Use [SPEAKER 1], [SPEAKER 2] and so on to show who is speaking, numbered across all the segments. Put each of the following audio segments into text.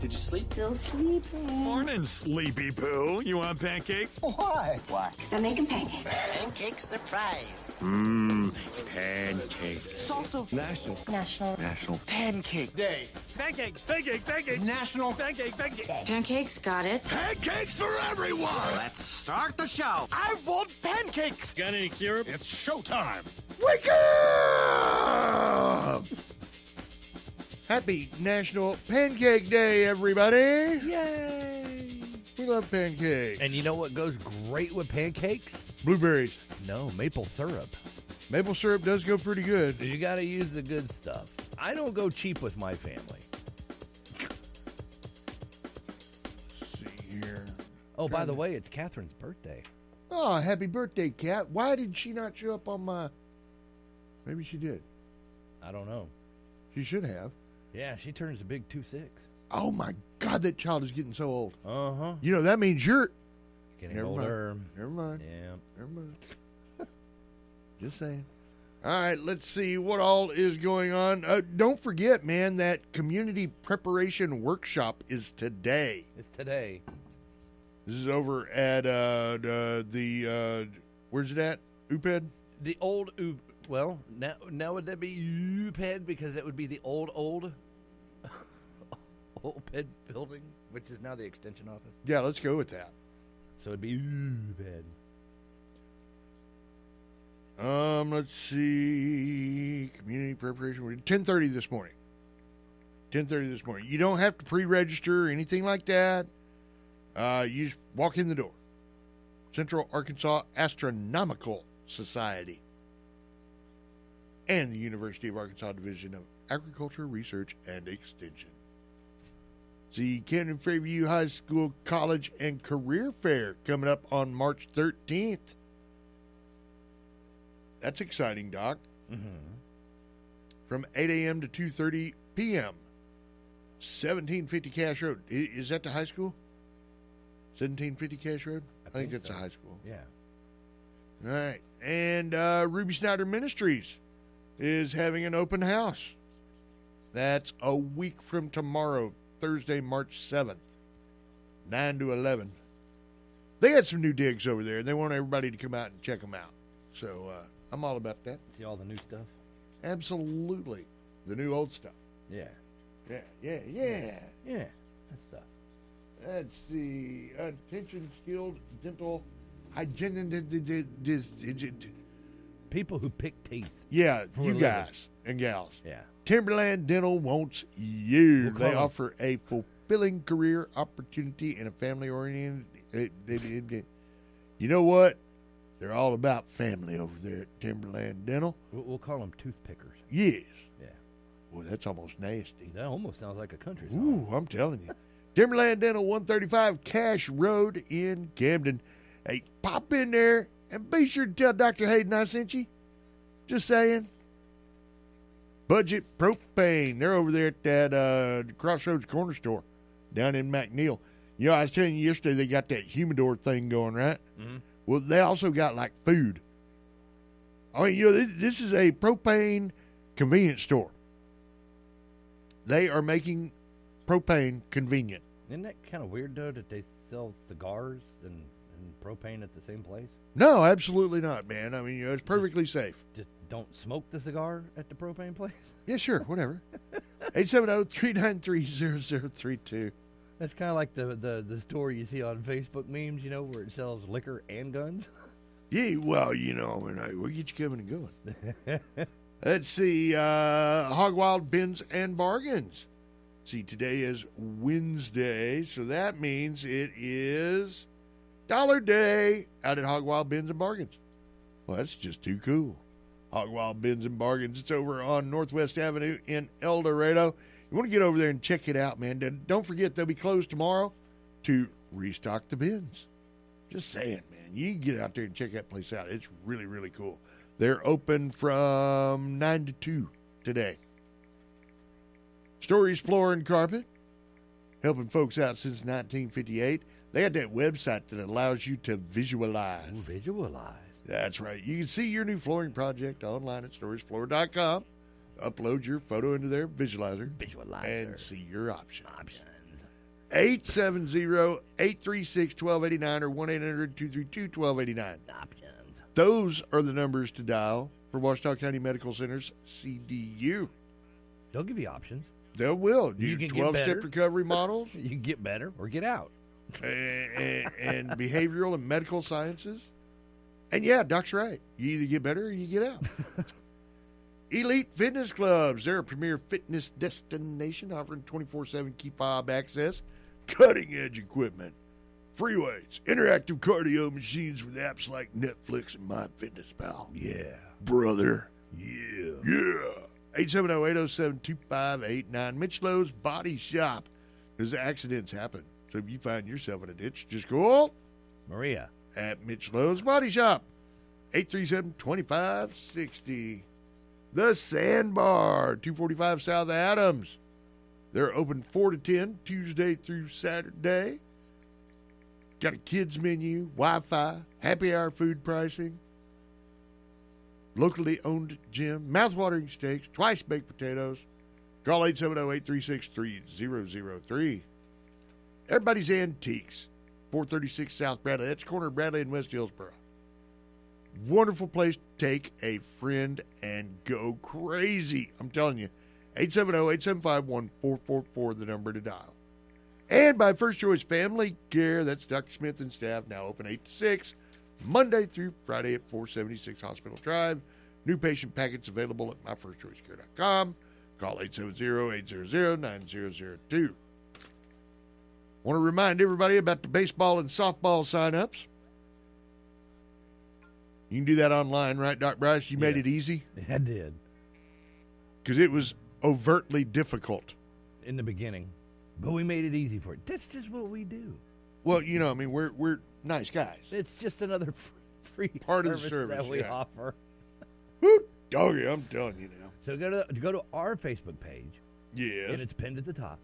[SPEAKER 1] Did you sleep?
[SPEAKER 2] Still sleeping.
[SPEAKER 3] Morning, Sleepy Poo. You want pancakes?
[SPEAKER 1] Why? Why?
[SPEAKER 2] Because I'm making pancakes.
[SPEAKER 4] Pancake surprise.
[SPEAKER 3] Pancake.
[SPEAKER 1] It's also
[SPEAKER 2] National
[SPEAKER 1] Pancake Day.
[SPEAKER 3] Pancake.
[SPEAKER 1] National
[SPEAKER 3] Pancake.
[SPEAKER 2] Pancakes, got it.
[SPEAKER 3] Pancakes for everyone.
[SPEAKER 1] Let's start the show. I want pancakes.
[SPEAKER 3] Got any cure? It's showtime.
[SPEAKER 5] Wake up! Happy National Pancake Day, everybody! Yay! We love pancakes.
[SPEAKER 6] And you know what goes great with pancakes?
[SPEAKER 5] Blueberries.
[SPEAKER 6] No, maple syrup.
[SPEAKER 5] Maple syrup does go pretty good.
[SPEAKER 6] You got to use the good stuff. I don't go cheap with my family.
[SPEAKER 5] Let's see here.
[SPEAKER 6] Oh, by the way, it's Kathryne's birthday.
[SPEAKER 5] Oh, happy birthday, Kat. Why did she not show up on my... Maybe she did.
[SPEAKER 6] I don't know.
[SPEAKER 5] She should have.
[SPEAKER 6] Yeah, she turns a big 2-6.
[SPEAKER 5] Oh, my God, that child is getting so old.
[SPEAKER 6] Uh-huh.
[SPEAKER 5] You know, that means you're...
[SPEAKER 6] Getting
[SPEAKER 5] Never
[SPEAKER 6] older.
[SPEAKER 5] Never mind.
[SPEAKER 6] Yeah.
[SPEAKER 5] Never mind. Just saying. All right, let's see what all is going on. Don't forget, man, that community preparation workshop is today.
[SPEAKER 6] It's today.
[SPEAKER 5] This is over at where's it at? UPED?
[SPEAKER 6] The old, well, now would that be UPED because it would be the old OPED building, which is now the extension office.
[SPEAKER 5] Yeah, let's go with that.
[SPEAKER 6] So it'd be UPED.
[SPEAKER 5] Let's see. Community preparation. 10:30 this morning. 10:30 this morning. You don't have to pre-register or anything like that. You just walk in the door. Central Arkansas Astronomical Society and the University of Arkansas Division of Agriculture, Research, and Extension. The Camden Fairview High School College and Career Fair coming up on March 13th. That's exciting, Doc.
[SPEAKER 6] Mm-hmm.
[SPEAKER 5] From 8 a.m. to 2:30 p.m. 1750 Cash Road. Is that the high school? 1750 Cash Road? I think that's
[SPEAKER 6] so.
[SPEAKER 5] a high school.
[SPEAKER 6] Yeah.
[SPEAKER 5] All right. And Ruby Snyder Ministries is having an open house. That's a week from tomorrow, Thursday, March 7th, 9 to 11. They got some new digs over there, and they want everybody to come out and check them out. So I'm all about that.
[SPEAKER 6] See all the new stuff?
[SPEAKER 5] Absolutely. The new old stuff.
[SPEAKER 6] Yeah.
[SPEAKER 5] Yeah.
[SPEAKER 6] Yeah, that stuff.
[SPEAKER 5] Let's see. Attention skilled dental hygienist.
[SPEAKER 6] People who pick teeth.
[SPEAKER 5] Yeah,
[SPEAKER 6] For a
[SPEAKER 5] you
[SPEAKER 6] living.
[SPEAKER 5] guys and gals.
[SPEAKER 6] Yeah.
[SPEAKER 5] Timberland Dental wants you.
[SPEAKER 6] We'll call
[SPEAKER 5] They
[SPEAKER 6] them.
[SPEAKER 5] offer a fulfilling career opportunity and a family-oriented... You know what? They're all about family over there at Timberland Dental.
[SPEAKER 6] We'll call them tooth pickers.
[SPEAKER 5] Yes.
[SPEAKER 6] Yeah.
[SPEAKER 5] Well, that's almost nasty.
[SPEAKER 6] That almost sounds like a country song.
[SPEAKER 5] Ooh, I'm telling you. Timberland Dental, 135 Cash Road in Camden. Hey, pop in there and be sure to tell Dr. Hayden I sent you. Just saying. Budget Propane. They're over there at that Crossroads Corner Store down in McNeil. You know, I was telling you yesterday they got that humidor thing going, right?
[SPEAKER 6] Mm-hmm.
[SPEAKER 5] Well, they also got, like, food. I mean, you know, this is a propane convenience store. They are making propane convenient.
[SPEAKER 6] Isn't that kind of weird, though, that they sell cigars and propane at the same place?
[SPEAKER 5] No, absolutely not, man. I mean, you know, it's perfectly safe.
[SPEAKER 6] Just don't smoke the cigar at the propane place?
[SPEAKER 5] Yeah, sure, whatever. 870-393-0032.
[SPEAKER 6] That's kind of like the store you see on Facebook memes, you know, where it sells liquor and guns.
[SPEAKER 5] Yeah, well, you know, I mean, we'll get you coming and going. Let's see, Hog Wild Bins and Bargains. See, today is Wednesday, so that means it is Dollar Day out at Hog Wild Bins and Bargains. Well, that's just too cool. Hog Wild Bins and Bargains. It's over on Northwest Avenue in El Dorado. You want to get over there and check it out, man. Don't forget, they'll be closed tomorrow to restock the bins. Just saying, man. You can get out there and check that place out. It's really, really cool. They're open from 9 to 2 today. Stories Floor and Carpet, helping folks out since 1958. They got that website that allows you to visualize.
[SPEAKER 6] Ooh, visualize.
[SPEAKER 5] That's right. You can see your new flooring project online at storiesfloor.com. Upload your photo into their visualizer.
[SPEAKER 6] Visualizer.
[SPEAKER 5] And see your options. 870-836-1289 or 1-800-232-1289.
[SPEAKER 6] Options.
[SPEAKER 5] Those are the numbers to dial for Washita County Medical Center's CDU.
[SPEAKER 6] They'll give you options.
[SPEAKER 5] They will.
[SPEAKER 6] You
[SPEAKER 5] Do
[SPEAKER 6] can get better.
[SPEAKER 5] 12-step recovery models
[SPEAKER 6] You can get better or get out.
[SPEAKER 5] and behavioral and medical sciences. And yeah, Doc's right. You either get better or you get out. Elite Fitness Clubs. They're a premier fitness destination offering 24/7 key fob access, cutting-edge equipment, free weights, interactive cardio machines with apps like Netflix and MyFitnessPal.
[SPEAKER 6] Yeah.
[SPEAKER 5] Brother.
[SPEAKER 6] Yeah.
[SPEAKER 5] Yeah. 870-807-2589. Mitch Lowe's Body Shop. Because accidents happen. So if you find yourself in a ditch, just call
[SPEAKER 6] Maria.
[SPEAKER 5] at Mitch Lowe's Body Shop. 837-2560. The Sandbar, 245 South Adams. They're open 4 to 10, Tuesday through Saturday. Got a kids menu, Wi-Fi, happy hour food pricing. Locally owned gym, mouth-watering steaks, twice-baked potatoes. Call 870-836-3003. Everybody's Antiques, 436 South Bradley. That's corner of Bradley and West Hillsboro. Wonderful place to take a friend and go crazy. I'm telling you. 870-875-1444, the number to dial. And by First Choice Family Care, that's Dr. Smith and staff, now open 8 to 6, Monday through Friday at 476 Hospital Drive. New patient packets available at myfirstchoicecare.com. Call 870-800-9002. Want to remind everybody about the baseball and softball sign-ups. You can do that online, right, Doc Bryce? You made it easy?
[SPEAKER 6] I did.
[SPEAKER 5] Because it was overtly difficult.
[SPEAKER 6] In the beginning. But we made it easy for it. That's just what we do.
[SPEAKER 5] Well, you know, I mean, we're nice guys.
[SPEAKER 6] It's just another free
[SPEAKER 5] Part of the service
[SPEAKER 6] that we
[SPEAKER 5] yeah.
[SPEAKER 6] offer.
[SPEAKER 5] Woo, doggy, I'm telling you now.
[SPEAKER 6] So go to our Facebook page.
[SPEAKER 5] Yes.
[SPEAKER 6] And it's pinned at the top.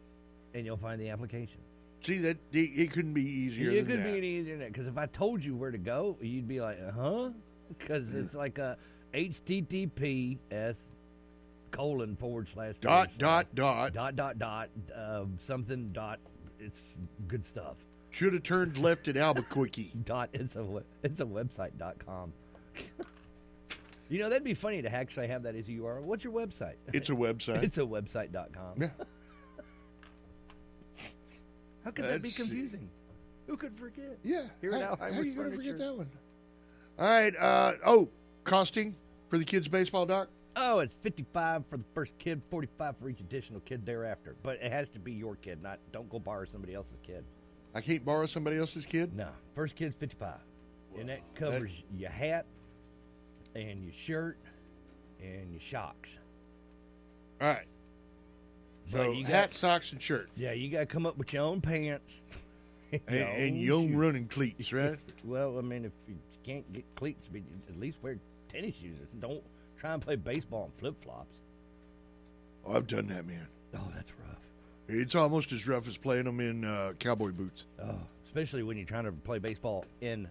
[SPEAKER 6] And you'll find the application.
[SPEAKER 5] See, that it couldn't be easier
[SPEAKER 6] It
[SPEAKER 5] than
[SPEAKER 6] could
[SPEAKER 5] that.
[SPEAKER 6] be any easier than that. Because if I told you where to go, you'd be like, huh? Because it's like a https:// something dot. It's good stuff.
[SPEAKER 5] Should have turned left at Albuquerque.
[SPEAKER 6] It's a website.com. You know, that'd be funny to actually have that as a URL. What's your website?
[SPEAKER 5] It's a website.
[SPEAKER 6] It's a website.com.
[SPEAKER 5] Yeah.
[SPEAKER 6] How could that be
[SPEAKER 5] Let's see.
[SPEAKER 6] confusing? Who could forget?
[SPEAKER 5] Yeah.
[SPEAKER 6] Here at
[SPEAKER 5] how
[SPEAKER 6] Alheimer's
[SPEAKER 5] you going to
[SPEAKER 6] Furniture.
[SPEAKER 5] forget that one? All right. Costing for the kids' baseball, Doc?
[SPEAKER 6] Oh, it's $55 for the first kid, $45 for each additional kid thereafter. But it has to be your kid, don't go borrow somebody else's kid.
[SPEAKER 5] I can't borrow somebody else's kid?
[SPEAKER 6] No, first kid's $55. And that covers your hat and your shirt and your socks.
[SPEAKER 5] All right.
[SPEAKER 6] But
[SPEAKER 5] So
[SPEAKER 6] you
[SPEAKER 5] hat, socks, and shirt.
[SPEAKER 6] Yeah, you got to come up with your own pants.
[SPEAKER 5] And your own running cleats, right?
[SPEAKER 6] Well, I mean, if you can't get cleats, at least wear tennis shoes. Don't try and play baseball in flip-flops.
[SPEAKER 5] Oh, I've done that, man.
[SPEAKER 6] Oh, that's rough.
[SPEAKER 5] It's almost as rough as playing them in cowboy boots.
[SPEAKER 6] Oh, especially when you're trying to play baseball in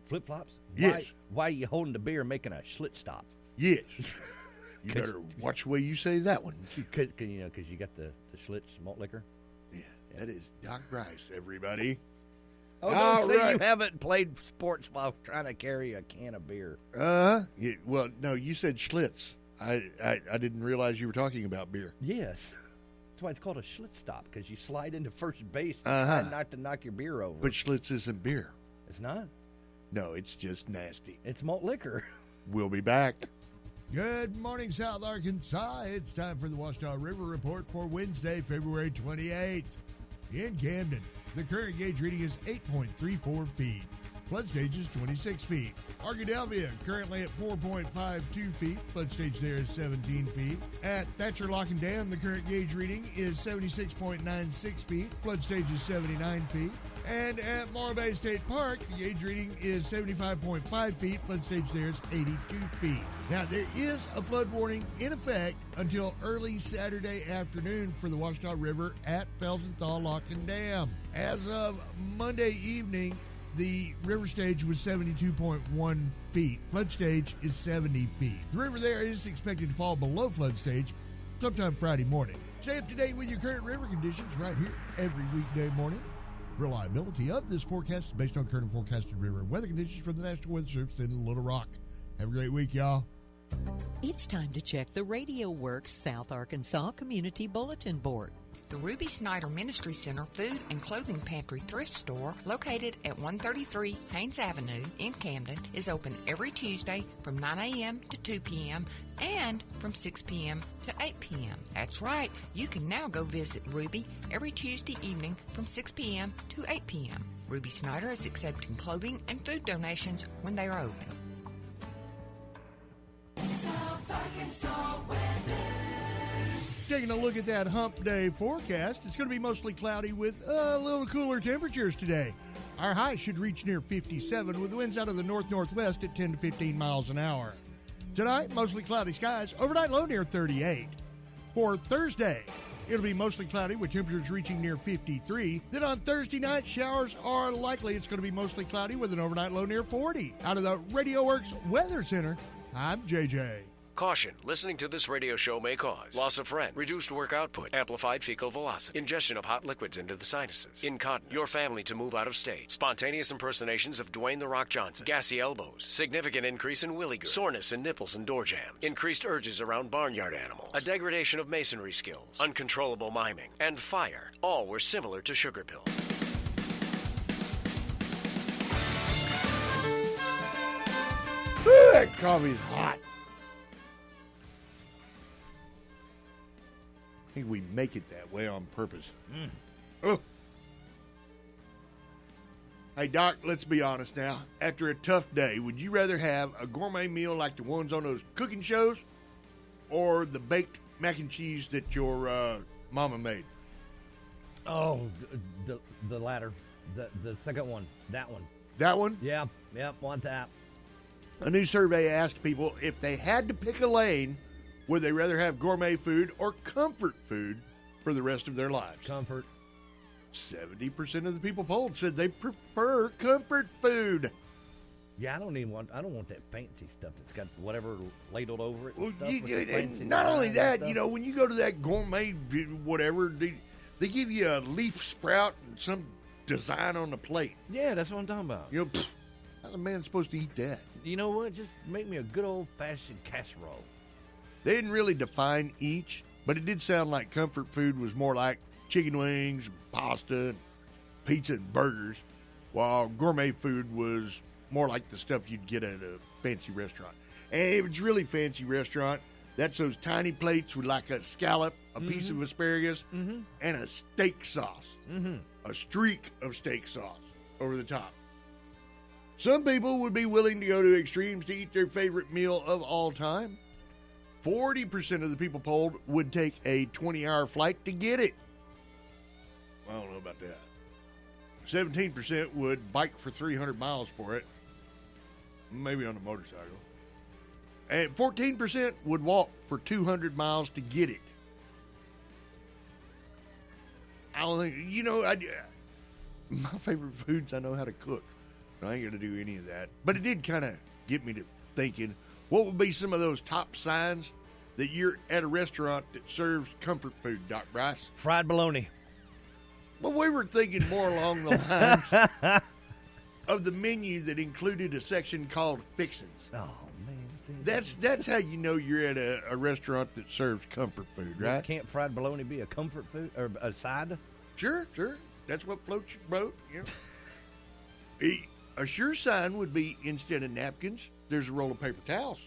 [SPEAKER 6] flip-flops.
[SPEAKER 5] Yes.
[SPEAKER 6] Why are you holding the beer and making a schlit stop?
[SPEAKER 5] Yes. You better watch the way you say that one.
[SPEAKER 6] Because you got the Schlitz malt liquor.
[SPEAKER 5] Yeah, that is Doc Bryce, everybody.
[SPEAKER 6] Oh, don't say you haven't played sports while trying to carry a can of beer.
[SPEAKER 5] Yeah, well, no, you said Schlitz. I didn't realize you were talking about beer.
[SPEAKER 6] Yes. That's why it's called a Schlitz stop, because you slide into first base and not to knock your beer over.
[SPEAKER 5] But Schlitz isn't beer.
[SPEAKER 6] It's not.
[SPEAKER 5] No, it's just nasty.
[SPEAKER 6] It's malt liquor.
[SPEAKER 5] We'll be back.
[SPEAKER 7] Good morning, South Arkansas. It's time for the Washita River Report for Wednesday, February 28th. In Camden, the current gauge reading is 8.34 feet. Flood stage is 26 feet. Arkadelphia, currently at 4.52 feet. Flood stage there is 17 feet. At Thatcher Lock and Dam, the current gauge reading is 76.96 feet. Flood stage is 79 feet. And at Morro Bay State Park, the gauge reading is 75.5 feet. Flood stage there is 82 feet. Now, there is a flood warning in effect until early Saturday afternoon for the Washita River at Felsenthal Lock and Dam. As of Monday evening, the river stage was 72.1 feet. Flood stage is 70 feet. The river there is expected to fall below flood stage sometime Friday morning. Stay up to date with your current river conditions right here every weekday morning Reliability of this forecast is based on current and forecasted river and weather conditions from the National Weather Service in Little Rock. Have a great week, y'all.
[SPEAKER 8] It's time to check the Radio Works South Arkansas Community Bulletin Board.
[SPEAKER 9] The Ruby Snyder Ministry Center Food and Clothing Pantry Thrift Store, located at 133 Haynes Avenue in Camden, is open every Tuesday from 9 a.m. to 2 p.m. and from 6 p.m. to 8 p.m. That's right, you can now go visit Ruby every Tuesday evening from 6 p.m. to 8 p.m. Ruby Snyder is accepting clothing and food donations when they are open.
[SPEAKER 7] Taking a look at that hump day forecast, it's going to be mostly cloudy with a little cooler temperatures today. Our high should reach near 57 with winds out of the north-northwest at 10 to 15 miles an hour. Tonight, mostly cloudy skies, overnight low near 38. For Thursday, it'll be mostly cloudy with temperatures reaching near 53. Then on Thursday night, showers are likely. It's going to be mostly cloudy with an overnight low near 40. Out of the Radio Works Weather Center, I'm JJ.
[SPEAKER 10] Caution, listening to this radio show may cause loss of friend, reduced work output, amplified fecal velocity, ingestion of hot liquids into the sinuses, incontinence, your family to move out of state, spontaneous impersonations of Dwayne "The Rock" Johnson, gassy elbows, significant increase in willy goo, soreness in nipples and door jambs, increased urges around barnyard animals, a degradation of masonry skills, uncontrollable miming, and fire. All were similar to sugar pills.
[SPEAKER 5] Ooh, that coffee's hot. I think we make it that way on purpose. Oh. Hey, Doc, let's be honest now. After a tough day, would you rather have a gourmet meal like the ones on those cooking shows or the baked mac and cheese that your mama made?
[SPEAKER 6] Oh, the latter. The second one. That one.
[SPEAKER 5] That one?
[SPEAKER 6] Yeah, want that.
[SPEAKER 5] A new survey asked people if they had to pick a lane, would they rather have gourmet food or comfort food for the rest of their lives?
[SPEAKER 6] Comfort.
[SPEAKER 5] 70% of the people polled said they prefer comfort food.
[SPEAKER 6] Yeah, I don't want that fancy stuff that's got whatever ladled over it and
[SPEAKER 5] Well,
[SPEAKER 6] stuff. with the fancy
[SPEAKER 5] and not only
[SPEAKER 6] design and
[SPEAKER 5] that,
[SPEAKER 6] stuff.
[SPEAKER 5] you know, when you go to that gourmet whatever, they give you a leaf sprout and some design on the plate.
[SPEAKER 6] Yeah, that's what I'm talking about.
[SPEAKER 5] You know, how's a man supposed to eat that?
[SPEAKER 6] You know what? Just make me a good old-fashioned casserole.
[SPEAKER 5] They didn't really define each, but it did sound like comfort food was more like chicken wings, pasta, and pizza, and burgers, while gourmet food was more like the stuff you'd get at a fancy restaurant. And if it's really fancy restaurant, that's those tiny plates with like a scallop, a piece of asparagus, and a steak sauce, a streak of steak sauce over the top. Some people would be willing to go to extremes to eat their favorite meal of all time. 40% of the people polled would take a 20-hour flight to get it. I don't know about that. 17% would bike for 300 miles for it, maybe on a motorcycle. And 14% would walk for 200 miles to get it. I don't think, you know, my favorite foods, I know how to cook. I ain't going to do any of that. But it did kind of get me to thinking, what would be some of those top signs that you're at a restaurant that serves comfort food, Doc Bryce?
[SPEAKER 6] Fried bologna.
[SPEAKER 5] Well, we were thinking more along the lines of the menu that included a section called fixins.
[SPEAKER 6] Oh, man.
[SPEAKER 5] That's how you know you're at a restaurant that serves comfort food, right?
[SPEAKER 6] Can't fried bologna be a comfort food or a side?
[SPEAKER 5] Sure. That's what floats your boat. You know? A sure sign would be instead of napkins, there's a roll of paper towels.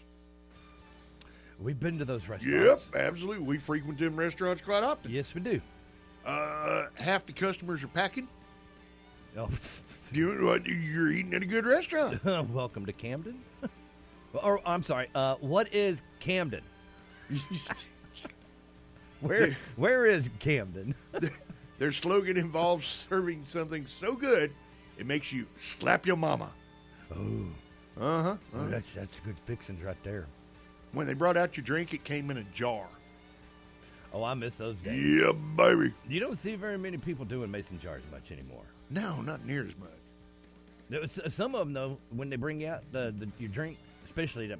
[SPEAKER 6] We've been to those restaurants.
[SPEAKER 5] Yep, absolutely. We frequent them restaurants quite often.
[SPEAKER 6] Yes, we do.
[SPEAKER 5] Half the customers are packing.
[SPEAKER 6] Oh.
[SPEAKER 5] You're eating at a good restaurant.
[SPEAKER 6] Welcome to Camden. Or I'm sorry. What is Camden? Where is Camden?
[SPEAKER 5] Their slogan involves serving something so good it makes you slap your mama.
[SPEAKER 6] Oh.
[SPEAKER 5] Uh-huh.
[SPEAKER 6] Oh, that's good fixings right there.
[SPEAKER 5] When they brought out your drink, it came in a jar.
[SPEAKER 6] Oh, I miss those days.
[SPEAKER 5] Yeah, baby.
[SPEAKER 6] You don't see very many people doing mason jars much anymore.
[SPEAKER 5] No, not near as much.
[SPEAKER 6] There was, some of them, though, when they bring out your drink, especially that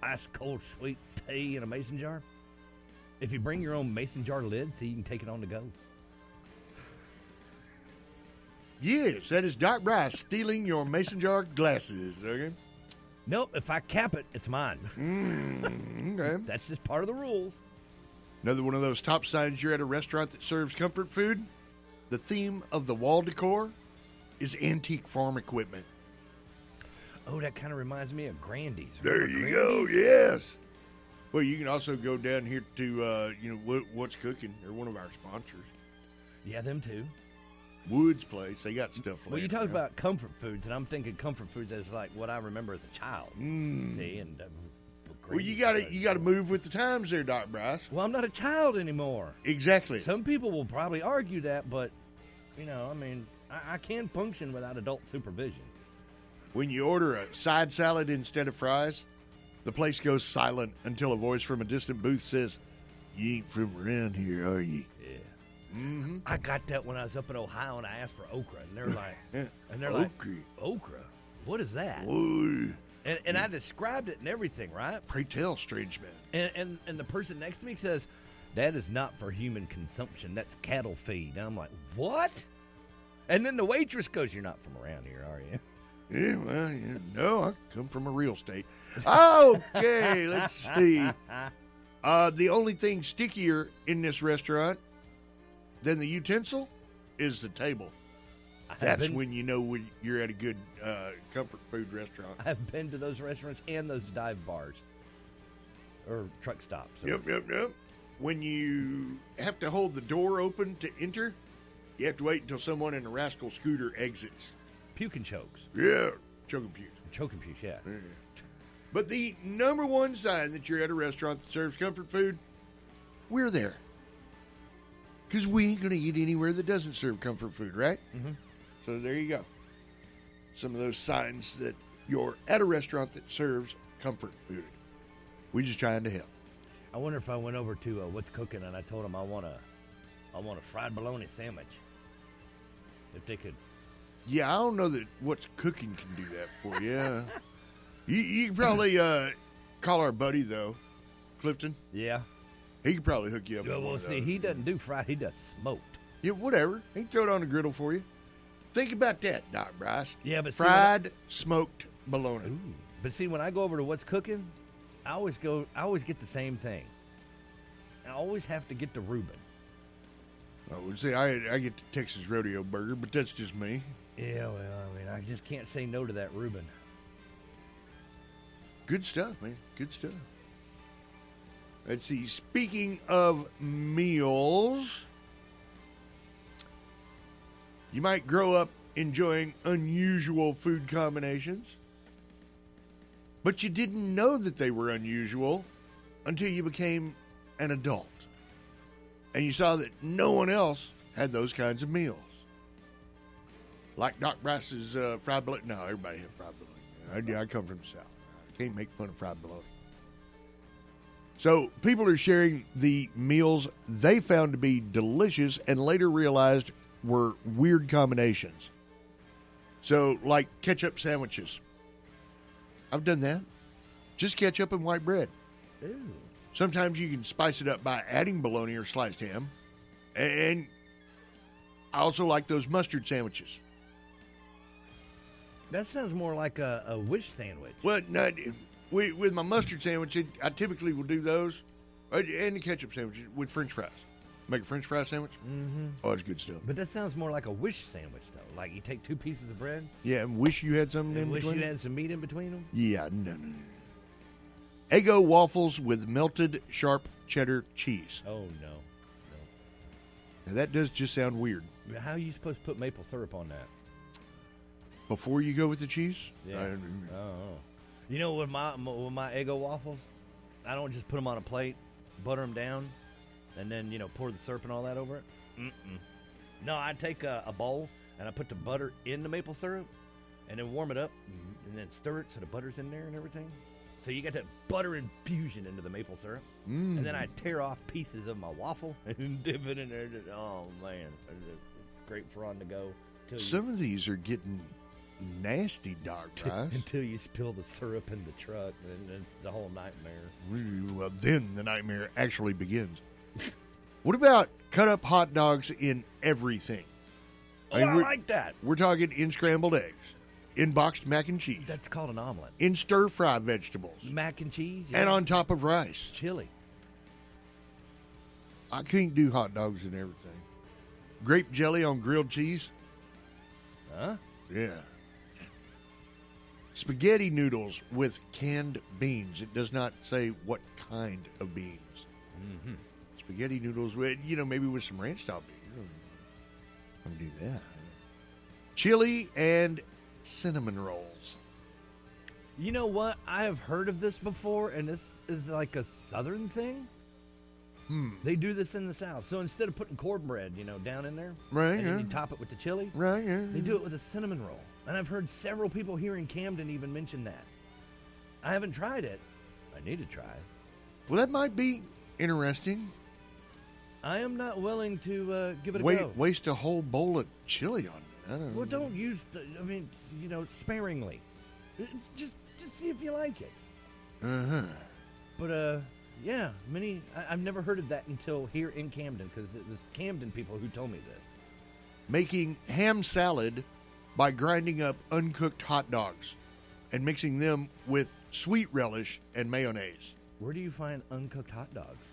[SPEAKER 6] ice cold sweet tea in a mason jar, if you bring your own mason jar lid, so you can take it on the go.
[SPEAKER 5] Yes, that is Doc Bryce stealing your mason jar glasses. Okay.
[SPEAKER 6] Nope, if I cap it, it's mine.
[SPEAKER 5] Okay.
[SPEAKER 6] That's just part of the rules.
[SPEAKER 5] Another one of those top signs you're at a restaurant that serves comfort food. The theme of the wall decor is antique farm equipment.
[SPEAKER 6] Oh, that kind of reminds me of Grandy's.
[SPEAKER 5] There you go, yes. Well, you can also go down here to, What's Cooking. They're one of our sponsors.
[SPEAKER 6] Yeah, them too.
[SPEAKER 5] Woods Place. They got stuff like that.
[SPEAKER 6] Well, you talk about comfort foods, and I'm thinking comfort foods as like what I remember as a child. See, and
[SPEAKER 5] well, you gotta move with the times there, Doc Bryce.
[SPEAKER 6] Well, I'm not a child anymore.
[SPEAKER 5] Exactly.
[SPEAKER 6] Some people will probably argue that, but I can function without adult supervision.
[SPEAKER 5] When you order a side salad instead of fries, the place goes silent until a voice from a distant booth says, "You ain't from around here, are you?"
[SPEAKER 6] Yeah.
[SPEAKER 5] Mm-hmm.
[SPEAKER 6] I got that when I was up in Ohio and I asked for okra, and they're like, okra? What is that?
[SPEAKER 5] Whoa.
[SPEAKER 6] And I described it and everything, right?
[SPEAKER 5] Pray tell, strange man.
[SPEAKER 6] And the person next to me says, "That is not for human consumption. That's cattle feed." And I'm like, "What?" And then the waitress goes, "You're not from around here, are you?"
[SPEAKER 5] Yeah, well, no, I come from a real state. Okay, let's see. The only thing stickier in this restaurant than the utensil is the table. That's when you know when you're at a good comfort food restaurant.
[SPEAKER 6] I've been to those restaurants and those dive bars or truck stops.
[SPEAKER 5] Yep. When you have to hold the door open to enter, you have to wait until someone in a rascal scooter exits.
[SPEAKER 6] Puke and chokes.
[SPEAKER 5] Yeah, choke and puke.
[SPEAKER 6] Choke and puke, yeah.
[SPEAKER 5] But the number one sign that you're at a restaurant that serves comfort food, we're there. Because we ain't going to eat anywhere that doesn't serve comfort food, right?
[SPEAKER 6] Mm-hmm.
[SPEAKER 5] So there you go. Some of those signs that you're at a restaurant that serves comfort food. We just trying to help.
[SPEAKER 6] I wonder if I went over to What's Cooking and I told them I want a fried bologna sandwich. If they could.
[SPEAKER 5] Yeah, I don't know that What's Cooking can do that for you. You can probably call our buddy, though, Clifton.
[SPEAKER 6] Yeah.
[SPEAKER 5] He could probably hook you up.
[SPEAKER 6] Well, see, he doesn't do fried. He does smoked.
[SPEAKER 5] Yeah, whatever. He can throw it on the griddle for you. Think about that, Doc Bryce.
[SPEAKER 6] Yeah, but
[SPEAKER 5] fried, smoked bologna.
[SPEAKER 6] Ooh. But see, when I go over to What's Cooking, I always get the same thing. I always have to get the Reuben.
[SPEAKER 5] I would say I get the Texas Rodeo Burger, but that's just me.
[SPEAKER 6] Yeah, well, I just can't say no to that Reuben.
[SPEAKER 5] Good stuff, man. Good stuff. Let's see. Speaking of meals, you might grow up enjoying unusual food combinations, but you didn't know that they were unusual until you became an adult. And you saw that no one else had those kinds of meals. Like Doc Bryce's fried bologna. No, everybody had fried bologna. I come from the South. I can't make fun of fried bologna. So people are sharing the meals they found to be delicious and later realized were weird combinations. So, like ketchup sandwiches. I've done that. Just ketchup and white bread.
[SPEAKER 6] Ooh.
[SPEAKER 5] Sometimes you can spice it up by adding bologna or sliced ham. And I also like those mustard sandwiches.
[SPEAKER 6] That sounds more like a wish sandwich.
[SPEAKER 5] Well, no, with my mustard sandwich, I typically will do those. And the ketchup sandwich with French fries. Make a French fry sandwich?
[SPEAKER 6] Mm-hmm.
[SPEAKER 5] Oh, it's good stuff.
[SPEAKER 6] But that sounds more like a wish sandwich, though. Like you take two pieces of bread.
[SPEAKER 5] Yeah, and wish you had something in
[SPEAKER 6] wish
[SPEAKER 5] between.
[SPEAKER 6] Wish you had some meat in between them.
[SPEAKER 5] Yeah, no. Eggo waffles with melted sharp cheddar cheese.
[SPEAKER 6] Oh, no.
[SPEAKER 5] Now, that does just sound weird.
[SPEAKER 6] How are you supposed to put maple syrup on that?
[SPEAKER 5] Before you go with the cheese?
[SPEAKER 6] Yeah. You know, with my Eggo waffles, I don't just put them on a plate, butter them down, and then, pour the syrup and all that over it. Mm-mm. No, I take a bowl, and I put the butter in the maple syrup, and then warm it up, and then stir it so the butter's in there and everything. So you get that butter infusion into the maple syrup. And then I tear off pieces of my waffle and dip it in there. Oh, man. Great for on the go.
[SPEAKER 5] Some of these are getting nasty, Doc Bryce.
[SPEAKER 6] Until you spill the syrup in the truck, and it's the whole nightmare.
[SPEAKER 5] Well, then the nightmare actually begins. What about cut up hot dogs in everything?
[SPEAKER 6] I like that.
[SPEAKER 5] We're talking in scrambled eggs, in boxed mac and cheese,
[SPEAKER 6] That's called an omelet.
[SPEAKER 5] in stir-fry vegetables,
[SPEAKER 6] Mac and cheese.
[SPEAKER 5] and
[SPEAKER 6] yeah.
[SPEAKER 5] on top of rice.
[SPEAKER 6] chili.
[SPEAKER 5] I can't do hot dogs and everything. Grape jelly on grilled cheese.
[SPEAKER 6] Huh?
[SPEAKER 5] Yeah. Spaghetti noodles with canned beans. It does not say what kind of beans.
[SPEAKER 6] Mm-hmm.
[SPEAKER 5] Spaghetti noodles with, maybe with some ranch style beans. I'm going to do that. Chili and cinnamon rolls.
[SPEAKER 6] You know what? I have heard of this before, and this is like a southern thing. They do this in the South. So instead of putting cornbread, down in there,
[SPEAKER 5] Right,
[SPEAKER 6] and then
[SPEAKER 5] yeah.
[SPEAKER 6] you top it with the chili,
[SPEAKER 5] Right, yeah.
[SPEAKER 6] they do it with a cinnamon roll. And I've heard several people here in Camden even mention that. I haven't tried it. I need to try it.
[SPEAKER 5] Well, that might be interesting.
[SPEAKER 6] I am not willing to give it a go.
[SPEAKER 5] Waste a whole bowl of chili on it. I don't know.
[SPEAKER 6] Well, don't use, sparingly. Just see if you like it.
[SPEAKER 5] Uh-huh.
[SPEAKER 6] But, yeah, I've never heard of that until here in Camden, because it was Camden people who told me this.
[SPEAKER 5] Making ham salad by grinding up uncooked hot dogs and mixing them with sweet relish and mayonnaise.
[SPEAKER 6] Where do you find uncooked hot dogs?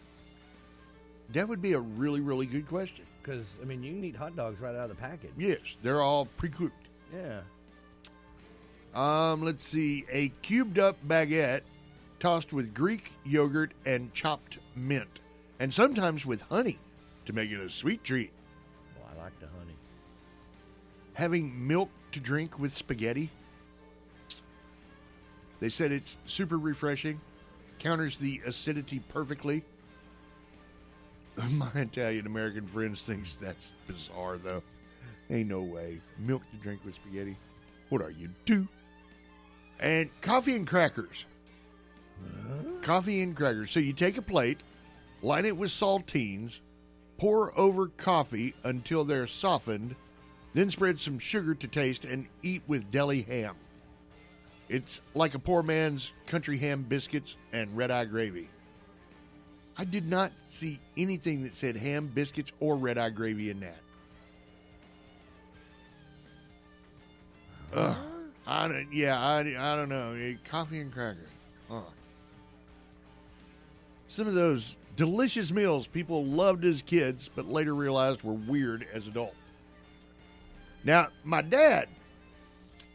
[SPEAKER 5] That would be a really, really good question.
[SPEAKER 6] Because, you can eat hot dogs right out of the package.
[SPEAKER 5] Yes, they're all pre-cooked.
[SPEAKER 6] Yeah.
[SPEAKER 5] Let's see. A cubed up baguette tossed with Greek yogurt and chopped mint, and sometimes with honey to make it a sweet treat.
[SPEAKER 6] Well, I like the honey.
[SPEAKER 5] Having milk to drink with spaghetti. They said it's super refreshing, counters the acidity perfectly. My Italian-American friends thinks that's bizarre, though. Ain't no way. Milk to drink with spaghetti. What are you, 2? And coffee and crackers. Coffee and crackers. So you take a plate, line it with saltines, pour over coffee until they're softened, then spread some sugar to taste and eat with deli ham. It's like a poor man's country ham biscuits and red-eye gravy. I did not see anything that said ham, biscuits, or red-eye gravy in that. I don't know. Coffee and crackers. Some of those delicious meals people loved as kids, but later realized were weird as adults. Now, my dad,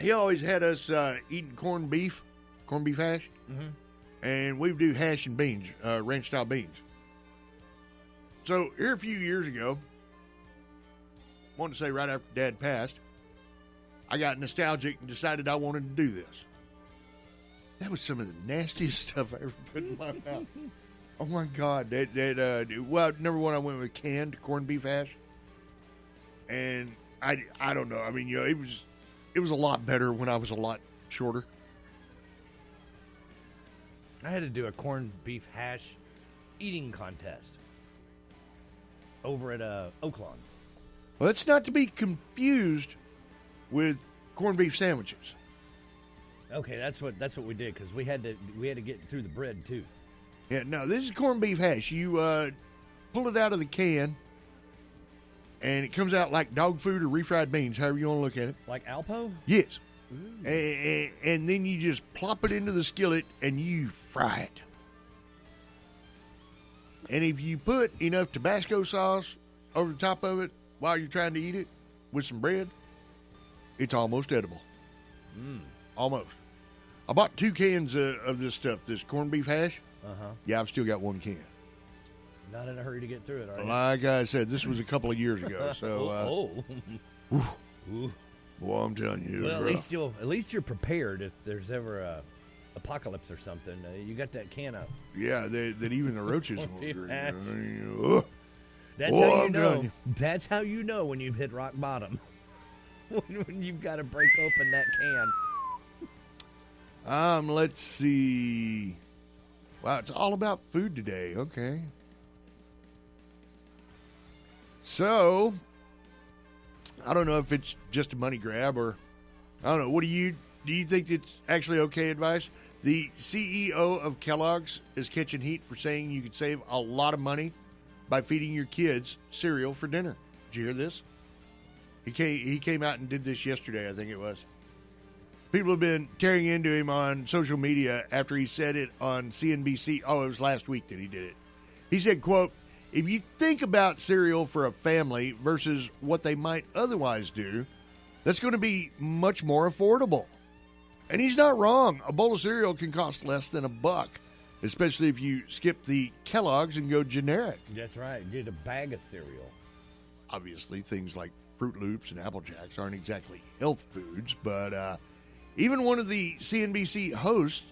[SPEAKER 5] he always had us eating corned beef hash, and we would do hash and beans, ranch-style beans. So here a few years ago, I want to say right after Dad passed, I got nostalgic and decided I wanted to do this. That was some of the nastiest stuff I ever put in my mouth. Oh my God! Well, number one, I went with canned corned beef hash, and I don't know. It was a lot better when I was a lot shorter.
[SPEAKER 6] I had to do a corned beef hash eating contest over at Oaklawn.
[SPEAKER 5] Well, it's not to be confused with corned beef sandwiches.
[SPEAKER 6] Okay, that's what we did, because we had to get through the bread too.
[SPEAKER 5] Yeah, no, this is corned beef hash. You pull it out of the can, and it comes out like dog food or refried beans, however you want to look at it.
[SPEAKER 6] Like Alpo?
[SPEAKER 5] Yes. And then you just plop it into the skillet and you fry it. And if you put enough Tabasco sauce over the top of it while you're trying to eat it with some bread, it's almost edible. Almost. I bought 2 cans of this stuff, this corned beef hash. Yeah, I've still got 1 can.
[SPEAKER 6] Not in a hurry to get through it, are you?
[SPEAKER 5] Like I said, this was a couple of years ago. So, boy, I'm telling you.
[SPEAKER 6] Well, at least you're prepared if there's ever a apocalypse or something. You got that can of.
[SPEAKER 5] Yeah, that even the roaches won't drink.
[SPEAKER 6] That's how you know. That's how you know when you've hit rock bottom. when you've got to break open that can.
[SPEAKER 5] Let's see. Wow, it's all about food today. Okay. So, I don't know if it's just a money grab or, I don't know. Do you think it's actually okay advice? The CEO of Kellogg's is catching heat for saying you could save a lot of money by feeding your kids cereal for dinner. Did you hear this? He came out and did this yesterday, I think it was. People have been tearing into him on social media after he said it on CNBC. Oh, it was last week that he did it. He said, quote, "If you think about cereal for a family versus what they might otherwise do, that's going to be much more affordable." And he's not wrong. A bowl of cereal can cost less than $1, especially if you skip the Kellogg's and go generic.
[SPEAKER 6] That's right. Get a bag of cereal.
[SPEAKER 5] Obviously, things like Fruit Loops and Apple Jacks aren't exactly health foods, but even one of the CNBC hosts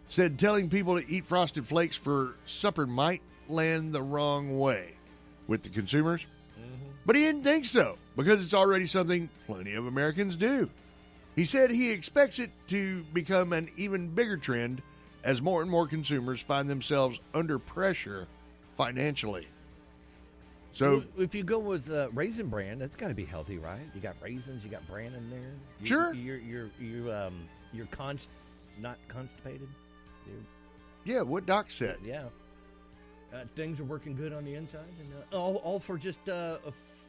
[SPEAKER 5] said telling people to eat Frosted Flakes for supper might land the wrong way with the consumers. But he didn't think so, because it's already something plenty of Americans do. He said he expects it to become an even bigger trend as more and more consumers find themselves under pressure financially. So,
[SPEAKER 6] if you go with Raisin Bran, that's got to be healthy, right? You got raisins, you got bran in there.
[SPEAKER 5] Sure.
[SPEAKER 6] You're not constipated.
[SPEAKER 5] Yeah, what Doc said.
[SPEAKER 6] Yeah. Things are working good on the inside, and all for just $5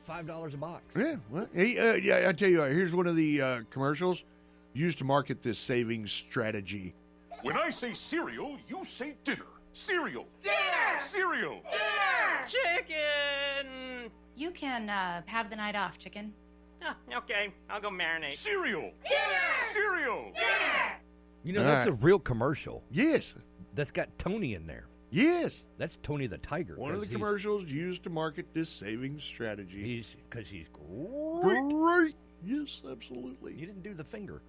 [SPEAKER 6] a box.
[SPEAKER 5] Yeah, well, yeah. I tell you what. Here's one of the commercials used to market this savings strategy.
[SPEAKER 3] When I say cereal, you say dinner. Cereal.
[SPEAKER 11] Dinner!
[SPEAKER 3] Cereal.
[SPEAKER 11] Dinner!
[SPEAKER 2] Chicken! You can have the night off, chicken.
[SPEAKER 11] Oh, okay, I'll go marinate.
[SPEAKER 3] Cereal.
[SPEAKER 11] Dinner!
[SPEAKER 3] Cereal.
[SPEAKER 11] Dinner!
[SPEAKER 6] You know, that's a real commercial.
[SPEAKER 5] Yes.
[SPEAKER 6] That's got Tony in there.
[SPEAKER 5] Yes.
[SPEAKER 6] That's Tony the Tiger.
[SPEAKER 5] One of the commercials used to market this savings strategy.
[SPEAKER 6] Because he's great.
[SPEAKER 5] Great. Yes, absolutely.
[SPEAKER 6] You didn't do the finger.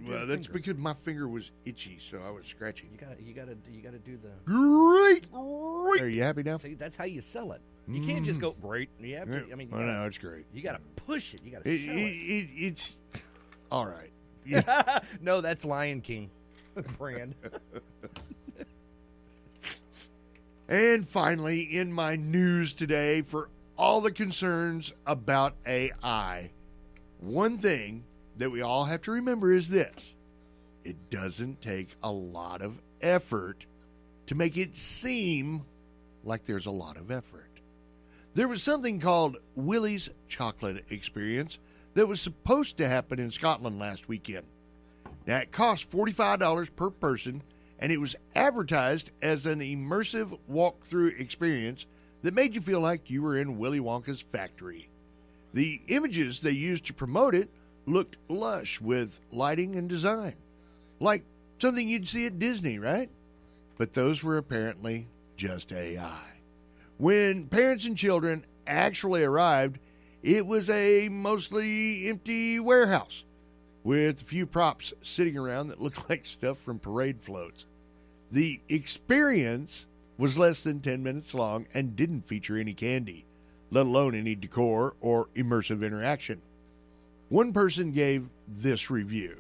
[SPEAKER 5] Well, that's because my finger was itchy, so I was scratching.
[SPEAKER 6] You gotta do the
[SPEAKER 5] great. Are you happy now?
[SPEAKER 6] See, that's how you sell it. You can't just go great. You have to. I mean,
[SPEAKER 5] no, it's great.
[SPEAKER 6] You gotta push it. You gotta sell it.
[SPEAKER 5] It's all right. Yeah.
[SPEAKER 6] No, that's Lion King brand.
[SPEAKER 5] And finally, in my news today, for all the concerns about AI, one thing that we all have to remember is this: it doesn't take a lot of effort to make it seem like there's a lot of effort. There was something called Willie's Chocolate Experience that was supposed to happen in Scotland last weekend. Now, it cost $45 per person, and it was advertised as an immersive walkthrough experience that made you feel like you were in Willy Wonka's factory. The images they used to promote it looked lush with lighting and design, like something you'd see at Disney, right? But those were apparently just AI. When parents and children actually arrived, it was a mostly empty warehouse with a few props sitting around that looked like stuff from parade floats. The experience was less than 10 minutes long and didn't feature any candy, let alone any decor or immersive interaction. One person gave this review: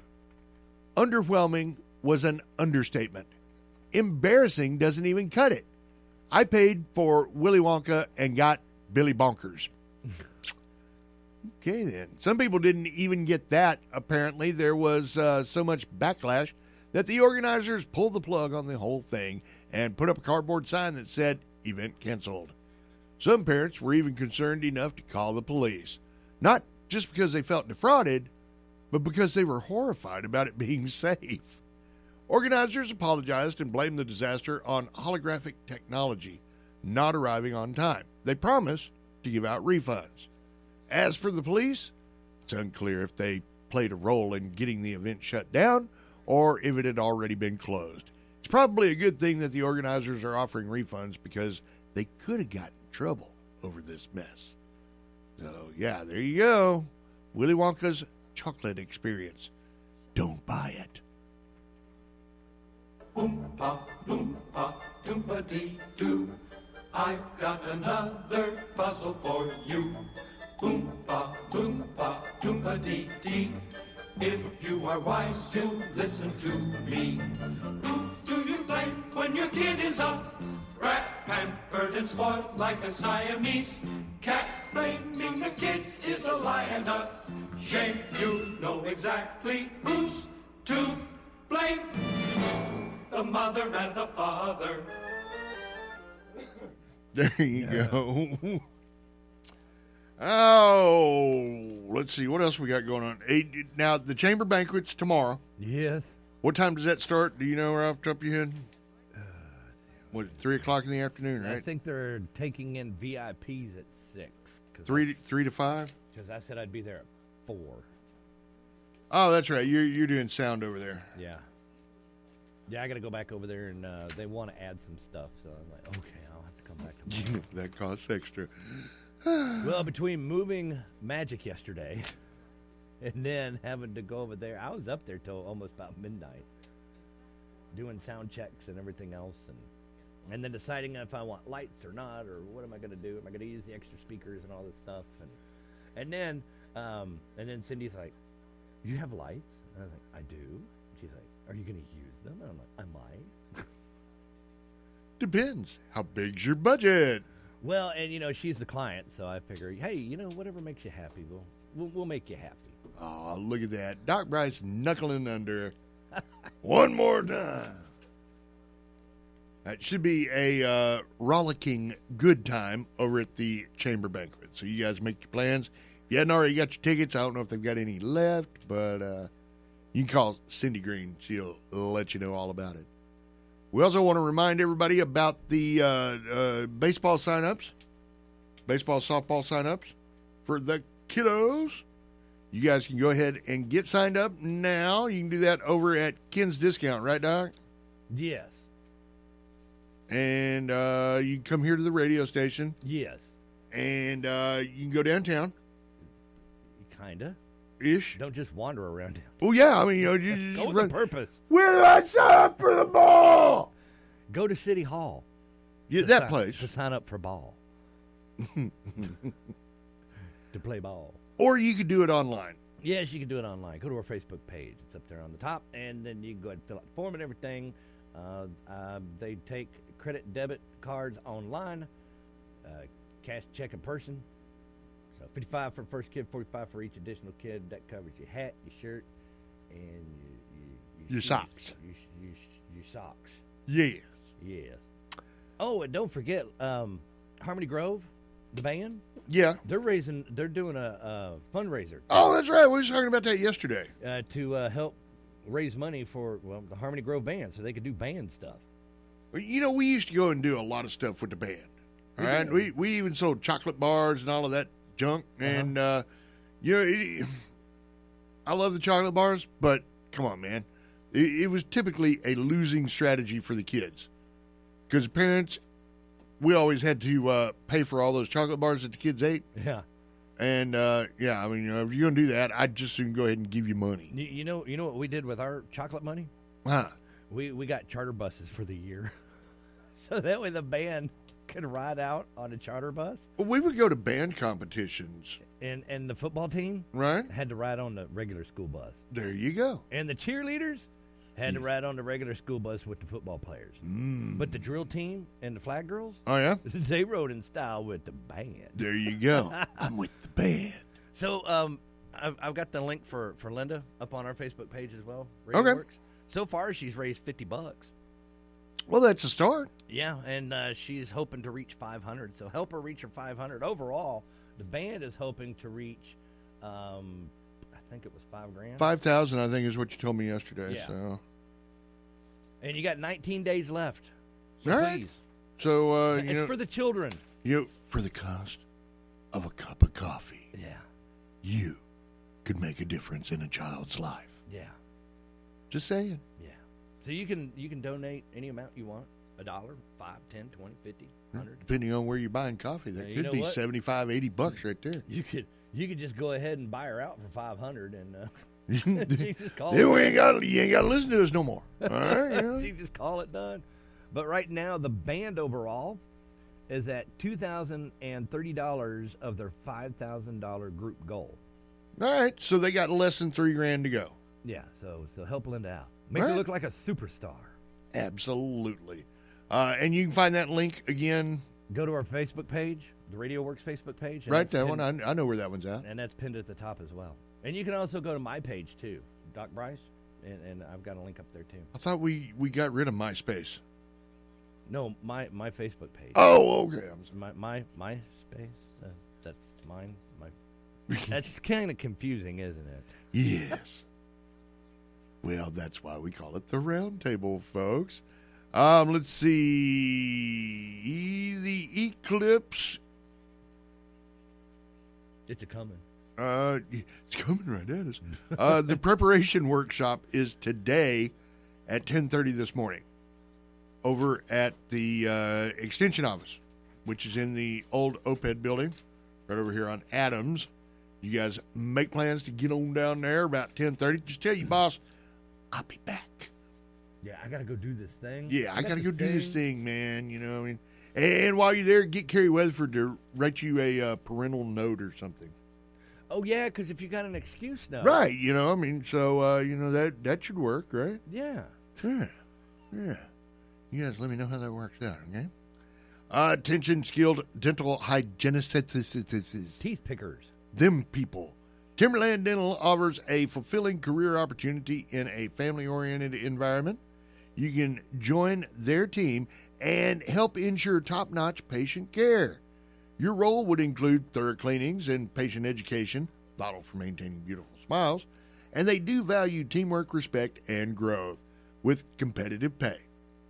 [SPEAKER 5] "Underwhelming was an understatement. Embarrassing doesn't even cut it. I paid for Willy Wonka and got Billy Bonkers." Okay, then. Some people didn't even get that. Apparently, there was so much backlash that the organizers pulled the plug on the whole thing and put up a cardboard sign that said, "Event canceled." Some parents were even concerned enough to call the police, not just because they felt defrauded, but because they were horrified about it being safe. Organizers apologized and blamed the disaster on holographic technology not arriving on time. They promised to give out refunds. As for the police, it's unclear if they played a role in getting the event shut down or if it had already been closed. It's probably a good thing that the organizers are offering refunds, because they could have gotten in trouble over this mess. So, yeah, there you go. Willy Wonka's Chocolate Experience. Don't buy it.
[SPEAKER 12] Oompa, loompa, doompa-dee-doo. I've got another puzzle for you. Oompa, loompa, doompa-dee-dee. If you are wise, you'll listen to me. Who do you blame when your kid is up? Rat, pampered and spoiled like a Siamese cat. Blaming the kids is a lie and a shame. You know exactly who's to blame. The mother and the father.
[SPEAKER 5] There you go. Oh, let's see. What else we got going on? Now, the chamber banquet's tomorrow.
[SPEAKER 6] Yes.
[SPEAKER 5] What time does that start? Do you know off the top of your head? What, 3 o'clock in the afternoon, right?
[SPEAKER 6] I think they're taking in VIPs at 6.
[SPEAKER 5] 3 to 5?
[SPEAKER 6] Because I said I'd be there at 4.
[SPEAKER 5] Oh, that's right. You're doing sound over there.
[SPEAKER 6] Yeah. Yeah, I got to go back over there, and they want to add some stuff. So I'm like, okay, I'll have to come back tomorrow.
[SPEAKER 5] That costs extra.
[SPEAKER 6] Well, between moving Magic yesterday and then having to go over there, I was up there till almost about midnight doing sound checks and everything else, and then deciding if I want lights or not, or what am I going to do? Am I going to use the extra speakers and all this stuff? And then Cindy's like, "You have lights?" And I was like, "I do." She's like, "Are you going to use them?" And I'm like, "I might."
[SPEAKER 5] Depends. How big's your budget?
[SPEAKER 6] Well, and she's the client, so I figure, hey, whatever makes you happy, we'll make you happy.
[SPEAKER 5] Oh, look at that. Doc Bryce knuckling under one more time. It should be a rollicking good time over at the chamber banquet. So you guys make your plans. If you hadn't already got your tickets, I don't know if they've got any left, but you can call Cindy Green. She'll let you know all about it. We also want to remind everybody about the baseball sign-ups, baseball, softball sign-ups for the kiddos. You guys can go ahead and get signed up now. You can do that over at Ken's Discount, right, Doc?
[SPEAKER 6] Yes.
[SPEAKER 5] And you can come here to the radio station.
[SPEAKER 6] Yes.
[SPEAKER 5] And you can go downtown.
[SPEAKER 6] Kinda.
[SPEAKER 5] Ish.
[SPEAKER 6] Don't just wander around.
[SPEAKER 5] Well, yeah, I mean, you just
[SPEAKER 6] go with
[SPEAKER 5] run.
[SPEAKER 6] a purpose.
[SPEAKER 5] Where did I sign up for the ball?
[SPEAKER 6] Go to City Hall.
[SPEAKER 5] Yeah, that place.
[SPEAKER 6] To sign up for ball. To play ball.
[SPEAKER 5] Or you could do it online.
[SPEAKER 6] Yes, you can do it online. Go to our Facebook page. It's up there on the top. And then you can go ahead and fill out the form and everything. They take credit, debit cards online. Cash, check in person. So $55 for the first kid, $45 for each additional kid. That covers your hat, your shirt, and
[SPEAKER 5] your socks.
[SPEAKER 6] Your socks.
[SPEAKER 5] Yes.
[SPEAKER 6] Yes. Oh, and don't forget, Harmony Grove, the band.
[SPEAKER 5] Yeah.
[SPEAKER 6] They're doing a fundraiser.
[SPEAKER 5] Oh, that's right. We were talking about that yesterday.
[SPEAKER 6] To help raise money for the Harmony Grove band, so they could do band stuff.
[SPEAKER 5] We used to go and do a lot of stuff with the band. All right. We even sold chocolate bars and all of that junk, and I love the chocolate bars, but come on, man, it was typically a losing strategy for the kids because parents, we always had to pay for all those chocolate bars that the kids ate.
[SPEAKER 6] Yeah,
[SPEAKER 5] and if you're gonna do that, I'd just soon go ahead and give you money.
[SPEAKER 6] You know what we did with our chocolate money?
[SPEAKER 5] Huh?
[SPEAKER 6] We got charter buses for the year, so that way the band could ride out on a charter bus.
[SPEAKER 5] Well, we would go to band competitions.
[SPEAKER 6] And the football team had to ride on the regular school bus.
[SPEAKER 5] There you go.
[SPEAKER 6] And the cheerleaders had to ride on the regular school bus with the football players. But the drill team and the flag girls, they rode in style with the band.
[SPEAKER 5] There you go. I'm with the band.
[SPEAKER 6] So I've got the link for Linda up on our Facebook page as well.
[SPEAKER 5] Okay.
[SPEAKER 6] So far, she's raised $50.
[SPEAKER 5] Well, that's a start.
[SPEAKER 6] Yeah, and she's hoping to reach 500. So help her reach her 500. Overall, the band is hoping to reach, I think it was $5,000.
[SPEAKER 5] 5,000, I think, is what you told me yesterday.
[SPEAKER 6] Yeah.
[SPEAKER 5] So.
[SPEAKER 6] And you got 19 days left. So
[SPEAKER 5] all
[SPEAKER 6] please.
[SPEAKER 5] right. So
[SPEAKER 6] it's for the children.
[SPEAKER 5] For the cost of a cup of coffee.
[SPEAKER 6] Yeah.
[SPEAKER 5] You could make a difference in a child's life.
[SPEAKER 6] Yeah.
[SPEAKER 5] Just saying.
[SPEAKER 6] Yeah. So you can donate any amount you want. $1, $5, $10, $20, $50, $100.
[SPEAKER 5] Depending on where you're buying coffee, that could be $75, $80 right there.
[SPEAKER 6] You could just go ahead and buy her out for $500 and
[SPEAKER 5] you
[SPEAKER 6] just call
[SPEAKER 5] you ain't got to listen to us no more. All right,
[SPEAKER 6] you just call it done. But right now the band overall is at $2,030 of their $5,000 group goal.
[SPEAKER 5] All right, so they got less than $3,000 to go.
[SPEAKER 6] Yeah, so help Linda out. Make her look like a superstar.
[SPEAKER 5] Absolutely. And you can find that link again.
[SPEAKER 6] Go to our Facebook page, the Radio Works Facebook page.
[SPEAKER 5] Right, that one. I know where that one's at.
[SPEAKER 6] And that's pinned at the top as well. And you can also go to my page, too, Doc Bryce, and I've got a link up there, too.
[SPEAKER 5] I thought we got rid of MySpace.
[SPEAKER 6] No, my Facebook page.
[SPEAKER 5] Oh, okay.
[SPEAKER 6] My MySpace. That's mine. That's kind of confusing, isn't it?
[SPEAKER 5] Yes. Well, that's why we call it the round table, folks. Let's see. The eclipse.
[SPEAKER 6] It's coming.
[SPEAKER 5] It's coming right at us. The preparation workshop is today at 10:30 this morning over at the extension office, which is in the old OPED building right over here on Adams. You guys make plans to get on down there about 10:30. Just tell your boss, I'll be back.
[SPEAKER 6] Yeah, I got to go do this thing.
[SPEAKER 5] Yeah, I got to go do this thing, man. You know what I mean? And while you're there, get Carrie Weatherford to write you a parental note or something.
[SPEAKER 6] Oh, yeah, because if you got an excuse now.
[SPEAKER 5] Right, you know, I mean, so, that should work, right?
[SPEAKER 6] Yeah.
[SPEAKER 5] Yeah. You guys let me know how that works out, okay? Attention skilled dental hygienists.
[SPEAKER 6] Teeth pickers.
[SPEAKER 5] Them people. Timberland Dental offers a fulfilling career opportunity in a family-oriented environment. You can join their team and help ensure top-notch patient care. Your role would include thorough cleanings and patient education, vital for maintaining beautiful smiles, and they do value teamwork, respect, and growth. With competitive pay,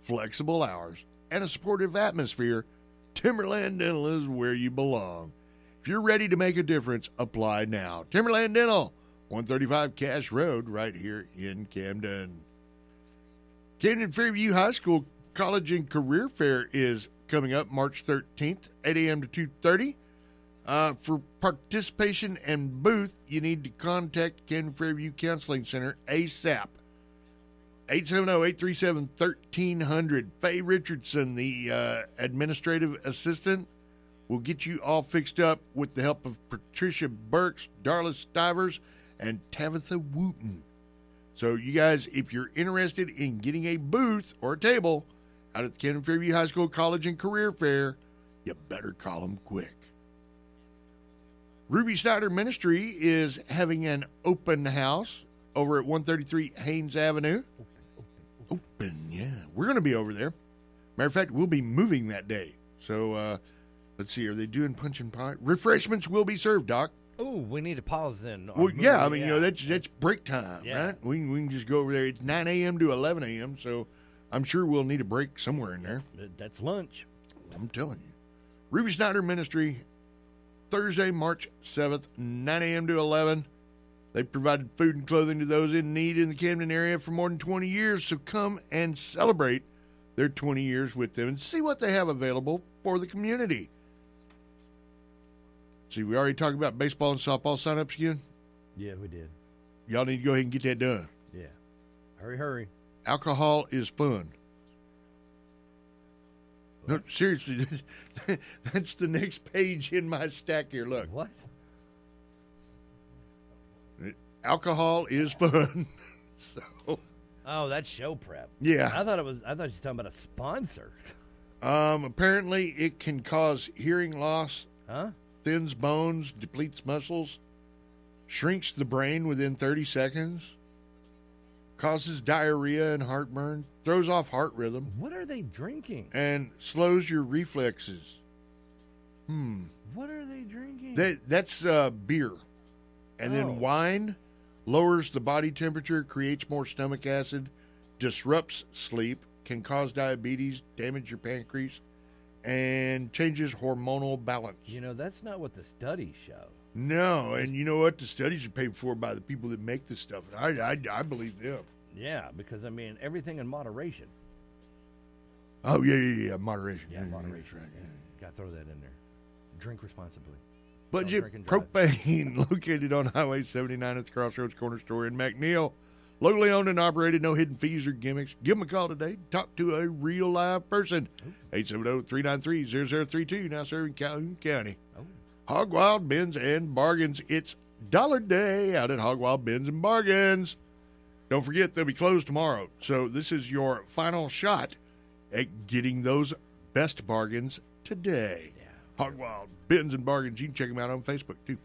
[SPEAKER 5] flexible hours, and a supportive atmosphere, Timberland Dental is where you belong. If you're ready to make a difference, apply now. Timberland Dental, 135 Cash Road, right here in Camden. Camden Fairview High School College and Career Fair is coming up March 13th, 8 a.m. to 2:30. For participation and booth, you need to contact Camden Fairview Counseling Center ASAP. 870-837-1300. Faye Richardson, the administrative assistant, will get you all fixed up with the help of Patricia Burks, Darla Stivers, and Tabitha Wooten. So you guys, if you're interested in getting a booth or a table out at the Camden Fairview High School College and Career Fair, you better call them quick. Ruby Snyder Ministry is having an open house over at 133 Haynes Avenue. Open, yeah. We're going to be over there. Matter of fact, we'll be moving that day. So, let's see. Are they doing punch and pie? Refreshments will be served, Doc.
[SPEAKER 6] Oh, we need to pause then.
[SPEAKER 5] Well, yeah. I mean, that's break time, right? We can just go over there. It's 9 a.m. to 11 a.m., so I'm sure we'll need a break somewhere in there.
[SPEAKER 6] That's lunch.
[SPEAKER 5] I'm telling you. Ruby Snyder Ministry, Thursday, March 7th, 9 a.m. to 11. They've provided food and clothing to those in need in the Camden area for more than 20 years, so come and celebrate their 20 years with them and see what they have available for the community. See, we already talked about baseball and softball sign-ups again?
[SPEAKER 6] Yeah, we did.
[SPEAKER 5] Y'all need to go ahead and get that done.
[SPEAKER 6] Yeah. Hurry.
[SPEAKER 5] Alcohol is fun. No, seriously, that's the next page in my stack here. Look.
[SPEAKER 6] What?
[SPEAKER 5] Alcohol is fun. So.
[SPEAKER 6] Oh, that's show prep.
[SPEAKER 5] Yeah.
[SPEAKER 6] I thought you were talking about a sponsor.
[SPEAKER 5] Apparently it can cause hearing loss.
[SPEAKER 6] Huh?
[SPEAKER 5] Thins bones, depletes muscles, shrinks the brain within 30 seconds, causes diarrhea and heartburn, throws off heart rhythm.
[SPEAKER 6] What are they drinking?
[SPEAKER 5] And slows your reflexes.
[SPEAKER 6] What are they drinking?
[SPEAKER 5] That's beer. And then wine lowers the body temperature, creates more stomach acid, disrupts sleep, can cause diabetes, damage your pancreas, and changes hormonal balance.
[SPEAKER 6] You know, that's not what the studies show.
[SPEAKER 5] No, and you know what? The studies are paid for by the people that make this stuff. I believe them.
[SPEAKER 6] Yeah, because, I mean, everything in moderation.
[SPEAKER 5] Oh, yeah, moderation.
[SPEAKER 6] Yeah, moderation. Right. Yeah. Got to throw that in there. Drink responsibly.
[SPEAKER 5] Budget Propane, located on Highway 79 at the Crossroads Corner Store in McNeil. Locally owned and operated, no hidden fees or gimmicks. Give them a call today. Talk to a real live person. 870-393-0032, now serving Calhoun County. Hog Wild Bins and Bargains. It's Dollar Day out at Hog Wild Bins and Bargains. Don't forget, they'll be closed tomorrow. So this is your final shot at getting those best bargains today. Yeah. Hog Wild Bins and Bargains. You can check them out on Facebook, too.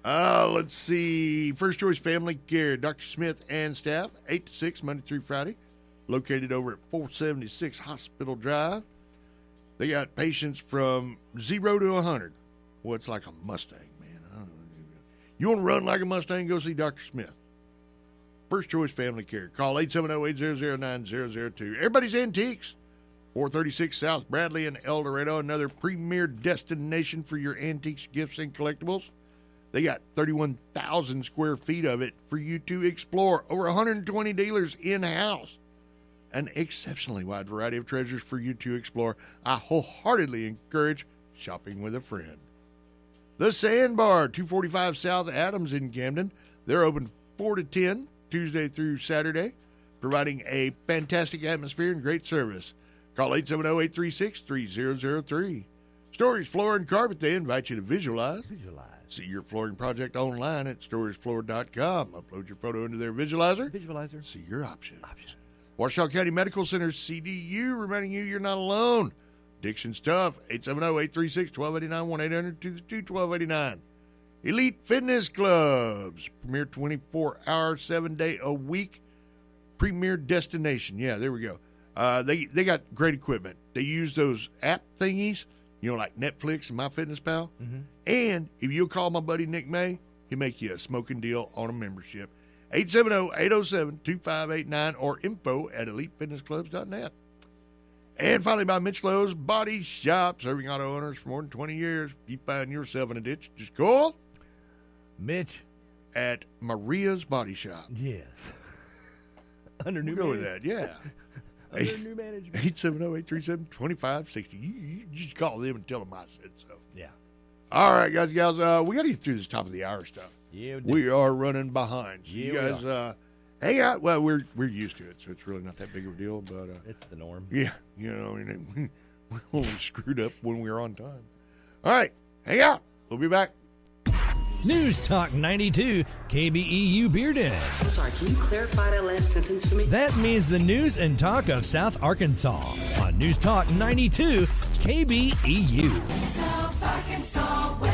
[SPEAKER 5] Let's see. First Choice Family Care, Dr. Smith and staff, 8 to 6, Monday through Friday, located over at 476 Hospital Drive. They got patients from 0 to 100, Well, it's like a Mustang, man. I don't know. You want to run like a Mustang? Go see Dr. Smith. First Choice Family Care. Call 870-800-9002. Everybody's Antiques. 436 South Bradley in El Dorado. Another premier destination for your antiques, gifts, and collectibles. They got 31,000 square feet of it for you to explore. Over 120 dealers in-house. An exceptionally wide variety of treasures for you to explore. I wholeheartedly encourage shopping with a friend. The Sandbar, 245 South Adams in Camden. They're open 4 to 10, Tuesday through Saturday, providing a fantastic atmosphere and great service. Call 870-836-3003. Stories, Floor, and Carpet, they invite you to visualize. See your flooring project online at storiesfloor.com. Upload your photo into their visualizer. See your options. Washoe County Medical Center, CDU, reminding you you're not alone. Addiction's tough. 870-836-1289, 1-800-222-1289. Elite Fitness Clubs, premier 24-hour, 7-day-a-week premier destination. Yeah, there we go. They got great equipment. They use those app thingies, like Netflix and MyFitnessPal.
[SPEAKER 6] Mm-hmm.
[SPEAKER 5] And if you'll call my buddy Nick May, he'll make you a smoking deal on a membership. 870-807-2589 or info@elitefitnessclubs.net. And finally, by Mitch Lowe's Body Shop, serving auto owners for more than 20 years. If you find yourself in a ditch, just call
[SPEAKER 6] Mitch
[SPEAKER 5] at Maria's Body Shop.
[SPEAKER 6] Yes. Under new
[SPEAKER 5] we'll go with that, yeah.
[SPEAKER 6] Under new management.
[SPEAKER 5] 870-837-2560. You just call them and tell them I said so.
[SPEAKER 6] Yeah.
[SPEAKER 5] All right, guys and gals, we got to get through this top of the hour stuff.
[SPEAKER 6] Yeah,
[SPEAKER 5] we are running behind. So
[SPEAKER 6] yeah,
[SPEAKER 5] you guys hang out. Well, we're used to it, so it's really not that big of a deal. But
[SPEAKER 6] it's the norm.
[SPEAKER 5] Yeah, we're only screwed up when we're on time. All right, hang out. We'll be back.
[SPEAKER 13] News Talk 92, KBEU Bearden.
[SPEAKER 14] I'm sorry, can you clarify that last sentence for me?
[SPEAKER 13] That means the news and talk of South Arkansas on News Talk 92, KBEU.
[SPEAKER 12] South Arkansas weather.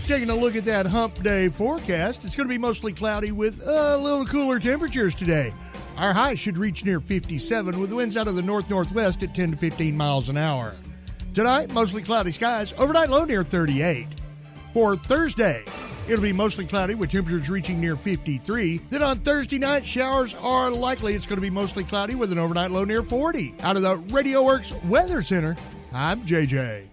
[SPEAKER 7] Taking a look at that hump day forecast, it's going to be mostly cloudy with a little cooler temperatures today. Our high should reach near 57 with winds out of the north-northwest at 10 to 15 miles an hour. Tonight, mostly cloudy skies, overnight low near 38. For Thursday, it'll be mostly cloudy with temperatures reaching near 53. Then on Thursday night, showers are likely. It's going to be mostly cloudy with an overnight low near 40. Out of the Radio Works Weather Center, I'm JJ.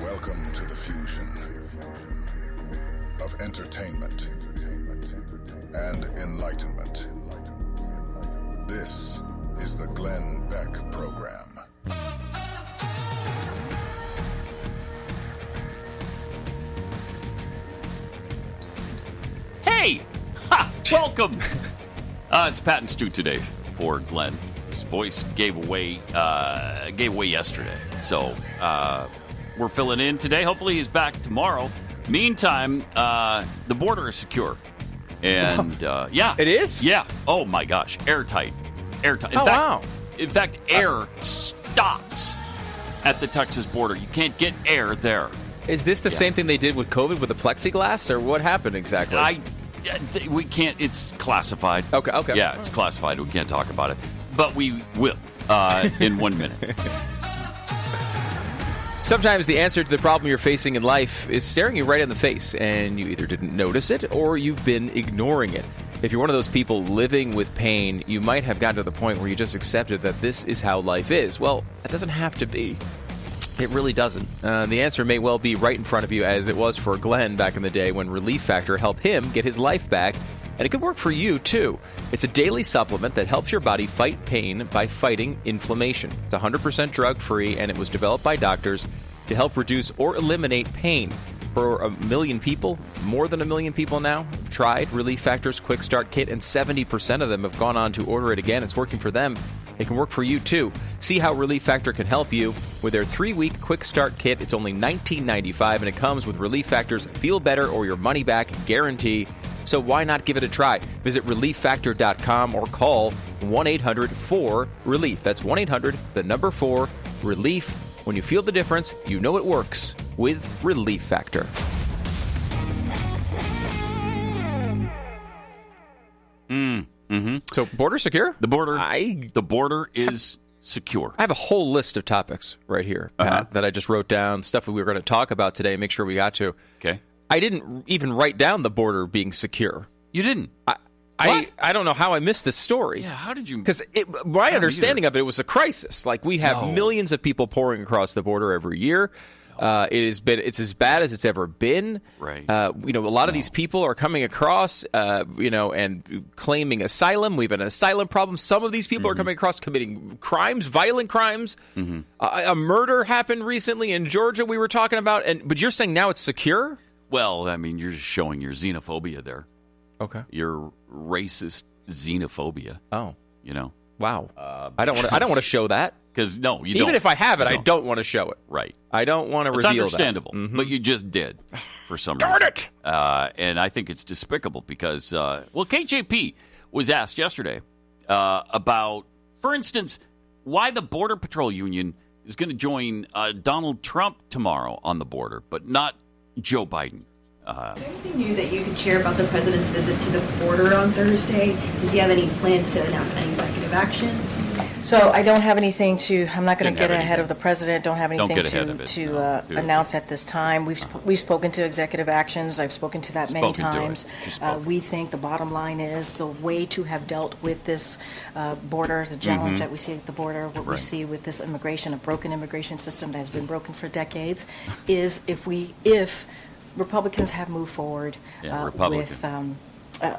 [SPEAKER 15] Welcome to the fusion of entertainment and enlightenment. This is the Glenn Beck Program.
[SPEAKER 16] Hey! Ha! Welcome! It's Pat and Stu today for Glenn. His voice gave away yesterday. So, we're filling in today. Hopefully he's back tomorrow. Meantime, the border is secure. And, yeah.
[SPEAKER 17] It is?
[SPEAKER 16] Yeah. Oh, my gosh. Airtight. Airtight.
[SPEAKER 17] Wow.
[SPEAKER 16] In fact, air stops at the Texas border. You can't get air there.
[SPEAKER 17] Is this the same thing they did with COVID with the plexiglass, or what happened exactly?
[SPEAKER 16] We can't. It's classified.
[SPEAKER 17] Okay.
[SPEAKER 16] Yeah, it's classified. We can't talk about it. But we will in 1 minute.
[SPEAKER 17] Sometimes the answer to the problem you're facing in life is staring you right in the face, and you either didn't notice it or you've been ignoring it. If you're one of those people living with pain, you might have gotten to the point where you just accepted that this is how life is. Well, that doesn't have to be. It really doesn't. The answer may well be right in front of you, as it was for Glenn back in the day when Relief Factor helped him get his life back. And it could work for you, too. It's a daily supplement that helps your body fight pain by fighting inflammation. It's 100% drug-free, and it was developed by doctors to help reduce or eliminate pain. For 1 million people, more than 1 million people now, have tried Relief Factor's Quick Start Kit, and 70% of them have gone on to order it again. It's working for them. It can work for you, too. See how Relief Factor can help you with their 3-week Quick Start Kit. It's only $19.95, and it comes with Relief Factor's Feel Better or Your Money Back guarantee. So why not give it a try? Visit ReliefFactor.com or call 1-800-4-RELIEF. That's 1-800-4-RELIEF. When you feel the difference, you know it works with Relief Factor. So, border secure?
[SPEAKER 16] The border is secure.
[SPEAKER 17] I have a whole list of topics right here, Pat, that I just wrote down, stuff that we were going to talk about today, make sure we got to.
[SPEAKER 16] Okay.
[SPEAKER 17] I didn't even write down the border being secure.
[SPEAKER 16] You didn't?
[SPEAKER 17] I don't know how I missed this story.
[SPEAKER 16] Yeah, how did you?
[SPEAKER 17] Because my understanding of it was a crisis. Like, we have millions of people pouring across the border every year. It's as bad as it's ever been.
[SPEAKER 16] Right.
[SPEAKER 17] A lot of these people are coming across, and claiming asylum. We have an asylum problem. Some of these people are coming across committing crimes, violent crimes. A murder happened recently in Georgia we were talking about. But you're saying now it's secure?
[SPEAKER 16] Well, I mean, you're just showing your xenophobia there.
[SPEAKER 17] Okay.
[SPEAKER 16] Your racist xenophobia.
[SPEAKER 17] Oh.
[SPEAKER 16] Wow.
[SPEAKER 17] I don't want to show that.
[SPEAKER 16] Because, you don't.
[SPEAKER 17] Even if I have it, I don't want to show it.
[SPEAKER 16] Right.
[SPEAKER 17] I don't want to reveal that.
[SPEAKER 16] It's understandable, but you just did for some reason.
[SPEAKER 17] Darn it!
[SPEAKER 16] And I think it's despicable because, KJP was asked yesterday about, for instance, why the Border Patrol Union is going to join Donald Trump tomorrow on the border, but not Joe Biden.
[SPEAKER 18] Is there anything new that you can share about the president's visit to the border on Thursday? Does he have any plans to announce any executive actions?
[SPEAKER 2] So I don't have anything I'm not going to get ahead of the president. Don't have anything to announce at this time. We've spoken to executive actions. I've spoken to that many times. We think the bottom line is the way to have dealt with this border, the challenge that we see at the border, what we see with this immigration, a broken immigration system that has been broken for decades, is if Republicans have moved forward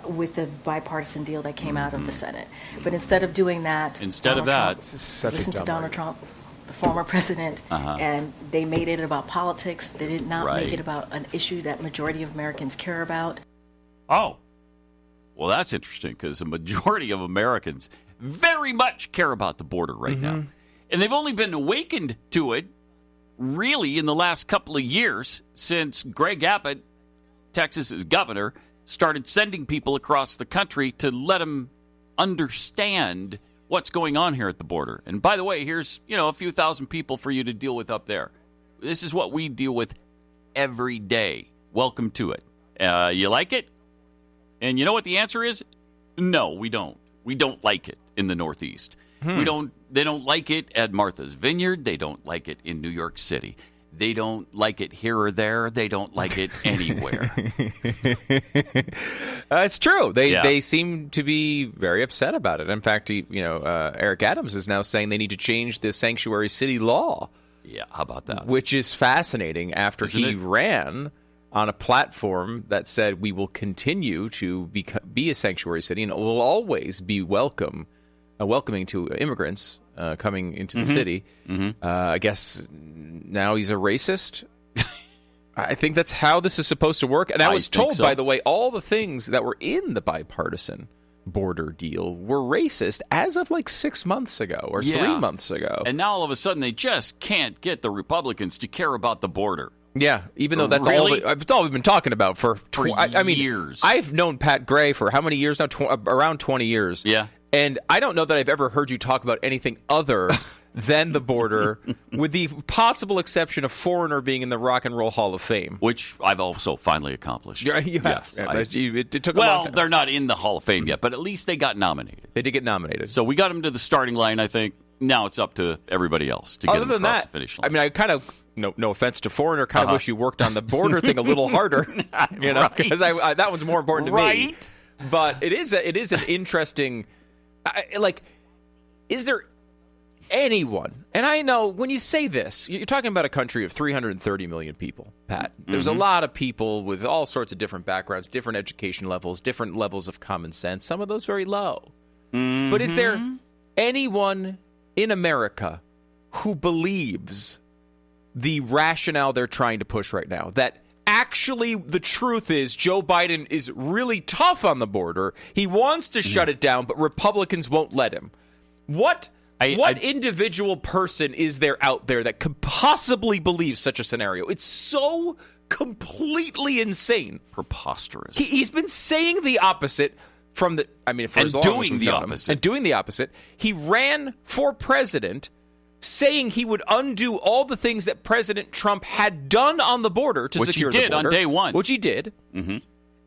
[SPEAKER 2] with the bipartisan deal that came out of the Senate. But instead of doing that, listen to Donald Trump, the former president, and they made it about politics. They did not make it about an issue that majority of Americans care about.
[SPEAKER 16] Oh. Well, that's interesting because the majority of Americans very much care about the border right now. And they've only been awakened to it really in the last couple of years since Greg Abbott, Texas's governor, started sending people across the country to let them understand what's going on here at the border. And by the way, here's, a few thousand people for you to deal with up there. This is what we deal with every day. Welcome to it. You like it? And you know what the answer is? No, we don't. We don't like it in the Northeast. They don't like it at Martha's Vineyard. They don't like it in New York City. They don't like it here or there. They don't like it anywhere.
[SPEAKER 17] It's true. They seem to be very upset about it. In fact, Eric Adams is now saying they need to change the sanctuary city law.
[SPEAKER 16] Yeah, how about that?
[SPEAKER 17] Which is fascinating after he ran on a platform that said we will continue to be a sanctuary city and it will always be welcoming to immigrants coming into the city. I guess now he's a racist. I think that's how this is supposed to work. And I was told, by the way, all the things that were in the bipartisan border deal were racist as of like 6 months ago or 3 months ago.
[SPEAKER 16] And now all of a sudden they just can't get the Republicans to care about the border.
[SPEAKER 17] Yeah, even though that's all we've been talking about for
[SPEAKER 16] years.
[SPEAKER 17] I've known Pat Gray for how many years now? Around 20 years.
[SPEAKER 16] Yeah.
[SPEAKER 17] And I don't know that I've ever heard you talk about anything other than the border, with the possible exception of Foreigner being in the Rock and Roll Hall of Fame.
[SPEAKER 16] Which I've also finally accomplished.
[SPEAKER 17] You have.
[SPEAKER 16] Yes,
[SPEAKER 17] it took a long time.
[SPEAKER 16] They're not in the Hall of Fame yet, but at least they got nominated.
[SPEAKER 17] They did get nominated.
[SPEAKER 16] So we got them to the starting line, I think. Now it's up to everybody else to get them across the finish line.
[SPEAKER 17] I mean, I kind of, no offense to Foreigner, kind of wish you worked on the border thing a little harder, because that one's more important to me. But it is an interesting... is there anyone, and I know when you say this, you're talking about a country of 330 million people, Pat. There's a lot of people with all sorts of different backgrounds, different education levels, different levels of common sense, some of those very low. But is there anyone in America who believes the rationale they're trying to push right now, that actually the truth is Joe Biden is really tough on the border. He wants to shut it down, but Republicans won't let him. What individual person is there out there that could possibly believe such a scenario? It's so completely insane.
[SPEAKER 16] Preposterous.
[SPEAKER 17] He's been saying the opposite for as long as we've known him. And doing the opposite. He ran for president saying he would undo all the things that President Trump had done on the border to secure the border.
[SPEAKER 16] Which he did on day one.
[SPEAKER 17] Which he did.
[SPEAKER 16] Mm-hmm.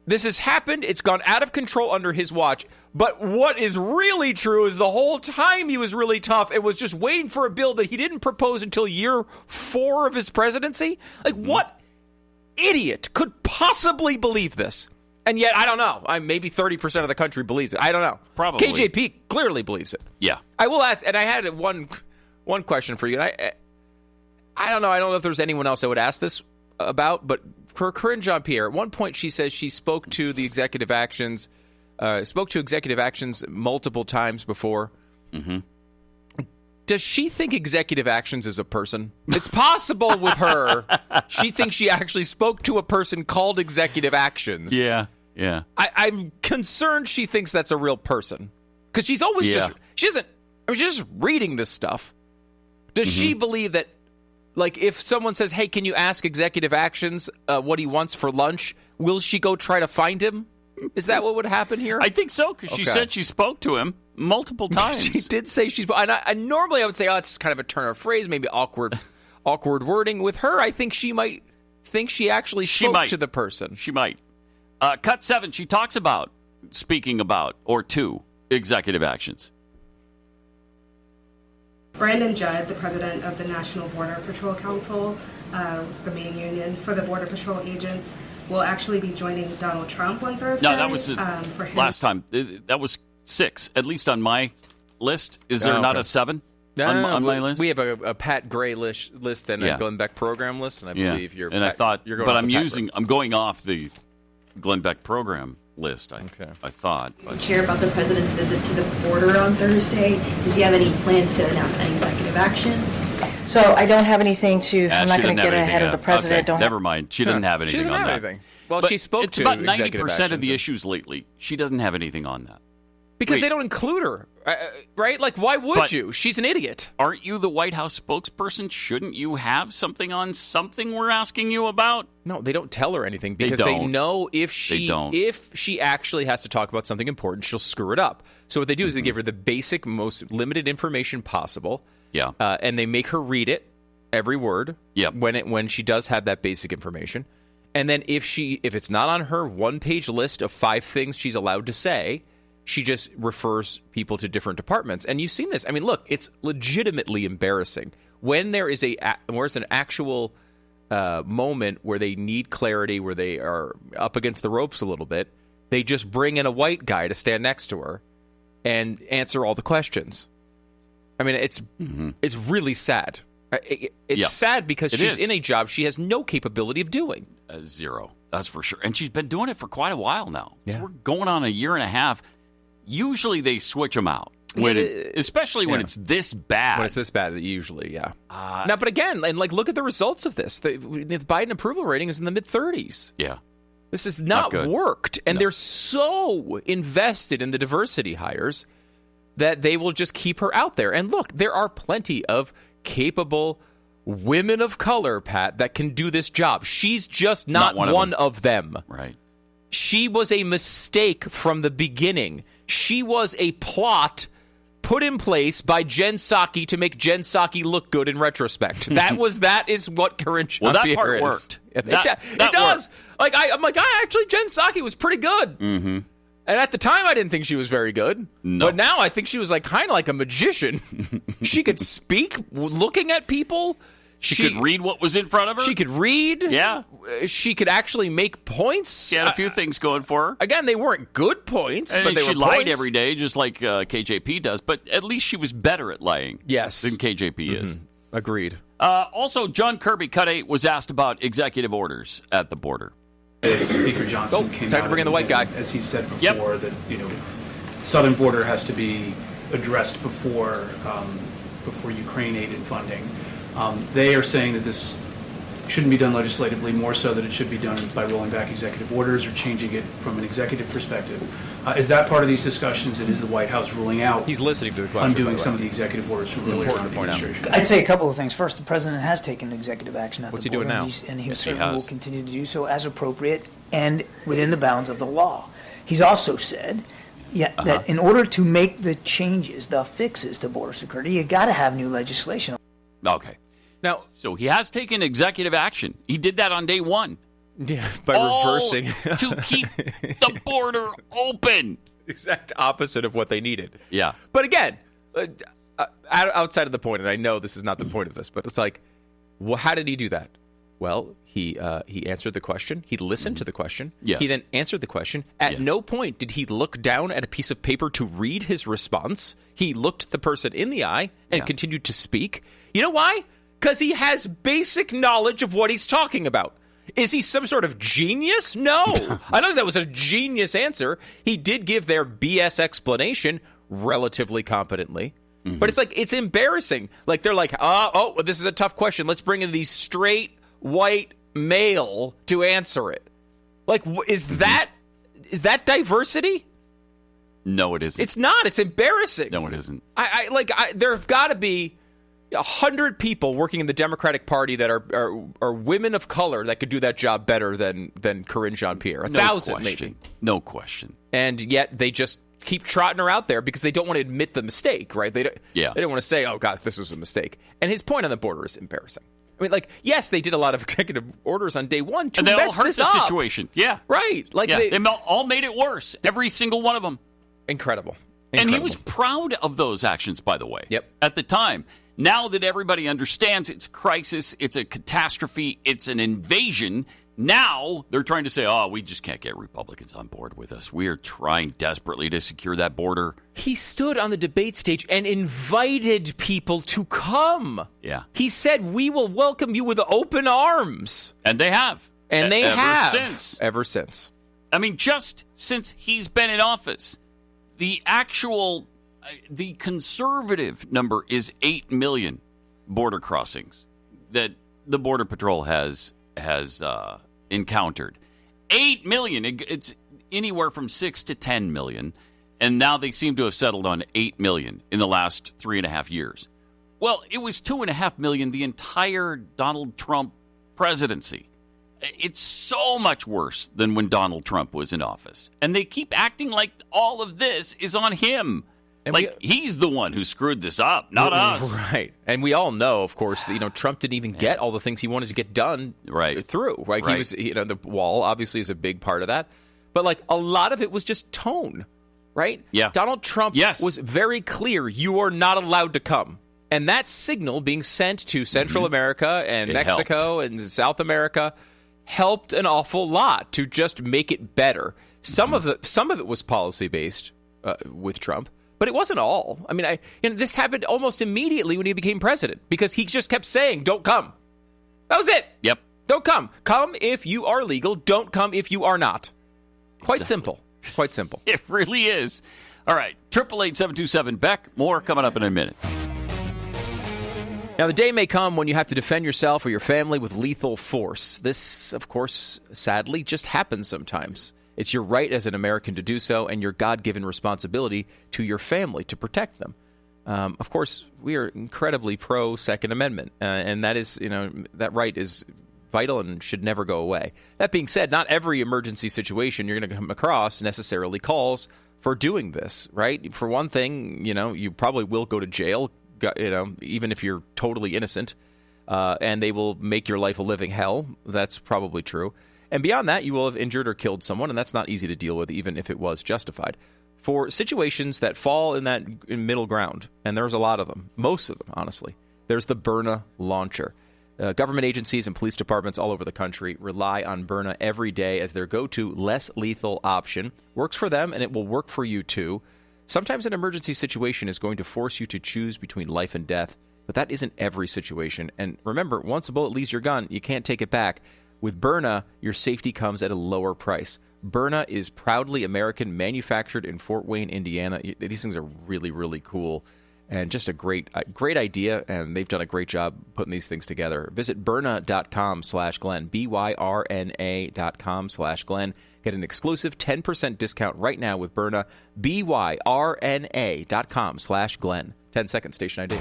[SPEAKER 17] This has happened. It's gone out of control under his watch. But what is really true is the whole time he was really tough and was just waiting for a bill that he didn't propose until year 4 of his presidency. Like, what idiot could possibly believe this? And yet, I don't know. Maybe 30% of the country believes it. I don't know.
[SPEAKER 16] Probably.
[SPEAKER 17] KJP clearly believes it.
[SPEAKER 16] Yeah.
[SPEAKER 17] I will ask, and I had one question for you. And I don't know. I don't know if there's anyone else I would ask this about, but for Corinne Jean-Pierre, at one point she says she spoke to executive actions multiple times before.
[SPEAKER 16] Mm-hmm.
[SPEAKER 17] Does she think executive actions is a person? It's possible with her. She thinks she actually spoke to a person called executive actions.
[SPEAKER 16] Yeah.
[SPEAKER 17] I'm concerned she thinks that's a real person. Because she's always she's just reading this stuff. Does she believe that, like, if someone says, hey, can you ask executive actions what he wants for lunch, will she go try to find him? Is that what would happen here?
[SPEAKER 16] I think so, because she said she spoke to him multiple times.
[SPEAKER 17] She did say she's... And normally I would say, it's kind of a turn of phrase, maybe awkward wording. With her, I think she might think she actually spoke to the person.
[SPEAKER 16] She might. Cut 7, she talks about speaking about or to executive actions.
[SPEAKER 19] Brandon Judd, the president of the National Border Patrol Council, the main union for the Border Patrol agents, will actually be joining Donald Trump on Thursday.
[SPEAKER 16] No, that was last time. That was 6, at least on my list. Is there not a 7 on my list?
[SPEAKER 17] We have a Pat Gray list and a Glenn Beck program list, and I believe you're.
[SPEAKER 16] And I thought, you're going. But I'm going off the Glenn Beck program list. I thought.
[SPEAKER 18] Chair, about the president's visit to the border on Thursday. Does he have any plans to announce any executive actions?
[SPEAKER 2] So I don't have anything to. I'm not going to get ahead of the president.
[SPEAKER 16] Okay, never mind. She doesn't have anything on that.
[SPEAKER 17] Anything. Well, she spoke
[SPEAKER 16] it's
[SPEAKER 17] to
[SPEAKER 16] about
[SPEAKER 17] executive
[SPEAKER 16] 90% of the issues lately. She doesn't have anything on that.
[SPEAKER 17] Because they don't include her, right? Like, why would you? She's an idiot.
[SPEAKER 16] Aren't you the White House spokesperson? Shouldn't you have something on something we're asking you about?
[SPEAKER 17] No, they don't tell her anything because they know if she actually has to talk about something important, she'll screw it up. So what they do is they give her the basic, most limited information possible.
[SPEAKER 16] Yeah.
[SPEAKER 17] And they make her read it, every word.
[SPEAKER 16] Yep.
[SPEAKER 17] When she does have that basic information. And then if it's not on her one-page list of 5 things she's allowed to say, she just refers people to different departments. And you've seen this. I mean, look, it's legitimately embarrassing. When there is an actual moment where they need clarity, where they are up against the ropes a little bit, they just bring in a white guy to stand next to her and answer all the questions. I mean, it's really sad. It's sad because she's in a job she has no capability of doing.
[SPEAKER 16] Zero. That's for sure. And she's been doing it for quite a while now.
[SPEAKER 17] Yeah.
[SPEAKER 16] So we're going on a year and a half. Usually they switch them out, especially when it's this bad.
[SPEAKER 17] When it's this bad, usually, yeah. Now, but again, and look at the results of this. The Biden approval rating is in the mid-30s.
[SPEAKER 16] Yeah.
[SPEAKER 17] This has not worked. And they're so invested in the diversity hires that they will just keep her out there. And look, there are plenty of capable women of color, Pat, that can do this job. She's just not one of them.
[SPEAKER 16] Right.
[SPEAKER 17] She was a mistake from the beginning. She was a plot put in place by Jen Psaki to make Jen Psaki look good in retrospect. That is what Corinne Jean-Pierre
[SPEAKER 16] that part
[SPEAKER 17] is.
[SPEAKER 16] Worked.
[SPEAKER 17] It does.
[SPEAKER 16] Worked.
[SPEAKER 17] I'm like, actually, Jen Psaki was pretty good.
[SPEAKER 16] Mm-hmm.
[SPEAKER 17] And at the time, I didn't think she was very good.
[SPEAKER 16] No.
[SPEAKER 17] But now I think she was kind of like a magician. She could speak looking at people.
[SPEAKER 16] She could read what was in front of her?
[SPEAKER 17] She could read.
[SPEAKER 16] Yeah.
[SPEAKER 17] She could actually make points.
[SPEAKER 16] She had a few things going for her.
[SPEAKER 17] Again, they weren't good points, but they were
[SPEAKER 16] she lied
[SPEAKER 17] points.
[SPEAKER 16] every day, just like KJP does. But at least she was better at lying than KJP is.
[SPEAKER 17] Agreed.
[SPEAKER 16] Also, John Kirby, Cut 8, was asked about executive orders at the border.
[SPEAKER 20] Speaker Johnson came
[SPEAKER 17] time
[SPEAKER 20] out
[SPEAKER 17] to bring in the white guy.
[SPEAKER 20] As he said before, that southern border has to be addressed before Ukraine aid and funding. They are saying that this shouldn't be done legislatively, more so that it should be done by rolling back executive orders or changing it from an executive perspective. Is that part of these discussions, and is the White House ruling out
[SPEAKER 17] He's listening to the question,
[SPEAKER 20] undoing some of the executive orders from earlier on in the administration?
[SPEAKER 21] I'd say a couple of things. First, the president has taken executive action at
[SPEAKER 17] What's
[SPEAKER 21] the
[SPEAKER 17] he doing
[SPEAKER 21] border,
[SPEAKER 17] now?
[SPEAKER 21] and he
[SPEAKER 17] Yes, he
[SPEAKER 21] certainly will
[SPEAKER 17] has.
[SPEAKER 21] continue to do so as appropriate and within the bounds of the law. He's also said that in order to make the changes, the fixes to border security, you got to have new legislation.
[SPEAKER 16] Okay. Now, so he has taken executive action. He did that on day one.
[SPEAKER 17] Yeah, by reversing.
[SPEAKER 16] To keep the border open.
[SPEAKER 17] Exact opposite of what they needed.
[SPEAKER 16] Yeah.
[SPEAKER 17] But again, outside of the point, and I know this is not the point of this, but it's like, well, how did he do that? Well, he answered the question. He listened to the question.
[SPEAKER 16] Yes.
[SPEAKER 17] He then answered the question. At no point did he look down at a piece of paper to read his response. He looked the person in the eye and continued to speak. You know why? Because he has basic knowledge of what he's talking about. Is he some sort of genius? No. I don't think that was a genius answer. He did give their BS explanation relatively competently. Mm-hmm. But it's like, it's embarrassing. Like, they're like, oh, this is a tough question. Let's bring in the straight white male to answer it. Like, is that diversity?
[SPEAKER 16] No, it isn't.
[SPEAKER 17] It's not. It's embarrassing.
[SPEAKER 16] No, it isn't.
[SPEAKER 17] There have got to be 100 people working in the Democratic Party that are women of color that could do that job better than Kathryne Jean-Pierre. 1,000 maybe.
[SPEAKER 16] No question.
[SPEAKER 17] And yet they just keep trotting her out there because they don't want to admit the mistake, right? They don't want to say, oh, God, this was a mistake. And his point on the border is embarrassing. I mean, like, yes, they did a lot of executive orders on day one to
[SPEAKER 16] and they
[SPEAKER 17] mess
[SPEAKER 16] all hurt
[SPEAKER 17] this
[SPEAKER 16] the
[SPEAKER 17] up.
[SPEAKER 16] situation. Yeah.
[SPEAKER 17] Right. Like
[SPEAKER 16] they all made it worse. Every single one of them.
[SPEAKER 17] Incredible.
[SPEAKER 16] And he was proud of those actions, by the way.
[SPEAKER 17] Yep.
[SPEAKER 16] At the time. Now that everybody understands it's a crisis, it's a catastrophe, it's an invasion, now they're trying to say, oh, we just can't get Republicans on board with us. We are trying desperately to secure that border.
[SPEAKER 17] He stood on the debate stage and invited people to come.
[SPEAKER 16] Yeah.
[SPEAKER 17] He said, we will welcome you with open arms.
[SPEAKER 16] And they have.
[SPEAKER 17] And they have.
[SPEAKER 16] Ever since. I mean, just since he's been in office, the conservative number is 8 million border crossings that the Border Patrol has encountered. 8 million. It's anywhere from 6 to 10 million. And now they seem to have settled on 8 million in the last 3.5 years. Well, it was 2.5 million the entire Donald Trump presidency. It's so much worse than when Donald Trump was in office. And they keep acting like all of this is on him. And he's the one who screwed this up, not us.
[SPEAKER 17] Right. And we all know, of course, that, Trump didn't even get all the things he wanted to get done through. Right. He was, the wall obviously is a big part of that. But a lot of it was just tone, right?
[SPEAKER 16] Yeah.
[SPEAKER 17] Donald Trump was very clear, you are not allowed to come. And that signal being sent to Central America and Mexico and South America helped an awful lot to just make it better. Some of it was policy based with Trump. But it wasn't all. I mean, this happened almost immediately when he became president because he just kept saying, don't come. That was it.
[SPEAKER 16] Yep.
[SPEAKER 17] Don't come. Come if you are legal. Don't come if you are not. Quite simple. Quite simple.
[SPEAKER 16] It really is. All right. 888-727-BECK. More coming up in a minute.
[SPEAKER 17] Now, the day may come when you have to defend yourself or your family with lethal force. This, of course, sadly, just happens sometimes. It's your right as an American to do so and your God-given responsibility to your family to protect them. Of course, we are incredibly pro-Second Amendment, and that is, that right is vital and should never go away. That being said, not every emergency situation you're going to come across necessarily calls for doing this, right? For one thing, you probably will go to jail, even if you're totally innocent, and they will make your life a living hell. That's probably true. And beyond that, you will have injured or killed someone, and that's not easy to deal with, even if it was justified. For situations that fall in that middle ground, and there's a lot of them, most of them, honestly, there's the Byrna launcher. Government agencies and police departments all over the country rely on Byrna every day as their go-to, less lethal option. Works for them, and it will work for you, too. Sometimes an emergency situation is going to force you to choose between life and death, but that isn't every situation. And remember, once a bullet leaves your gun, you can't take it back. With Byrna, your safety comes at a lower price. Byrna is proudly American, manufactured in Fort Wayne, Indiana. These things are really, really cool. and just a great idea, and they've done a great job putting these things together. Visit Byrna.com/Glenn, BYRNA.com/Glenn. Get an exclusive 10% discount right now with Byrna, BYRNA.com/Glenn. 10 seconds, station ID.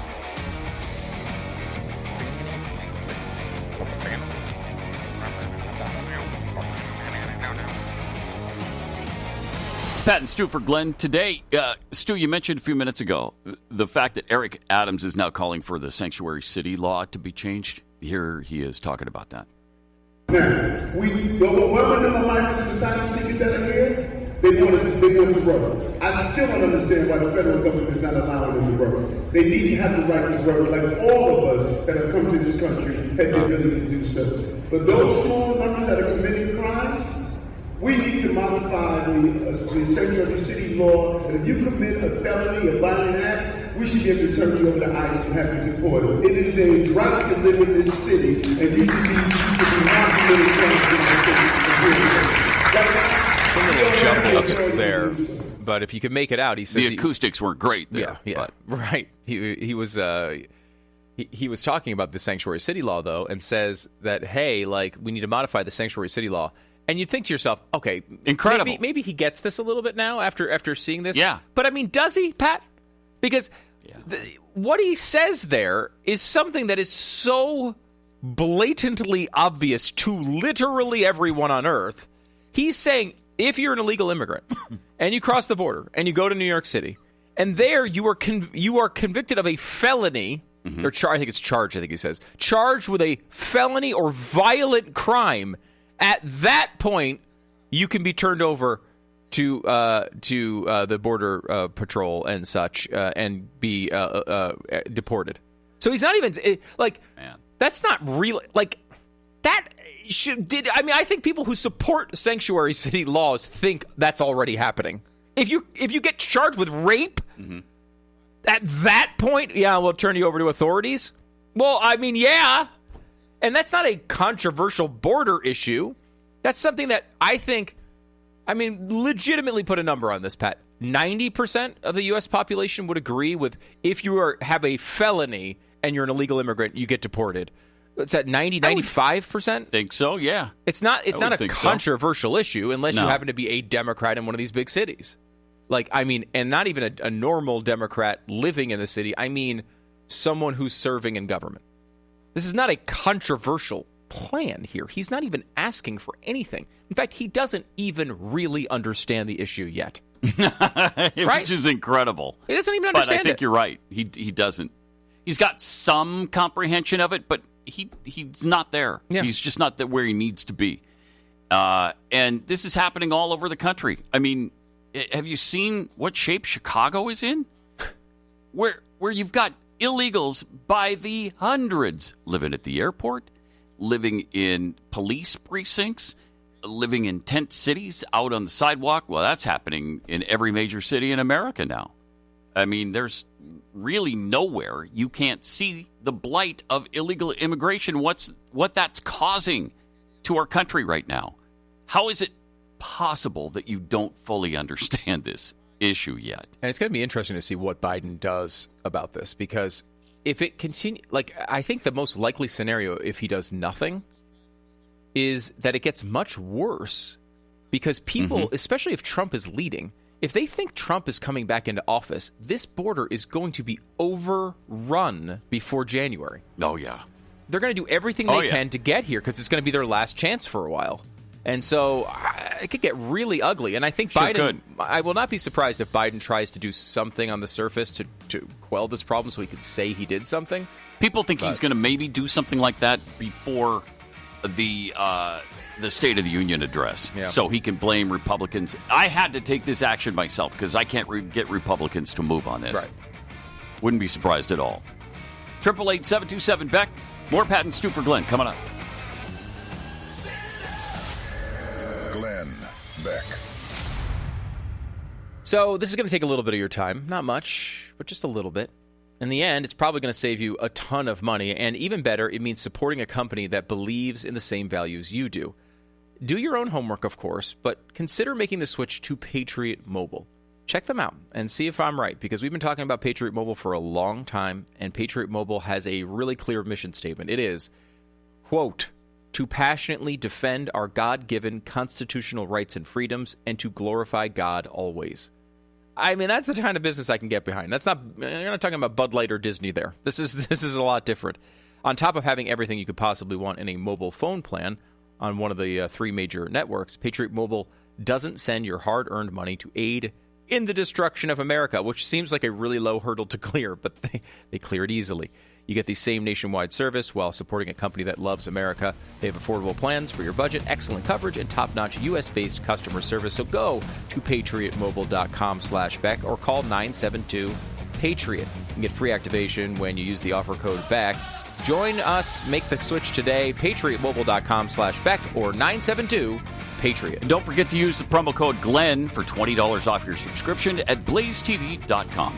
[SPEAKER 16] Pat and Stu for Glenn today. Stu, you mentioned a few minutes ago the fact that Eric Adams is now calling for the sanctuary city law to be changed. Here he is talking about that.
[SPEAKER 4] Now, the overwhelming number of migrants and asylum seekers that are here, they want to work. I still don't understand why the federal government is not allowing them to work. They need to have the right to work, like all of us that have come to this country have the ability to do so. But those small numbers that are committing crimes, we need to modify the sanctuary city law, and if you commit a felony, a violent act, we should be able to turn you over to ICE and have you deported. It is a right to live in this city, and you should be not committing crimes.
[SPEAKER 17] It's a little jumbled there, but if you can make it out, he says
[SPEAKER 16] the acoustics weren't great there.
[SPEAKER 17] Yeah, right. He was talking about the sanctuary city law though, and says that hey, like we need to modify the sanctuary city law. And you think to yourself, okay,
[SPEAKER 16] incredible.
[SPEAKER 17] Maybe he gets this a little bit now after seeing this.
[SPEAKER 16] Yeah.
[SPEAKER 17] But I mean, does he, Pat? Because what he says there is something that is so blatantly obvious to literally everyone on earth. He's saying if you're an illegal immigrant and you cross the border and you go to New York City and there you are convicted of a felony or I think it's charged. I think he says charged with a felony or violent crime. At that point, you can be turned over to the border patrol and such, and be deported. So he's not even like that's not real. Like that I think people who support sanctuary city laws think that's already happening. If you get charged with rape, at that point, we'll turn you over to authorities. Well, I mean, yeah. And that's not a controversial border issue. That's something that I think, legitimately put a number on this, Pat. 90% of the U.S. population would agree with if you have a felony and you're an illegal immigrant, you get deported. It's at 95%?
[SPEAKER 16] Think so, yeah.
[SPEAKER 17] It's not a controversial issue unless you happen to be a Democrat in one of these big cities. And not even a normal Democrat living in the city. I mean, someone who's serving in government. This is not a controversial plan here. He's not even asking for anything. In fact, he doesn't even really understand the issue yet.
[SPEAKER 16] Right? Which is incredible.
[SPEAKER 17] He doesn't even understand it.
[SPEAKER 16] But I think you're right. He doesn't. He's got some comprehension of it, but he's not there. Yeah. He's just not where he needs to be. And this is happening all over the country. I mean, have you seen what shape Chicago is in? Where you've got illegals by the hundreds living at the airport, living in police precincts, living in tent cities out on the sidewalk. Well, that's happening in every major city in America now. I mean, there's really nowhere you can't see the blight of illegal immigration, what that's causing to our country right now. How is it possible that you don't fully understand this issue yet?
[SPEAKER 17] And it's going to be interesting to see what Biden does about this, because if it continues, I think the most likely scenario if he does nothing is that it gets much worse, because people, especially if Trump is leading, if they think Trump is coming back into office, this border is going to be overrun before January.
[SPEAKER 16] Oh, yeah.
[SPEAKER 17] They're going to do everything they can to get here because it's going to be their last chance for a while. And so it could get really ugly. And I think I will not be surprised if Biden tries to do something on the surface to quell this problem so he could say he did something.
[SPEAKER 16] People think he's going to maybe do something like that before the State of the Union address, so he can blame Republicans. I had to take this action myself because I can't get Republicans to move on this.
[SPEAKER 17] Right.
[SPEAKER 16] Wouldn't be surprised at all. 888-727-BECK. More Pat and Stu for Glenn coming up.
[SPEAKER 15] Glenn Beck.
[SPEAKER 17] So this is going to take a little bit of your time. Not much, but just a little bit. In the end, it's probably going to save you a ton of money, and even better, it means supporting a company that believes in the same values you do. Do your own homework, of course, but consider making the switch to Patriot Mobile. check them out and see if I'm right, because we've been talking about Patriot Mobile for a long time, and Patriot Mobile has a really clear mission statement. It is, quote, to passionately defend our God-given constitutional rights and freedoms and to glorify God always. I mean, that's the kind of business I can get behind. You're not talking about Bud Light or Disney there. This is a lot different. On top of having everything you could possibly want in a mobile phone plan on one of the three major networks, Patriot Mobile doesn't send your hard-earned money to aid in the destruction of America, which seems like a really low hurdle to clear, but they clear it easily. You get the same nationwide service while supporting a company that loves America. They have affordable plans for your budget, excellent coverage, and top-notch U.S.-based customer service. So go to patriotmobile.com/Beck or call 972-PATRIOT. You can get free activation when you use the offer code BECK. Join us. Make the switch today. patriotmobile.com/Beck or 972-PATRIOT.
[SPEAKER 16] And don't forget to use the promo code GLENN for $20 off your subscription at blazetv.com.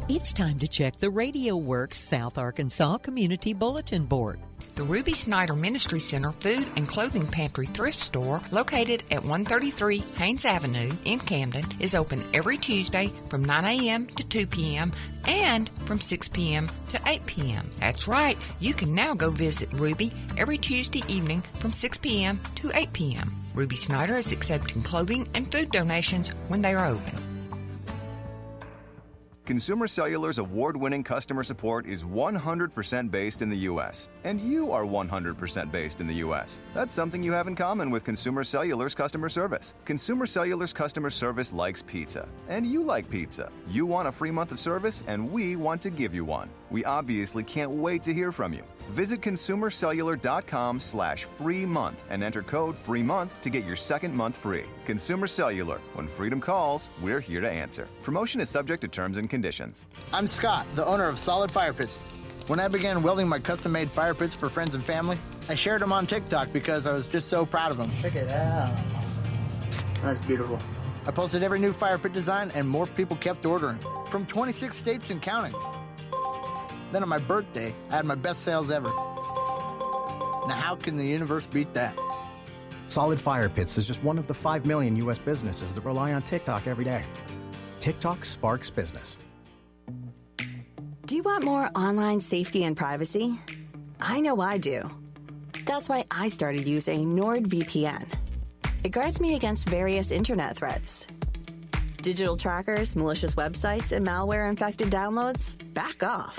[SPEAKER 8] It's time to check the Radio Works South Arkansas Community Bulletin Board.
[SPEAKER 9] The Ruby Snyder Ministry Center Food and Clothing Pantry Thrift Store, located at 133 Haynes Avenue in Camden, is open every Tuesday from 9 a.m. to 2 p.m. and from 6 p.m. to 8 p.m. That's right, you can now go visit Ruby every Tuesday evening from 6 p.m. to 8 p.m. Ruby Snyder is accepting clothing and food donations when they are open.
[SPEAKER 1] Consumer Cellular's award-winning customer support is 100% based in the U.S., and you are 100% based in the U.S. That's something you have in common with Consumer Cellular's customer service. Consumer Cellular's customer service likes pizza, and you like pizza. You want a free month of service, and we want to give you one. We obviously can't wait to hear from you. Visit consumercellular.com/free month and enter code FREEMONTH to get your second month free. Consumer Cellular. When freedom calls, we're here to answer. Promotion is subject to terms and conditions.
[SPEAKER 22] I'm Scott, the owner of Solid Fire Pits. When I began welding my custom-made fire pits for friends and family, I shared them on TikTok because I was just so proud of them. Check it out. That's beautiful. I posted every new fire pit design, and more people kept ordering. From 26 states and counting. Then on my birthday, I had my best sales ever. Now how can the universe beat that?
[SPEAKER 23] Solid Fire Pits is just one of the 5 million U.S. businesses that rely on TikTok every day. TikTok sparks business.
[SPEAKER 24] Do you want more online safety and privacy? I know I do. That's why I started using NordVPN. It guards me against various internet threats. Digital trackers, malicious websites, and malware-infected downloads? Back off.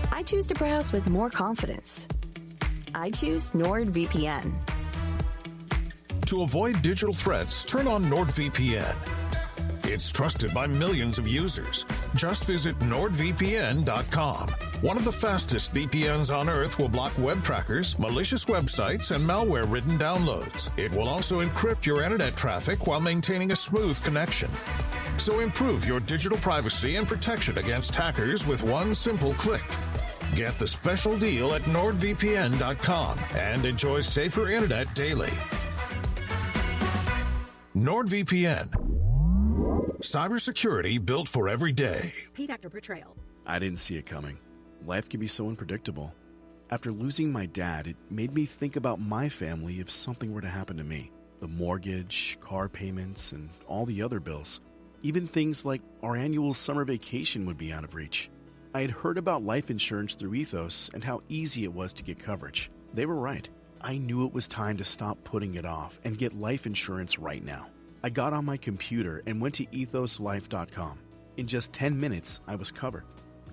[SPEAKER 24] I choose to browse with more confidence. I choose NordVPN.
[SPEAKER 25] To avoid digital threats, turn on NordVPN. It's trusted by millions of users. Just visit NordVPN.com. One of the fastest VPNs on Earth will block web trackers, malicious websites, and malware-ridden downloads. It will also encrypt your internet traffic while maintaining a smooth connection. So improve your digital privacy and protection against hackers with one simple click. Get the special deal at NordVPN.com and enjoy safer internet daily. NordVPN. Cybersecurity built for every day.
[SPEAKER 26] Paid actor portrayal.
[SPEAKER 27] I didn't see it coming. Life can be so unpredictable. After losing my dad, it made me think about my family if something were to happen to me. The mortgage, car payments, and all the other bills. Even things like our annual summer vacation would be out of reach. I had heard about life insurance through Ethos and how easy it was to get coverage. They were right. I knew it was time to stop putting it off and get life insurance right now. I got on my computer and went to ethoslife.com. In just 10 minutes, I was covered.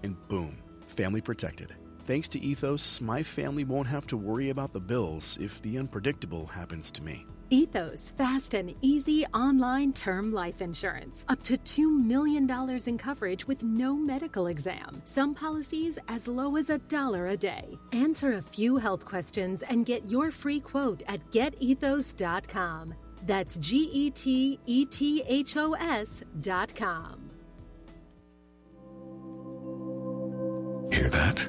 [SPEAKER 27] And boom, family protected. Thanks to Ethos, my family won't have to worry about the bills if the unpredictable happens to me.
[SPEAKER 26] Ethos, fast and easy online term life insurance. Up to $2 million in coverage with no medical exam. Some policies as low as $1 a day. Answer a few health questions and get your free quote at getethos.com. That's GETETHOS.com.
[SPEAKER 28] Hear that?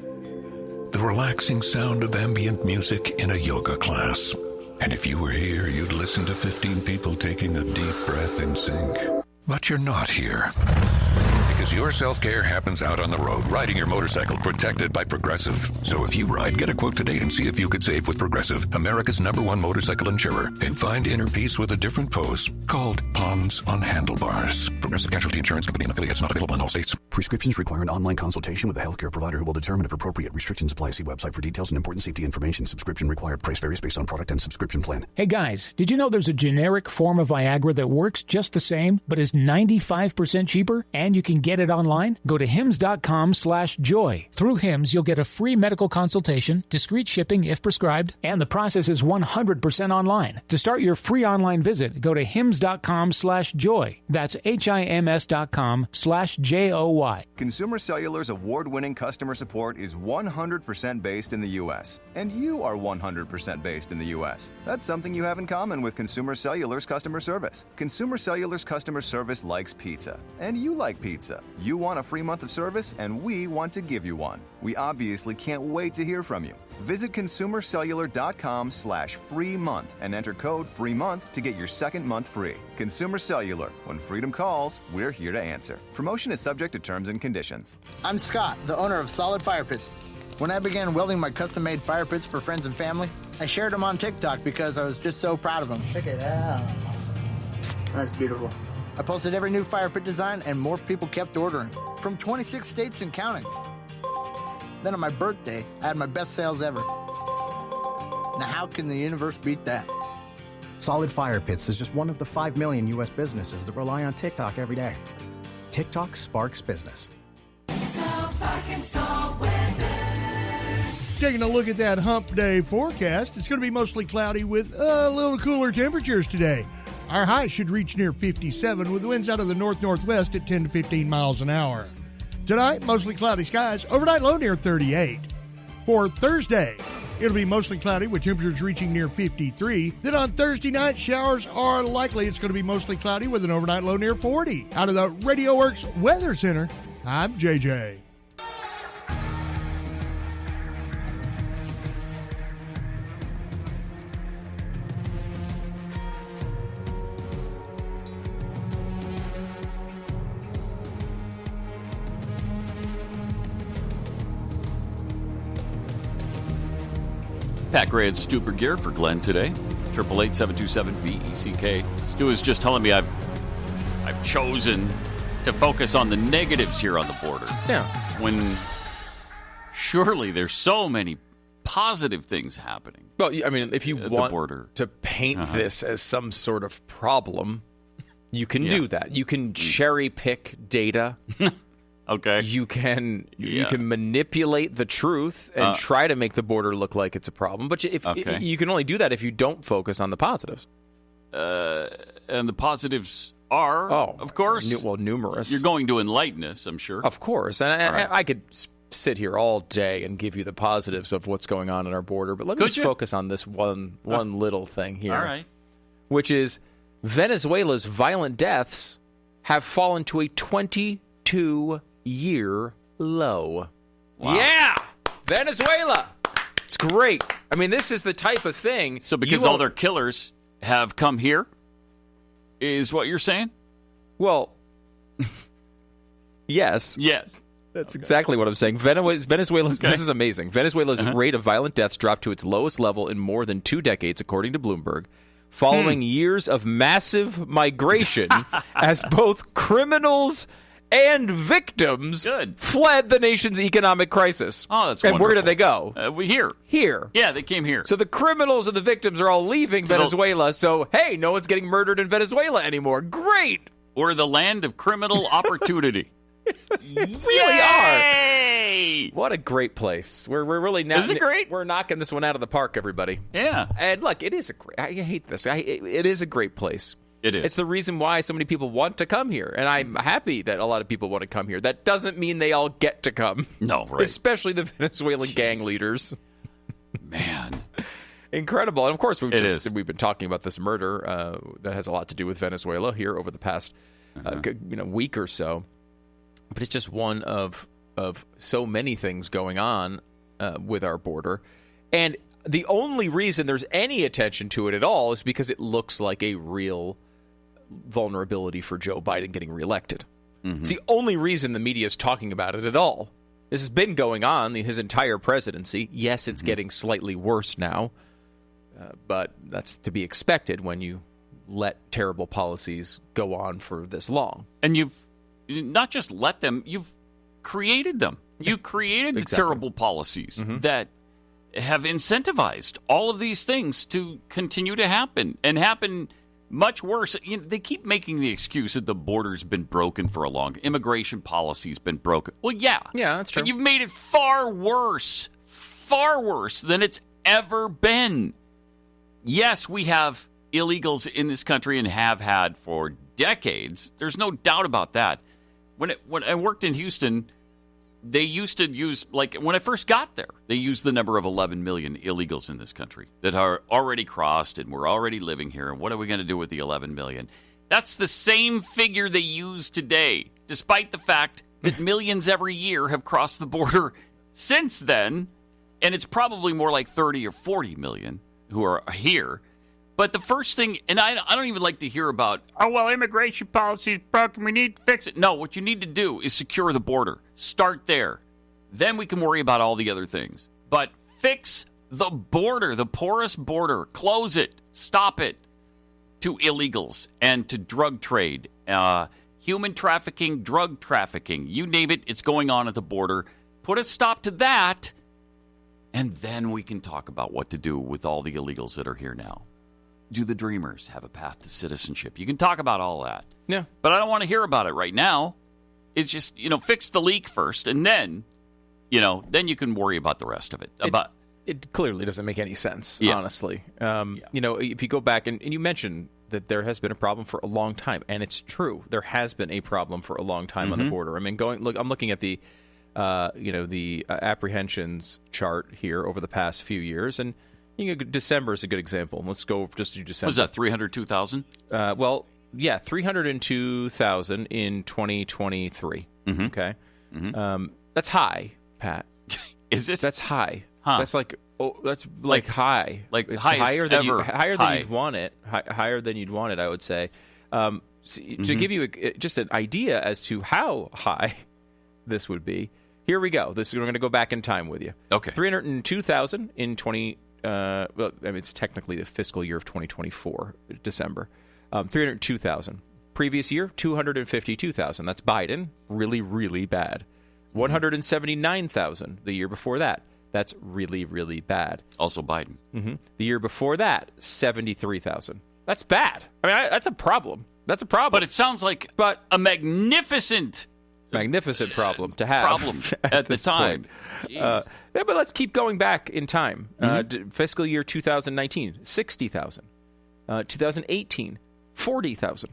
[SPEAKER 28] The relaxing sound of ambient music in a yoga class. And if you were here, you'd listen to 15 people taking a deep breath in sync. But you're not here. Because Because your self-care happens out on the road, riding your motorcycle protected by Progressive. So if you ride, get a quote today and see if you could save with Progressive, America's #1 motorcycle insurer, and find inner peace with a different pose called Palms on Handlebars. Progressive Casualty Insurance Company and affiliates, not available in all states.
[SPEAKER 3] Prescriptions require an online consultation with a healthcare provider who will determine if appropriate. Restrictions apply. See website for details and important safety information. Subscription required. Price varies based on product and subscription plan.
[SPEAKER 5] Hey guys, did you know there's a generic form of Viagra that works just the same, but is 95% cheaper? And you can get it online? Go to hims.com/joy. Through Hims, you'll get a free medical consultation, discreet shipping if prescribed, and the process is 100% online. To start your free online visit, go to hims.com/joy. That's HIMS.com/JOY.
[SPEAKER 1] Consumer Cellular's award-winning customer support is 100% based in the U.S., and you are 100% based in the U.S. That's something you have in common with Consumer Cellular's customer service. Consumer Cellular's customer service likes pizza, and you like pizza. You want a free month of service, and we want to give you one. We obviously can't wait to hear from you. Visit consumercellular.com/free month and enter code FREEMONTH to get your second month free. Consumer Cellular. When freedom calls, we're here to answer. Promotion is subject to terms and conditions.
[SPEAKER 22] I'm Scott, the owner of Solid Fire Pits. When I began welding my custom-made fire pits for friends and family, I shared them on TikTok because I was just so proud of them. Check it out. That's beautiful. I posted every new fire pit design, and more people kept ordering, from 26 states and counting. Then on my birthday, I had my best sales ever. Now how can the universe beat that?
[SPEAKER 23] Solid Fire Pits is just one of the 5 million U.S. businesses that rely on TikTok every day. TikTok sparks business.
[SPEAKER 7] South Arkansas weather. Taking a look at that hump day forecast, it's going to be mostly cloudy with a little cooler temperatures today. Our high should reach near 57 with winds out of the north-northwest at 10 to 15 miles an hour. Tonight, mostly cloudy skies, overnight low near 38. For Thursday, it'll be mostly cloudy with temperatures reaching near 53. Then on Thursday night, showers are likely. It's going to be mostly cloudy with an overnight low near 40. Out of the Radio Works Weather Center, I'm JJ.
[SPEAKER 16] Pat Gray and Stu Gear for Glenn today. 888-727-BECK. Stu is just telling me I've chosen to focus on the negatives here on the border.
[SPEAKER 17] Yeah.
[SPEAKER 16] When surely there's so many positive things happening.
[SPEAKER 17] Well, I mean, if you want
[SPEAKER 16] border.
[SPEAKER 17] to paint this as some sort of problem, you can do that. You can cherry pick data.
[SPEAKER 16] Okay.
[SPEAKER 17] You can manipulate the truth and try to make the border look like it's a problem. But you can only do that if you don't focus on the positives.
[SPEAKER 16] And the positives are, of course,
[SPEAKER 17] numerous.
[SPEAKER 16] You're going to enlighten us, I'm sure.
[SPEAKER 17] Of course. And I could sit here all day and give you the positives of what's going on in our border. But let me just focus on this one little thing here.
[SPEAKER 16] All right.
[SPEAKER 17] Which is Venezuela's violent deaths have fallen to a 22-year low.
[SPEAKER 16] Wow.
[SPEAKER 17] Yeah! Venezuela! It's great. I mean, this is the type of thing.
[SPEAKER 16] So because all their killers have come here, is what you're saying?
[SPEAKER 17] Well, yes.
[SPEAKER 16] Yes.
[SPEAKER 17] That's exactly what I'm saying. Venezuela's, this is amazing. Venezuela's rate of violent deaths dropped to its lowest level in more than 2 decades, according to Bloomberg, following years of massive migration as both criminals and victims fled the nation's economic crisis.
[SPEAKER 16] Oh, that's
[SPEAKER 17] wonderful. And where did they go?
[SPEAKER 16] Here.
[SPEAKER 17] Here.
[SPEAKER 16] Yeah, they came here.
[SPEAKER 17] So the criminals and the victims are all leaving Venezuela, so, hey, no one's getting murdered in Venezuela anymore. Great!
[SPEAKER 16] We're the land of criminal opportunity.
[SPEAKER 17] Really are. What a great place. We're really now.
[SPEAKER 16] Is it great?
[SPEAKER 17] We're knocking this one out of the park, everybody.
[SPEAKER 16] Yeah.
[SPEAKER 17] And look, it is a great. I hate this. It is a great place.
[SPEAKER 16] It is.
[SPEAKER 17] It's the reason why so many people want to come here, and I'm happy that a lot of people want to come here. That doesn't mean they all get to come.
[SPEAKER 16] No, right.
[SPEAKER 17] Especially the Venezuelan gang leaders.
[SPEAKER 16] Man.
[SPEAKER 17] Incredible. And of course, we've been talking about this murder that has a lot to do with Venezuela here over the past week or so. But it's just one of so many things going on with our border. And the only reason there's any attention to it at all is because it looks like a real vulnerability for Joe Biden getting reelected. Mm-hmm. It's the only reason the media is talking about it at all. This has been going on his entire presidency. Yes, it's getting slightly worse now, but that's to be expected when you let terrible policies go on for this long.
[SPEAKER 16] And you've not just let them, you've created them. You created the terrible policies that have incentivized all of these things to continue to happen and happen much worse. They keep making the excuse that the border's been broken for a long time. Immigration policy's been broken. Well, yeah,
[SPEAKER 17] that's true.
[SPEAKER 16] But you've made it far worse than it's ever been. Yes, we have illegals in this country and have had for decades. There's no doubt about that. When I worked in Houston, they used to use, like when I first got there, they used the number of 11 million illegals in this country that are already crossed and we're already living here. And what are we going to do with the 11 million? That's the same figure they use today, despite the fact that millions every year have crossed the border since then. And it's probably more like 30 or 40 million who are here. But the first thing, and I don't even like to hear about, immigration policy is broken, we need to fix it. No, what you need to do is secure the border. Start there. Then we can worry about all the other things. But fix the border, the porous border. Close it. Stop it to illegals and to drug trade, human trafficking, drug trafficking. You name it, it's going on at the border. Put a stop to that, and then we can talk about what to do with all the illegals that are here now. Do the Dreamers have a path to citizenship? You can talk about all that.
[SPEAKER 17] Yeah.
[SPEAKER 16] But I don't want to hear about it right now. It's just, fix the leak first, and then, then you can worry about the rest of it.
[SPEAKER 17] It clearly doesn't make any sense, honestly. If you go back, and you mentioned that there has been a problem for a long time, and it's true. There has been a problem for a long time on the border. I mean, I'm looking at the, the apprehensions chart here over the past few years, and December is a good example. Let's go just do December.
[SPEAKER 16] Was that 302,000?
[SPEAKER 17] 302,000 in 2023. Okay, that's high, Pat.
[SPEAKER 16] Is it?
[SPEAKER 17] That's high.
[SPEAKER 16] Huh.
[SPEAKER 17] That's like high.
[SPEAKER 16] Like
[SPEAKER 17] it's
[SPEAKER 16] higher
[SPEAKER 17] than you'd want it. Higher than you'd want it, I would say. To give you just an idea as to how high this would be, here we go. We're going to go back in time with you.
[SPEAKER 16] Okay.
[SPEAKER 17] 302,000 in 20. It's technically the fiscal year of 2024, December. 302,000. Previous year, 252,000. That's Biden. Really, really bad. 179,000 the year before that. That's really, really bad.
[SPEAKER 16] Also Biden.
[SPEAKER 17] The year before that, 73,000. That's bad. I mean, that's a problem. That's a problem.
[SPEAKER 16] But it sounds like a magnificent
[SPEAKER 17] problem to have.
[SPEAKER 16] Problem at the time.
[SPEAKER 17] But let's keep going back in time. Fiscal year 2019, 60,000. 2018, 40,000.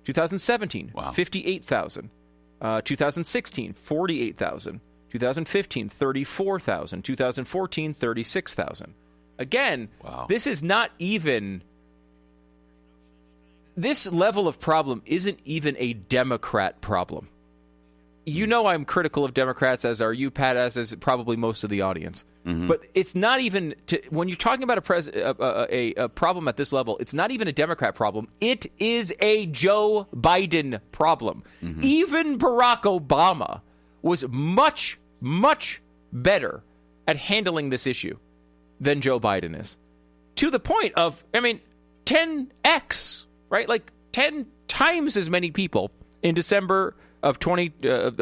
[SPEAKER 17] 2017, 58,000. 2016, 48,000. 2015, 34,000. 2014, 36,000. Again, this is not even... This level of problem isn't even a Democrat problem. You know I'm critical of Democrats, as are you, Pat, as is probably most of the audience. But it's not even... when you're talking about a problem at this level, it's not even a Democrat problem. It is a Joe Biden problem. Even Barack Obama was much, much better at handling this issue than Joe Biden is. To the point of, 10x, right? Like 10 times as many people in December of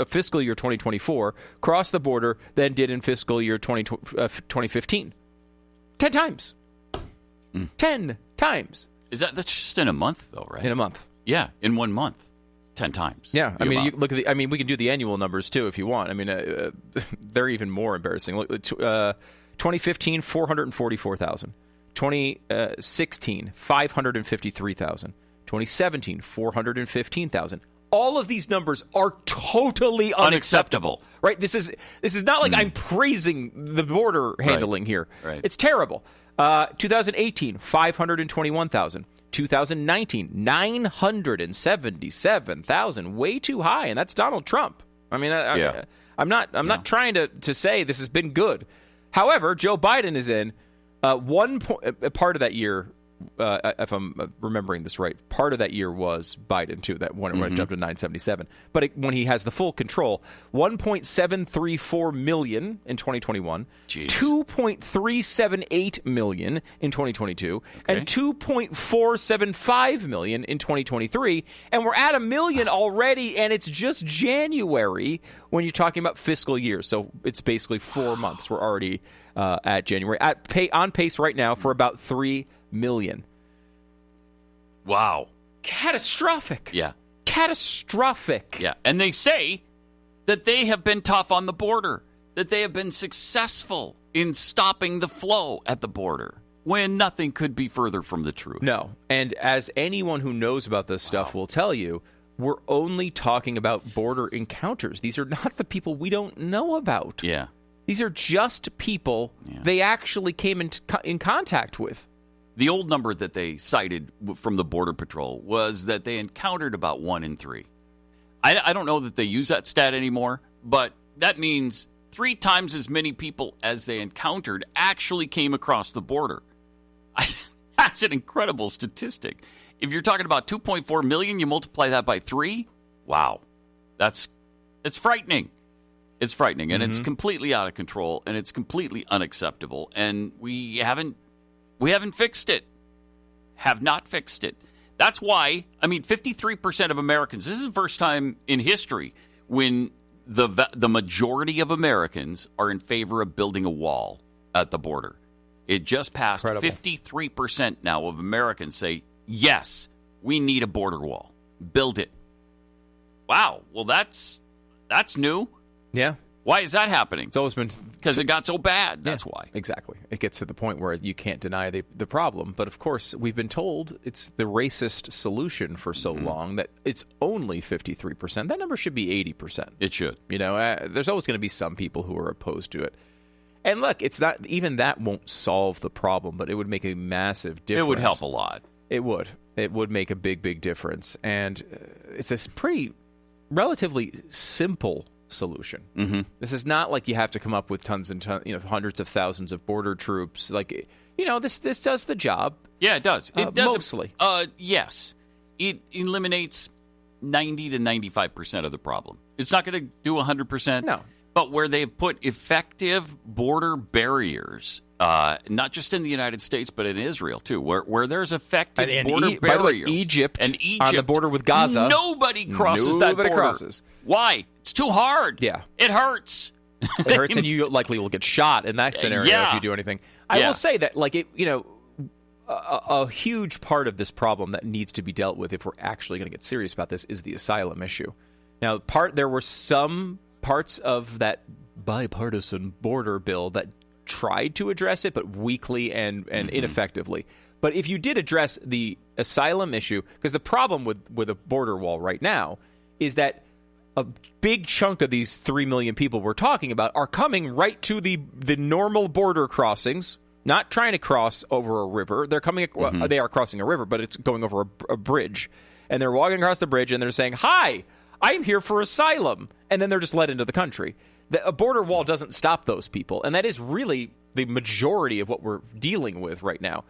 [SPEAKER 17] fiscal year 2024 crossed the border than did in fiscal year 2015. 10 times. 10 times.
[SPEAKER 16] That's just in a month, though, right?
[SPEAKER 17] In a month.
[SPEAKER 16] Yeah, in 1 month. 10 times.
[SPEAKER 17] Yeah, you look at we can do the annual numbers too if you want. They're even more embarrassing. Look, 2015, 444,000. 2016, 553,000. 2017, 415,000. All of these numbers are totally unacceptable. Right? This is not like I'm praising the border handling here.
[SPEAKER 16] Right.
[SPEAKER 17] It's terrible. 2018, 521,000. 2019, 977,000. Way too high, and that's Donald Trump. I'm not trying to say this has been good. However, Joe Biden is in part of that year if I'm remembering this right, part of that year was Biden, too, that when it jumped to 977. But when he has the full control, 1.734 million in 2021, 2.378 million in 2022, and 2.475 million in 2023. And we're at 1 million already, and it's just January when you're talking about fiscal years. So it's basically 4 months. We're already at January, on pace right now for about 3 million.
[SPEAKER 16] Wow.
[SPEAKER 17] Catastrophic.
[SPEAKER 16] Yeah.
[SPEAKER 17] Catastrophic.
[SPEAKER 16] Yeah. And they say that they have been tough on the border, that they have been successful in stopping the flow at the border, when nothing could be further from the truth.
[SPEAKER 17] No. And as anyone who knows about this stuff will tell you, we're only talking about border encounters. These are not the people we don't know about.
[SPEAKER 16] Yeah.
[SPEAKER 17] These are just people they actually came in contact with.
[SPEAKER 16] The old number that they cited from the Border Patrol was that they encountered about 1 in 3. I don't know that they use that stat anymore, but that means 3 times as many people as they encountered actually came across the border. That's an incredible statistic. If you're talking about 2.4 million, you multiply that by 3. Wow. It's frightening. It's frightening, and it's completely out of control, and it's completely unacceptable, and we haven't fixed it. Have not fixed it. That's why, 53% of Americans, this is the first time in history when the majority of Americans are in favor of building a wall at the border. It just passed. Incredible. 53% now of Americans say, yes, we need a border wall. Build it. Wow. Well, that's new.
[SPEAKER 17] Yeah.
[SPEAKER 16] Why is that happening?
[SPEAKER 17] It's always been...
[SPEAKER 16] Because it got so bad. That's why.
[SPEAKER 17] Exactly. It gets to the point where you can't deny the problem. But, of course, we've been told it's the racist solution for so long that it's only 53%. That number should be 80%.
[SPEAKER 16] It should.
[SPEAKER 17] There's always going to be some people who are opposed to it. And, look, it's not even that won't solve the problem, but it would make a massive difference.
[SPEAKER 16] It would help a lot.
[SPEAKER 17] It would. It would make a big, big difference. And it's a pretty relatively simple solution. This is not like you have to come up with tons and tons, hundreds of thousands of border troops. This does the job.
[SPEAKER 16] Yeah, it does. It does
[SPEAKER 17] mostly.
[SPEAKER 16] Yes, it eliminates 90 to 95% of the problem. It's not going to do 100%.
[SPEAKER 17] No,
[SPEAKER 16] but where they've put effective border barriers, not just in the United States but in Israel too, where there's effective border barriers.
[SPEAKER 17] By the way, Egypt on the border with Gaza,
[SPEAKER 16] nobody crosses that border.
[SPEAKER 17] Crosses.
[SPEAKER 16] Why? It's too hard.
[SPEAKER 17] Yeah.
[SPEAKER 16] It hurts.
[SPEAKER 17] It hurts, and you likely will get shot in that scenario if you do anything. I will say that, a huge part of this problem that needs to be dealt with if we're actually going to get serious about this is the asylum issue. Now, there were some parts of that bipartisan border bill that tried to address it, but weakly and ineffectively. But if you did address the asylum issue, because the problem with a border wall right now is that a big chunk of these 3 million people we're talking about are coming right to the normal border crossings, not trying to cross over a river. They're coming. They are crossing a river, but it's going over a bridge. And they're walking across the bridge, and they're saying, "Hi, I'm here for asylum." And then they're just let into the country. A border wall doesn't stop those people. And that is really the majority of what we're dealing with right now.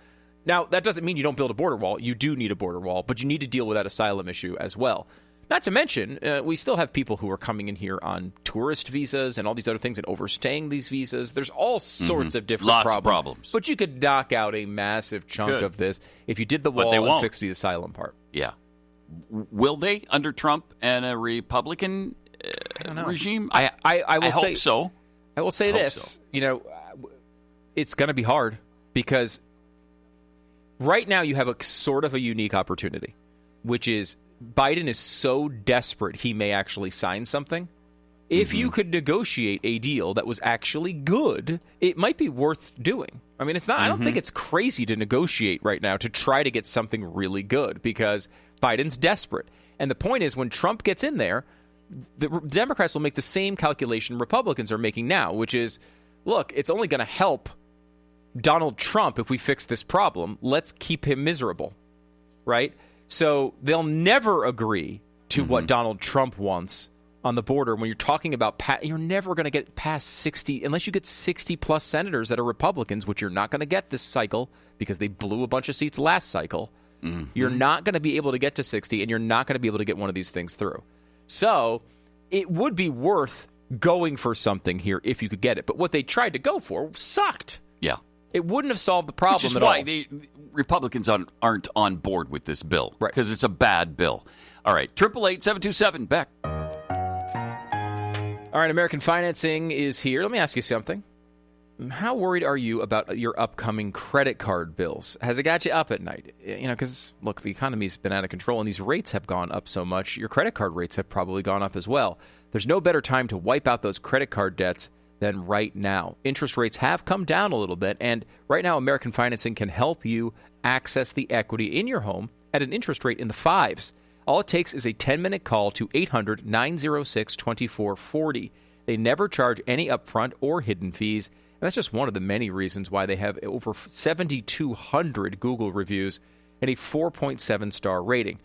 [SPEAKER 17] Now, that doesn't mean you don't build a border wall. You do need a border wall, but you need to deal with that asylum issue as well. Not to mention, we still have people who are coming in here on tourist visas and all these other things and overstaying these visas. There's all sorts of different
[SPEAKER 16] problems.
[SPEAKER 17] But you could knock out a massive chunk of this if you did the wall and fixed the asylum part.
[SPEAKER 16] Yeah. Will they under Trump and a Republican regime?
[SPEAKER 17] I will say
[SPEAKER 16] hope so.
[SPEAKER 17] I will say this. So. It's going to be hard because right now you have a sort of a unique opportunity, which is Biden is so desperate he may actually sign something. If you could negotiate a deal that was actually good, it might be worth doing. I mean, it's not. I don't think it's crazy to negotiate right now to try to get something really good because Biden's desperate. And the point is, when Trump gets in there, the Democrats will make the same calculation Republicans are making now, which is, look, it's only going to help Donald Trump if we fix this problem. Let's keep him miserable, right? So they'll never agree to what Donald Trump wants on the border, when you're talking about, you're never going to get past 60, unless you get 60-plus senators that are Republicans, which you're not going to get this cycle because they blew a bunch of seats last cycle. Mm-hmm. You're not going to be able to get to 60, and you're not going to be able to get one of these things through. So it would be worth going for something here if you could get it. But what they tried to go for sucked.
[SPEAKER 16] Yeah.
[SPEAKER 17] It wouldn't have solved the problem
[SPEAKER 16] Which is
[SPEAKER 17] at
[SPEAKER 16] why
[SPEAKER 17] all.
[SPEAKER 16] the Republicans aren't on board with this bill. Right. Because it's a bad bill. All right. 888-727, Beck.
[SPEAKER 17] All right, American Financing is here. Let me ask you something. How worried are you about your upcoming credit card bills? Has it got you up at night? Because, look, the economy's been out of control, and these rates have gone up so much, your credit card rates have probably gone up as well. There's no better time to wipe out those credit card debts than right now. Interest rates have come down a little bit, and right now American Financing can help you access the equity in your home at an interest rate in the 5s. All it takes is a 10-minute call to 800-906-2440. They never charge any upfront or hidden fees, and that's just one of the many reasons why they have over 7,200 Google reviews and a 4.7-star rating.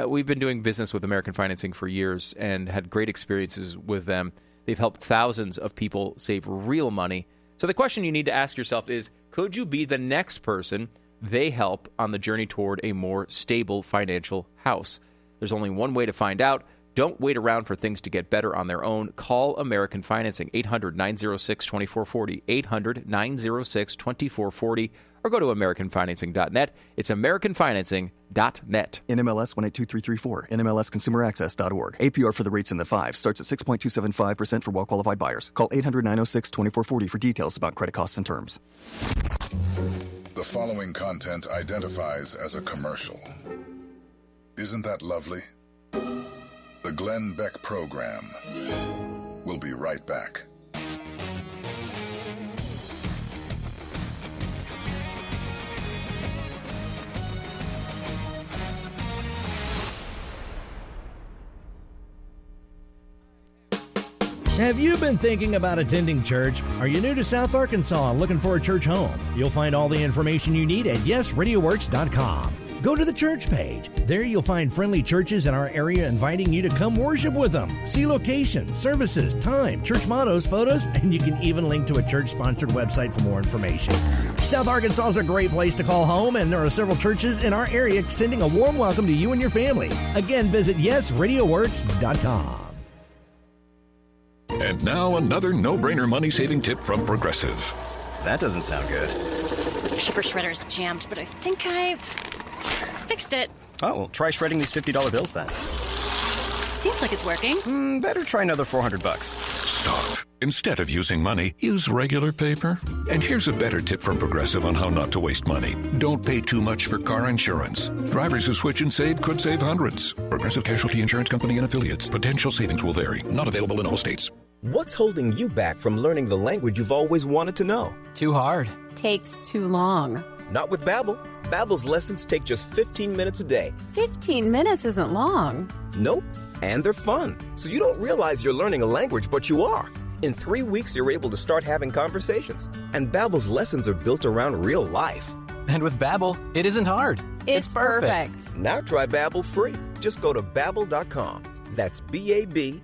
[SPEAKER 17] We've been doing business with American Financing for years and had great experiences with them. They've helped thousands of people save real money. So the question you need to ask yourself is, could you be the next person they help on the journey toward a more stable financial house? There's only one way to find out. Don't wait around for things to get better on their own. Call American Financing, 800-906-2440, 800-906-2440, or go to AmericanFinancing.net. It's AmericanFinancing.net.
[SPEAKER 23] NMLS 182334, NMLSConsumerAccess.org. APR for the rates in the 5 starts at 6.275% for well-qualified buyers. Call 800-906-2440 for details about credit costs and terms.
[SPEAKER 15] The following content identifies as a commercial. Isn't that lovely? The Glenn Beck Program. We'll be right back.
[SPEAKER 6] Have you been thinking about attending church? Are you new to South Arkansas and looking for a church home? You'll find all the information you need at YesRadioWorks.com. Go to the church page. There you'll find friendly churches in our area inviting you to come worship with them. See location, services, time, church mottos, photos, and you can even link to a church-sponsored website for more information. South Arkansas is a great place to call home, and there are several churches in our area extending a warm welcome to you and your family. Again, visit YesRadioWorks.com.
[SPEAKER 28] And now another no-brainer money-saving tip from Progressive.
[SPEAKER 10] That doesn't sound good.
[SPEAKER 11] Paper shredder's jammed, but I think I fixed it.
[SPEAKER 10] Oh, well, try shredding these $50 bills then.
[SPEAKER 11] Seems like it's working.
[SPEAKER 10] Better try another $400.
[SPEAKER 28] Stop. Instead of using money, use regular paper. And here's a better tip from Progressive on how not to waste money. Don't pay too much for car insurance. Drivers who switch and save could save hundreds. Progressive Casualty Insurance Company and Affiliates. Potential savings will vary. Not available in all states.
[SPEAKER 12] What's holding you back from learning the language you've always wanted to know?
[SPEAKER 13] Too hard. Takes too long.
[SPEAKER 12] Not with Babbel. Babbel's lessons take just 15 minutes a day.
[SPEAKER 13] 15 minutes isn't long.
[SPEAKER 12] Nope. And they're fun. So you don't realize you're learning a language, but you are. In 3 weeks, you're able to start having conversations. And Babbel's lessons are built around real life.
[SPEAKER 13] And with Babbel, it isn't hard. It's perfect.
[SPEAKER 12] Now try Babbel free. Just go to Babbel.com. That's BABBEL.com.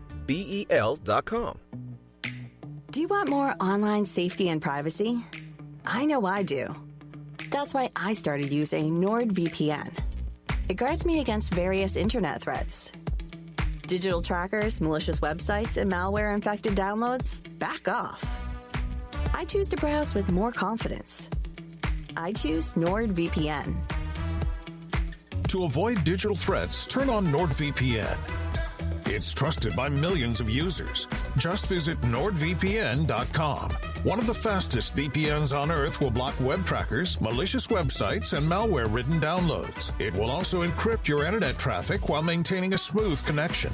[SPEAKER 24] Do you want more online safety and privacy? I know I do. That's why I started using NordVPN. It guards me against various internet threats. Digital trackers, malicious websites, and malware-infected downloads? Back off. I choose to browse with more confidence. I choose NordVPN.
[SPEAKER 25] To avoid digital threats, turn on NordVPN. It's trusted by millions of users. Just visit NordVPN.com. One of the fastest VPNs on Earth will block web trackers, malicious websites, and malware-ridden downloads. It will also encrypt your internet traffic while maintaining a smooth connection.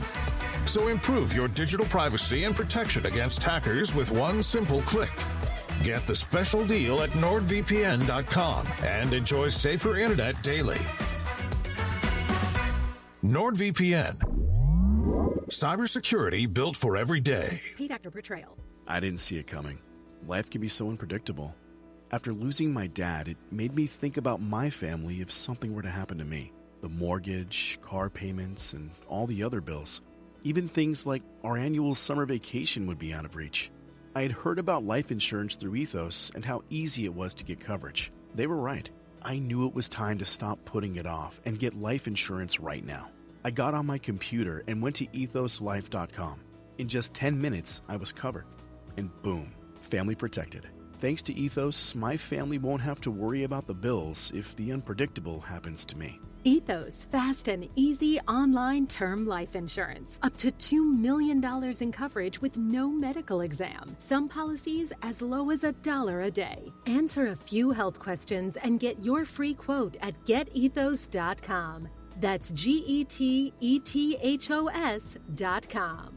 [SPEAKER 25] So improve your digital privacy and protection against hackers with one simple click. Get the special deal at NordVPN.com and enjoy safer internet daily. NordVPN. Cybersecurity built for every day.
[SPEAKER 26] Paid actor portrayal.
[SPEAKER 27] I didn't see it coming. Life can be so unpredictable. After losing my dad, it made me think about my family if something were to happen to me. The mortgage, car payments, and all the other bills. Even things like our annual summer vacation would be out of reach. I had heard about life insurance through Ethos and how easy it was to get coverage. They were right. I knew it was time to stop putting it off and get life insurance right now. I got on my computer and went to ethoslife.com. In just 10 minutes, I was covered. And boom, family protected. Thanks to Ethos, my family won't have to worry about the bills if the unpredictable happens to me.
[SPEAKER 26] Ethos, fast and easy online term life insurance. Up to $2 million in coverage with no medical exam. Some policies as low as $1 a day. Answer a few health questions and get your free quote at getethos.com. That's GETETHOS.com.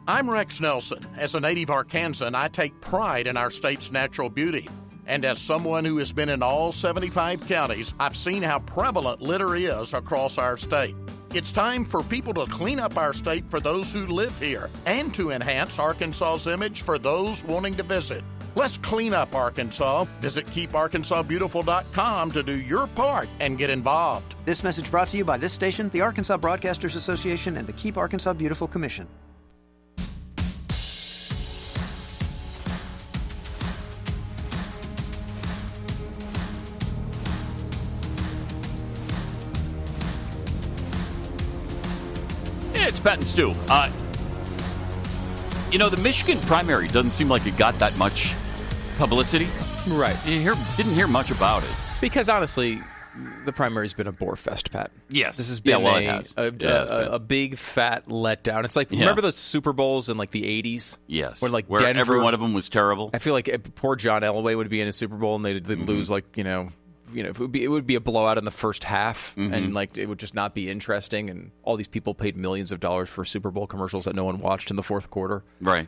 [SPEAKER 2] I'm Rex Nelson. As a native Arkansan, I take pride in our state's natural beauty. And as someone who has been in all 75 counties, I've seen how prevalent litter is across our state. It's time for people to clean up our state for those who live here and to enhance Arkansas's image for those wanting to visit. Let's clean up Arkansas. Visit KeepArkansasBeautiful.com to do your part and get involved.
[SPEAKER 4] This message brought to you by this station, the Arkansas Broadcasters Association, and the Keep Arkansas Beautiful Commission.
[SPEAKER 16] It's Pat and Stu. The Michigan primary doesn't seem like it got that much publicity.
[SPEAKER 17] Right.
[SPEAKER 16] Didn't hear much about it.
[SPEAKER 17] Because honestly, the primary's been a bore fest, Pat.
[SPEAKER 16] Yes.
[SPEAKER 17] This has been
[SPEAKER 16] a
[SPEAKER 17] big fat letdown. It's like, remember those Super Bowls in like the 80s?
[SPEAKER 16] Yes.
[SPEAKER 17] Where
[SPEAKER 16] Denver, every one of them was terrible.
[SPEAKER 17] I feel like poor John Elway would be in a Super Bowl and they'd lose it would be a blowout in the first half, and it would just not be interesting. And all these people paid millions of dollars for Super Bowl commercials that no one watched in the fourth quarter.
[SPEAKER 16] Right.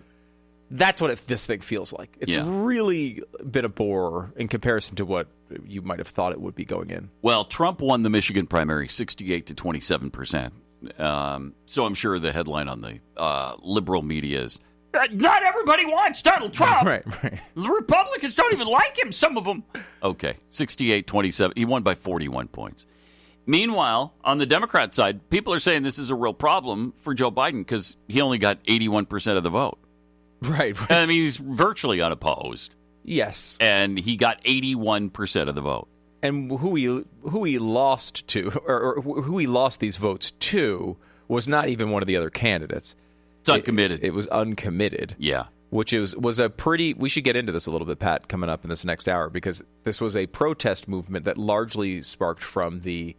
[SPEAKER 17] That's what this thing feels like. It's really been a bore in comparison to what you might have thought it would be going in.
[SPEAKER 16] Well, Trump won the Michigan primary 68 to 27%. So I'm ssure the headline on the liberal media is, not everybody wants Donald Trump.
[SPEAKER 17] Right.
[SPEAKER 16] The Republicans don't even like him, some of them. Okay, 68-27. He won by 41 points. Meanwhile, on the Democrat side, people are saying this is a real problem for Joe Biden because he only got 81% of the vote.
[SPEAKER 17] Right.
[SPEAKER 16] I mean, he's virtually unopposed.
[SPEAKER 17] Yes.
[SPEAKER 16] And he got 81% of the vote.
[SPEAKER 17] And who he lost to, or who he lost these votes to, was not even one of the other candidates.
[SPEAKER 16] It's uncommitted.
[SPEAKER 17] It was uncommitted.
[SPEAKER 16] Yeah.
[SPEAKER 17] Which was a pretty... We should get into this a little bit, Pat, coming up in this next hour, because this was a protest movement that largely sparked from the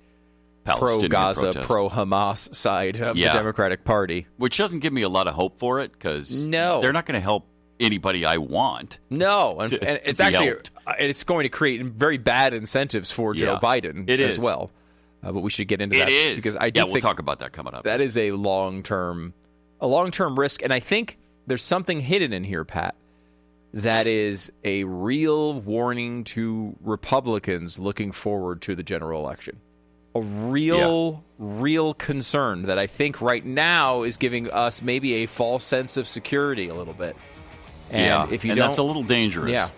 [SPEAKER 17] pro-Gaza, pro-Hamas side of the Democratic Party.
[SPEAKER 16] Which doesn't give me a lot of hope for it, because they're not going to help anybody I want.
[SPEAKER 17] No. And it's actually... It's going to create very bad incentives for Joe Biden as well. But we should get into that.
[SPEAKER 16] It is.
[SPEAKER 17] Because I do think
[SPEAKER 16] we'll talk about that coming up.
[SPEAKER 17] That is a long-term risk, and I think there's something hidden in here, Pat, that is a real warning to Republicans looking forward to the general election. A real concern that I think right now is giving us maybe a false sense of security a little bit. And if you don't,
[SPEAKER 16] that's a little dangerous.
[SPEAKER 17] Yeah.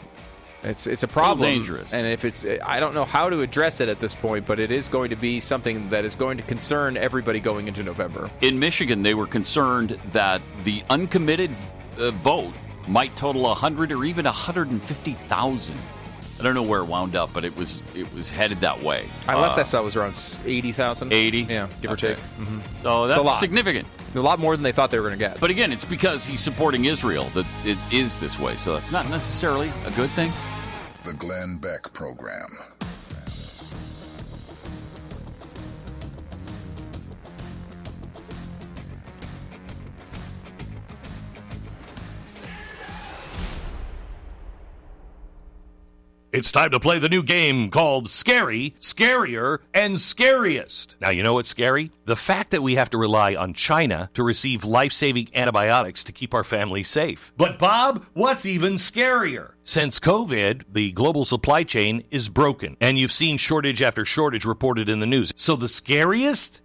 [SPEAKER 17] It's a problem,
[SPEAKER 16] dangerous.
[SPEAKER 17] And if I don't know how to address it at this point, but it is going to be something that is going to concern everybody going into November.
[SPEAKER 16] In Michigan, they were concerned that the uncommitted vote might total 100 or even 150,000. I don't know where it wound up, but it was headed that way.
[SPEAKER 17] Last I saw it was around 80,000.
[SPEAKER 16] 80,
[SPEAKER 17] yeah, give or take. Mm-hmm.
[SPEAKER 16] So that's significant.
[SPEAKER 17] A lot more than they thought they were going to get.
[SPEAKER 16] But again, it's because he's supporting Israel that it is this way. So that's not necessarily a good thing.
[SPEAKER 15] The Glenn Beck Program.
[SPEAKER 8] It's time to play the new game called Scary, Scarier, and Scariest. Now, you know what's scary? The fact that we have to rely on China to receive life-saving antibiotics to keep our family safe. But, Bob, what's even scarier? Since COVID, the global supply chain is broken, and you've seen shortage after shortage reported in the news. So the scariest?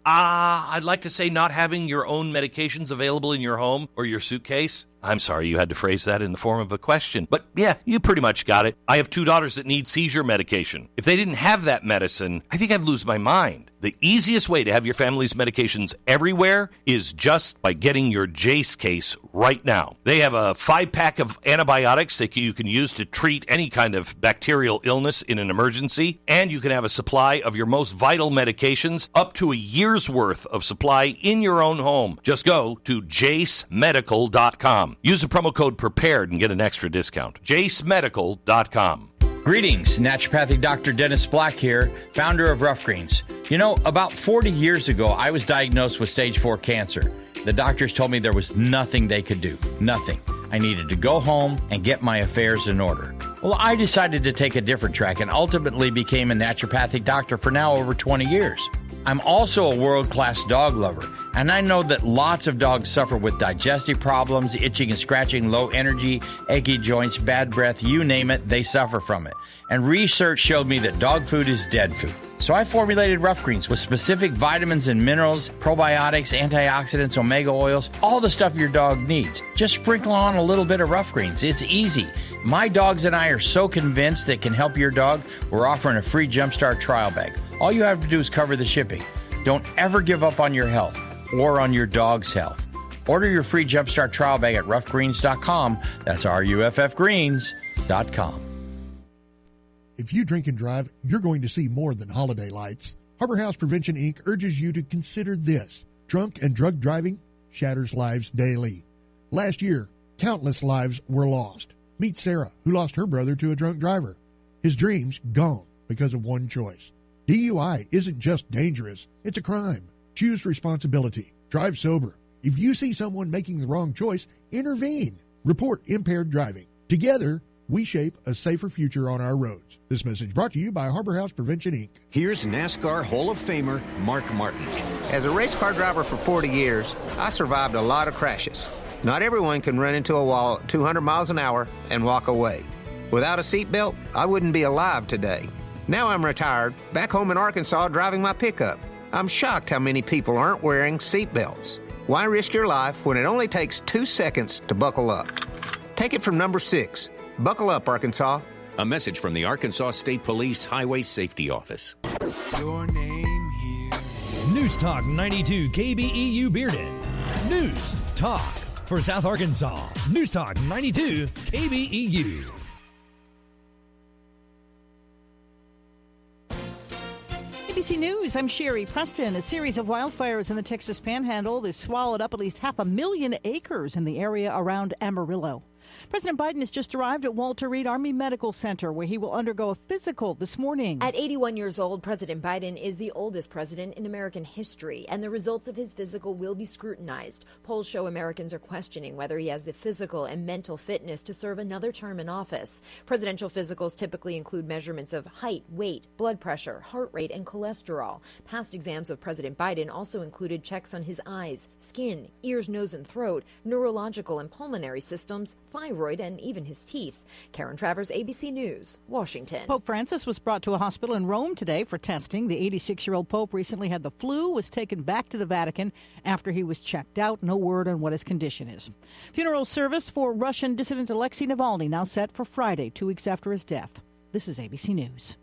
[SPEAKER 8] I'd like to say not having your own medications available in your home or your suitcase. I'm sorry you had to phrase that in the form of a question, but yeah, you pretty much got it. I have 2 daughters that need seizure medication. If they didn't have that medicine, I think I'd lose my mind. The easiest way to have your family's medications everywhere is just by getting your Jace case right now. They have a 5-pack of antibiotics that you can use to treat any kind of bacterial illness in an emergency, and you can have a supply of your most vital medications, up to a year's worth of supply in your own home. Just go to jacemedical.com. Use the promo code PREPARED and get an extra discount. jacemedical.com.
[SPEAKER 3] Greetings, naturopathic Dr. Dennis Black here, founder of Rough Greens. You know, about 40 years ago, I was diagnosed with stage 4 cancer. The doctors told me there was nothing they could do. Nothing. I needed to go home and get my affairs in order. Well, I decided to take a different track and ultimately became a naturopathic doctor for now over 20 years. I'm also a world-class dog lover, and I know that lots of dogs suffer with digestive problems, itching and scratching, low energy, achy joints, bad breath, you name it, they suffer from it. And research showed me that dog food is dead food. So I formulated Rough Greens with specific vitamins and minerals, probiotics, antioxidants, omega oils, all the stuff your dog needs. Just sprinkle on a little bit of Rough Greens. It's easy. My dogs and I are so convinced that can help your dog, we're offering a free Jumpstart trial bag. All you have to do is cover the shipping. Don't ever give up on your health or on your dog's health. Order your free Jumpstart trial bag at roughgreens.com. That's ruffgreens.com.
[SPEAKER 7] If you drink and drive, you're going to see more than holiday lights. Harbor House Prevention, Inc. urges you to consider this. Drunk and drug driving shatters lives daily. Last year, countless lives were lost. Meet Sarah, who lost her brother to a drunk driver. His dreams gone because of one choice. DUI isn't just dangerous, it's a crime. Choose responsibility. Drive sober. If you see someone making the wrong choice, intervene. Report impaired driving. Together, we shape a safer future on our roads. This message brought to you by Harbor House Prevention, Inc.
[SPEAKER 5] Here's NASCAR Hall of Famer Mark Martin.
[SPEAKER 9] As a race car driver for 40 years, I survived a lot of crashes. Not everyone can run into a wall at 200 miles an hour and walk away. Without a seatbelt, I wouldn't be alive today. Now I'm retired, back home in Arkansas driving my pickup. I'm shocked how many people aren't wearing seatbelts. Why risk your life when it only takes 2 seconds to buckle up? Take it from number 6. Buckle up, Arkansas.
[SPEAKER 5] A message from the Arkansas State Police Highway Safety Office.
[SPEAKER 14] Your name here.
[SPEAKER 6] News Talk 92 KBEU Bearden. News Talk for South Arkansas. News Talk 92 KBEU.
[SPEAKER 18] ABC News, I'm Sherry Preston. A series of wildfires in the Texas Panhandle. They've swallowed up at least 500,000 acres in the area around Amarillo. President Biden has just arrived at Walter Reed Army Medical Center, where he will undergo a physical this morning.
[SPEAKER 19] At 81 years old, President Biden is the oldest president in American history, and the results of his physical will be scrutinized. Polls show Americans are questioning whether he has the physical and mental fitness to serve another term in office. Presidential physicals typically include measurements of height, weight, blood pressure, heart rate, and cholesterol. Past exams of President Biden also included checks on his eyes, skin, ears, nose, and throat, neurological and pulmonary systems, thyroid, and even his teeth. Karen Travers, ABC News, Washington.
[SPEAKER 18] Pope Francis was brought to a hospital in Rome today for testing. The 86-year-old Pope recently had the flu, was taken back to the Vatican after he was checked out. No word on what his condition is. Funeral service for Russian dissident Alexei Navalny now set for Friday, 2 weeks after his death. This is ABC News.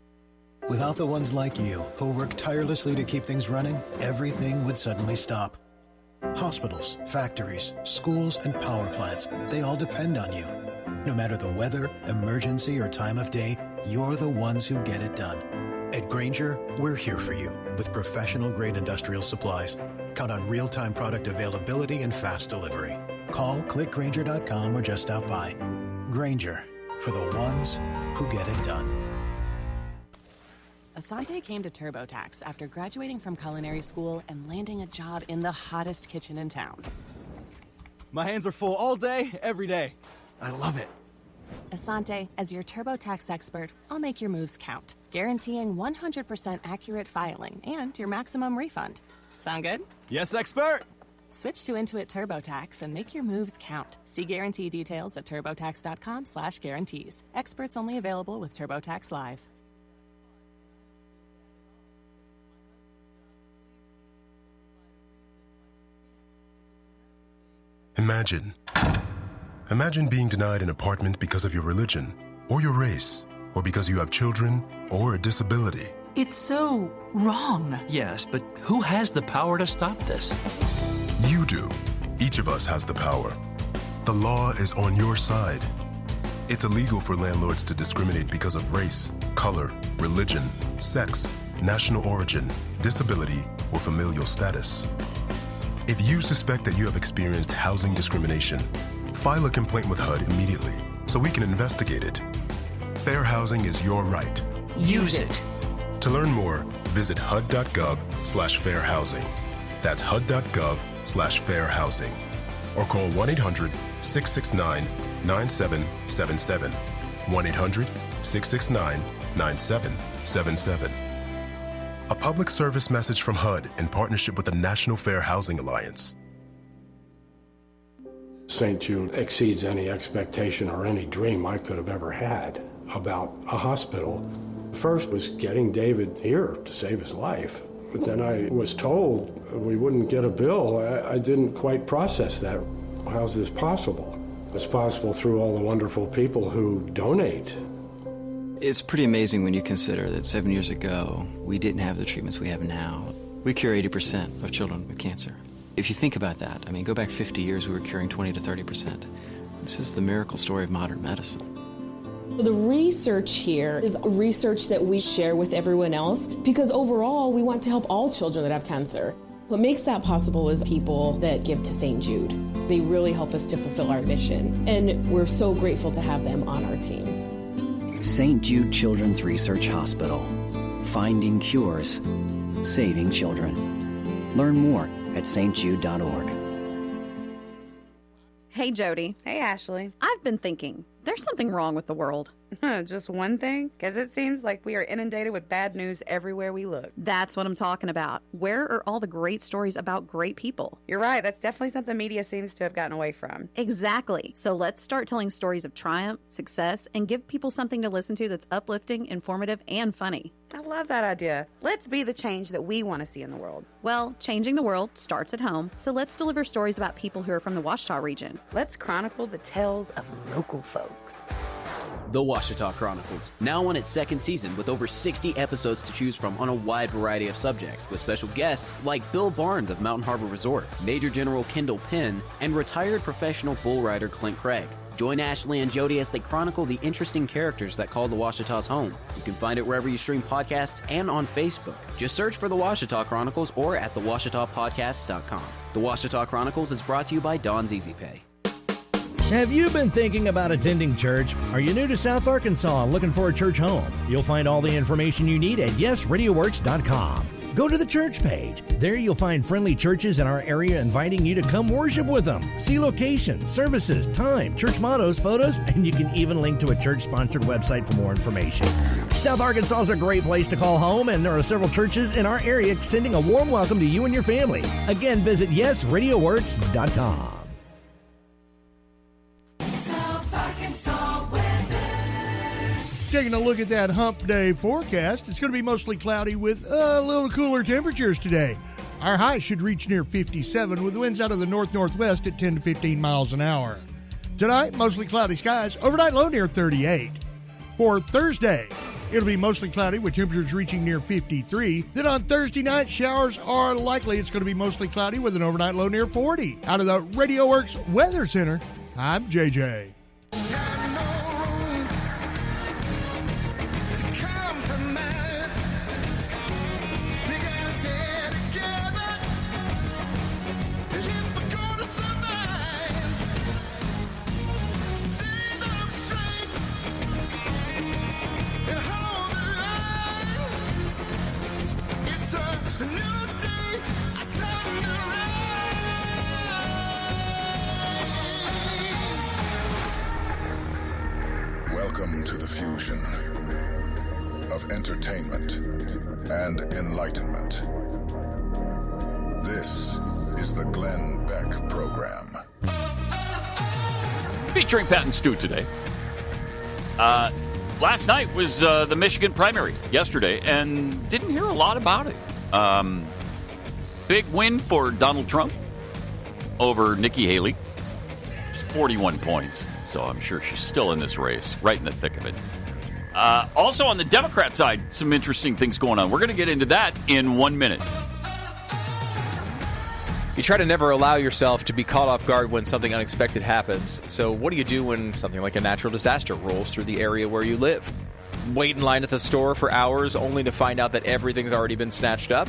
[SPEAKER 20] Without the ones like you, who work tirelessly to keep things running, everything would suddenly stop. Hospitals, factories, schools, and power plants, they all depend on you. No matter the weather, emergency, or time of day, you're the ones who get it done. At Grainger, we're here for you with professional-grade industrial supplies. Count on real-time product availability and fast delivery. Call, click Grainger.com, or just stop by. Grainger, for the ones who get it done.
[SPEAKER 21] Asante came to TurboTax after graduating from culinary school and landing a job in the hottest kitchen in town.
[SPEAKER 29] My hands are full all day, every day. I love it.
[SPEAKER 21] Asante, as your TurboTax expert, I'll make your moves count, guaranteeing 100% accurate filing and your maximum refund. Sound good?
[SPEAKER 29] Yes, expert.
[SPEAKER 21] Switch to Intuit TurboTax and make your moves count. See guarantee details at turbotax.com/guarantees. Experts only available with TurboTax Live.
[SPEAKER 1] Imagine being denied an apartment because of your religion, or your race, or because you have children, or a disability.
[SPEAKER 10] It's so wrong.
[SPEAKER 11] Yes, but who has the power to stop this?
[SPEAKER 1] You do. Each of us has the power. The law is on your side. It's illegal for landlords to discriminate because of race, color, religion, sex, national origin, disability, or familial status. If you suspect that you have experienced housing discrimination, file a complaint with HUD immediately so we can investigate it. Fair housing is your right.
[SPEAKER 10] Use it.
[SPEAKER 1] To learn more, visit hud.gov/fairhousing. That's hud.gov/fairhousing. Or call 1-800-669-9777. 1-800-669-9777. A public service message from HUD in partnership with the National Fair Housing Alliance.
[SPEAKER 12] St. Jude exceeds any expectation or any dream I could have ever had about a hospital. First was getting David here to save his life. But then I was told we wouldn't get a bill. I didn't quite process that. How's this possible? It's possible through all the wonderful people who donate.
[SPEAKER 13] It's pretty amazing when you consider that 7 years ago, we didn't have the treatments we have now. We cure 80% of children with cancer. If you think about that, I mean, go back 50 years, we were curing 20 to 30%. This is the miracle story of modern medicine.
[SPEAKER 22] The research here is research that we share with everyone else because overall, we want to help all children that have cancer. What makes that possible is people that give to St. Jude. They really help us to fulfill our mission, and we're so grateful to have them on our team.
[SPEAKER 23] St. Jude Children's Research Hospital. Finding cures. Saving children. Learn more at stjude.org.
[SPEAKER 24] Hey, Jody.
[SPEAKER 28] Hey, Ashley.
[SPEAKER 24] I've been thinking, there's something wrong with the world.
[SPEAKER 28] Just one thing? Because it seems like we are inundated with bad news everywhere we look.
[SPEAKER 24] That's what I'm talking about. Where are all the great stories about great people?
[SPEAKER 28] You're right. That's definitely something media seems to have gotten away from.
[SPEAKER 24] Exactly. So let's start telling stories of triumph, success, and give people something to listen to that's uplifting, informative, and funny.
[SPEAKER 28] I love that idea. Let's be the change that we want to see in the world.
[SPEAKER 24] Well, changing the world starts at home, so let's deliver stories about people who are from the Ouachita region.
[SPEAKER 28] Let's chronicle the tales of local folks.
[SPEAKER 30] The Ouachita Chronicles, now on its second season with over 60 episodes to choose from on a wide variety of subjects, with special guests like Bill Barnes of Mountain Harbor Resort, Major General Kendall Penn, and retired professional bull rider Clint Craig. Join Ashley and Jody as they chronicle the interesting characters that call the Ouachita's home. You can find it wherever you stream podcasts and on Facebook. Just search for the Ouachita Chronicles or at thewashitapodcast.com. The Ouachita Chronicles is brought to you by Don's Easy Pay.
[SPEAKER 6] Have you been thinking about attending church? Are you new to South Arkansas and looking for a church home? You'll find all the information you need at yesradioworks.com. Go to the church page. There you'll find friendly churches in our area inviting you to come worship with them. See location, services, time, church mottos, photos, and you can even link to a church-sponsored website for more information. South Arkansas is a great place to call home, and there are several churches in our area extending a warm welcome to you and your family. Again, visit yesradioworks.com.
[SPEAKER 7] Taking a look at that hump day forecast, it's going to be mostly cloudy with a little cooler temperatures today. Our high should reach near 57 with winds out of the north-northwest at 10 to 15 miles an hour. Tonight, mostly cloudy skies, overnight low near 38. For Thursday, it'll be mostly cloudy with temperatures reaching near 53. Then on Thursday night, showers are likely. It's going to be mostly cloudy with an overnight low near 40. Out of the Radio Works Weather Center, I'm JJ.
[SPEAKER 15] Welcome to the fusion of entertainment and enlightenment. This is is the Glenn Beck Program.
[SPEAKER 2] Featuring Pat and Stu today. Last night was the Michigan primary yesterday, and didn't hear a lot about it. Big win for Donald Trump over Nikki Haley. 41 points, so I'm sure she's still in this race, right in the thick of it. Also on the Democrat side, some interesting things going on. We're going to get into that in 1 minute.
[SPEAKER 3] You try to never allow yourself to be caught off guard when something unexpected happens. So what do you do when something like a natural disaster rolls through the area where you live? Wait in line at the store for hours only to find out that everything's already been snatched up?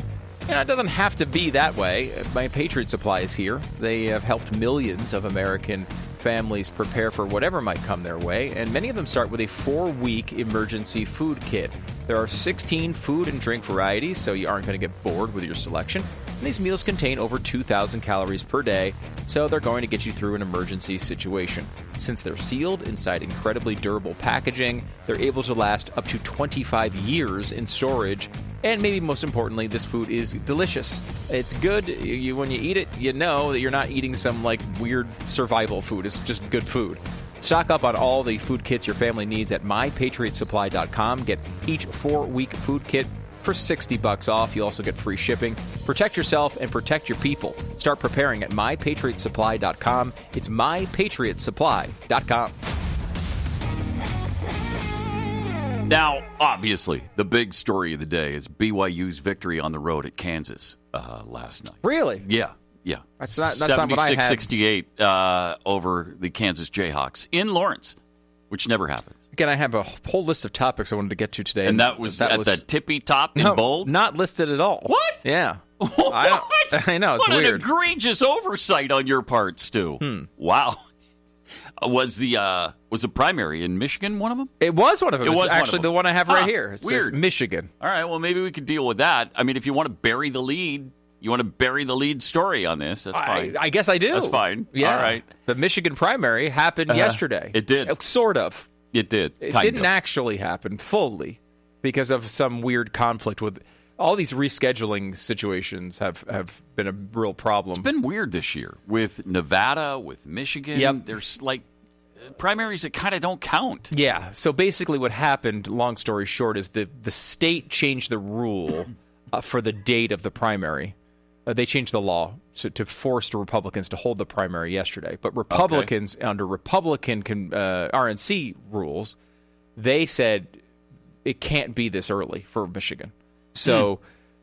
[SPEAKER 3] It doesn't have to be that way. My Patriot Supply is here. They have helped millions of American families prepare for whatever might come their way, and many of them start with a 4-week emergency food kit. There are 16 food and drink varieties, so you aren't going to get bored with your selection. And these meals contain over 2,000 calories per day, so they're going to get you through an emergency situation. Since they're sealed inside incredibly durable packaging, they're able to last up to 25 years in storage. And maybe most importantly, this food is delicious. It's good. When you eat it, you know that you're not eating some weird survival food. It's just good food. Stock up on all the food kits your family needs at mypatriotsupply.com. Get each 4-week food kit for $60 off. You also get free shipping. Protect yourself and protect your people. Start preparing at mypatriotsupply.com. It's mypatriotsupply.com.
[SPEAKER 2] Now, obviously, the big story of the day is BYU's victory on the road at Kansas last night.
[SPEAKER 3] Really?
[SPEAKER 2] Yeah.
[SPEAKER 3] That's not what I had.
[SPEAKER 2] 76-68 over the Kansas Jayhawks in Lawrence, which never happens.
[SPEAKER 3] Again, I have a whole list of topics I wanted to get to today.
[SPEAKER 2] And that was the tippy top in bold?
[SPEAKER 3] Not listed at all.
[SPEAKER 2] What?
[SPEAKER 3] Yeah.
[SPEAKER 2] What?
[SPEAKER 3] I know, it's
[SPEAKER 2] weird. What an egregious oversight on your part, Stu. Wow. Was the primary in Michigan one of them?
[SPEAKER 3] It was one of them.
[SPEAKER 2] It was
[SPEAKER 3] actually the one I have right here. It
[SPEAKER 2] weird.
[SPEAKER 3] Says Michigan.
[SPEAKER 2] All right, well, maybe we could deal with that. I mean, if you want to bury the lead, you want to bury the lead story on this, that's fine.
[SPEAKER 3] I guess I do.
[SPEAKER 2] That's fine.
[SPEAKER 3] Yeah.
[SPEAKER 2] All right.
[SPEAKER 3] The Michigan primary happened yesterday.
[SPEAKER 2] It did.
[SPEAKER 3] Sort of.
[SPEAKER 2] It did.
[SPEAKER 3] It didn't actually happen fully because of some weird conflict with all these rescheduling situations have been a real problem.
[SPEAKER 2] It's been weird this year with Nevada, with Michigan.
[SPEAKER 3] Yep.
[SPEAKER 2] There's primaries that kind of don't count.
[SPEAKER 3] Yeah. So basically what happened, long story short, is the state changed the rule for the date of the primary. They changed the law to force the Republicans to hold the primary yesterday. But Republicans, under Republican RNC rules, they said it can't be this early for Michigan. So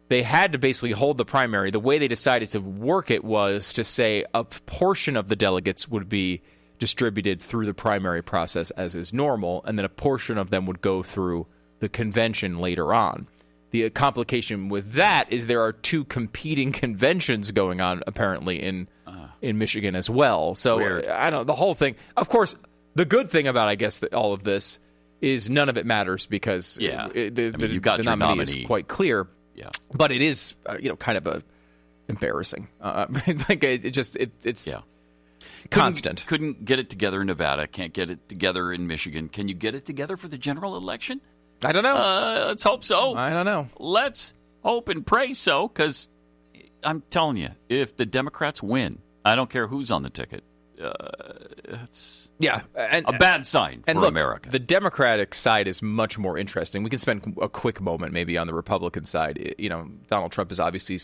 [SPEAKER 3] they had to basically hold the primary. The way they decided to work it was to say a portion of the delegates would be distributed through the primary process as is normal, and then a portion of them would go through the convention later on. The complication with that is there are 2 competing conventions going on apparently in Michigan as well. So
[SPEAKER 2] weird.
[SPEAKER 3] I don't know, the whole thing. Of course, the good thing about all of this is none of it matters because
[SPEAKER 2] you got
[SPEAKER 3] the
[SPEAKER 2] your
[SPEAKER 3] nominee
[SPEAKER 2] nominee
[SPEAKER 3] is quite clear.
[SPEAKER 2] Yeah,
[SPEAKER 3] but it is kind of embarrassing. It's constant.
[SPEAKER 2] Couldn't get it together in Nevada. Can't get it together in Michigan. Can you get it together for the general election?
[SPEAKER 3] I don't know.
[SPEAKER 2] Let's hope so.
[SPEAKER 3] I don't know.
[SPEAKER 2] Let's hope and pray so, because I'm telling you, if the Democrats win, I don't care who's on the ticket. It's a bad sign for America.
[SPEAKER 3] The Democratic side is much more interesting. We can spend a quick moment maybe on the Republican side. Donald Trump is obviously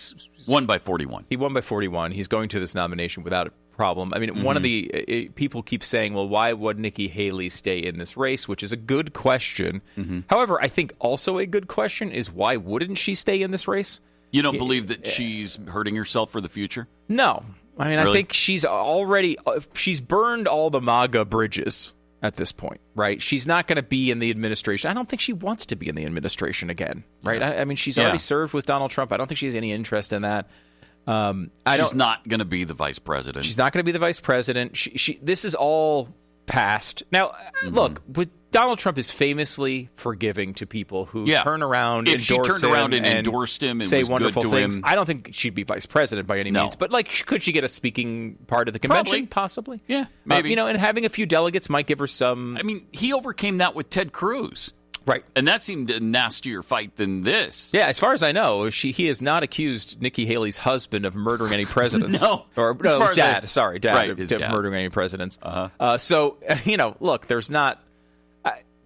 [SPEAKER 2] won by 41.
[SPEAKER 3] He won by 41. He's going to this nomination without a problem. I mean, one of the people keep saying, well, why would Nikki Haley stay in this race, which is a good question. However, I think also a good question is why wouldn't she stay in this race?
[SPEAKER 2] You don't believe that she's hurting herself for the future?
[SPEAKER 3] No. I mean, really? I think she's burned all the MAGA bridges at this point, right? She's not going to be in the administration. I don't think she wants to be in the administration again, right? Yeah. I mean, she's already served with Donald Trump. I don't think she has any interest in that.
[SPEAKER 2] She's not going to be the vice president.
[SPEAKER 3] She's not going to be the vice president. This is all past. Now, look, with Donald Trump is famously forgiving to people who turn around,
[SPEAKER 2] if she turned around and endorsed him and
[SPEAKER 3] say
[SPEAKER 2] was
[SPEAKER 3] wonderful
[SPEAKER 2] good to
[SPEAKER 3] things.
[SPEAKER 2] him.
[SPEAKER 3] I don't think she'd be vice president by any means, but could she get a speaking part of the convention?
[SPEAKER 2] Probably.
[SPEAKER 3] Possibly.
[SPEAKER 2] Yeah, maybe.
[SPEAKER 3] And having a few delegates might give her some.
[SPEAKER 2] I mean, he overcame that with Ted Cruz.
[SPEAKER 3] Right.
[SPEAKER 2] And that seemed a nastier fight than this.
[SPEAKER 3] Yeah, as far as I know, he has not accused Nikki Haley's husband of murdering any presidents.
[SPEAKER 2] No.
[SPEAKER 3] Or
[SPEAKER 2] As far as
[SPEAKER 3] dad.
[SPEAKER 2] I-
[SPEAKER 3] Sorry, dad.
[SPEAKER 2] Right,
[SPEAKER 3] of
[SPEAKER 2] his dad.
[SPEAKER 3] murdering any presidents.
[SPEAKER 2] Uh-huh.
[SPEAKER 3] So, look, there's not...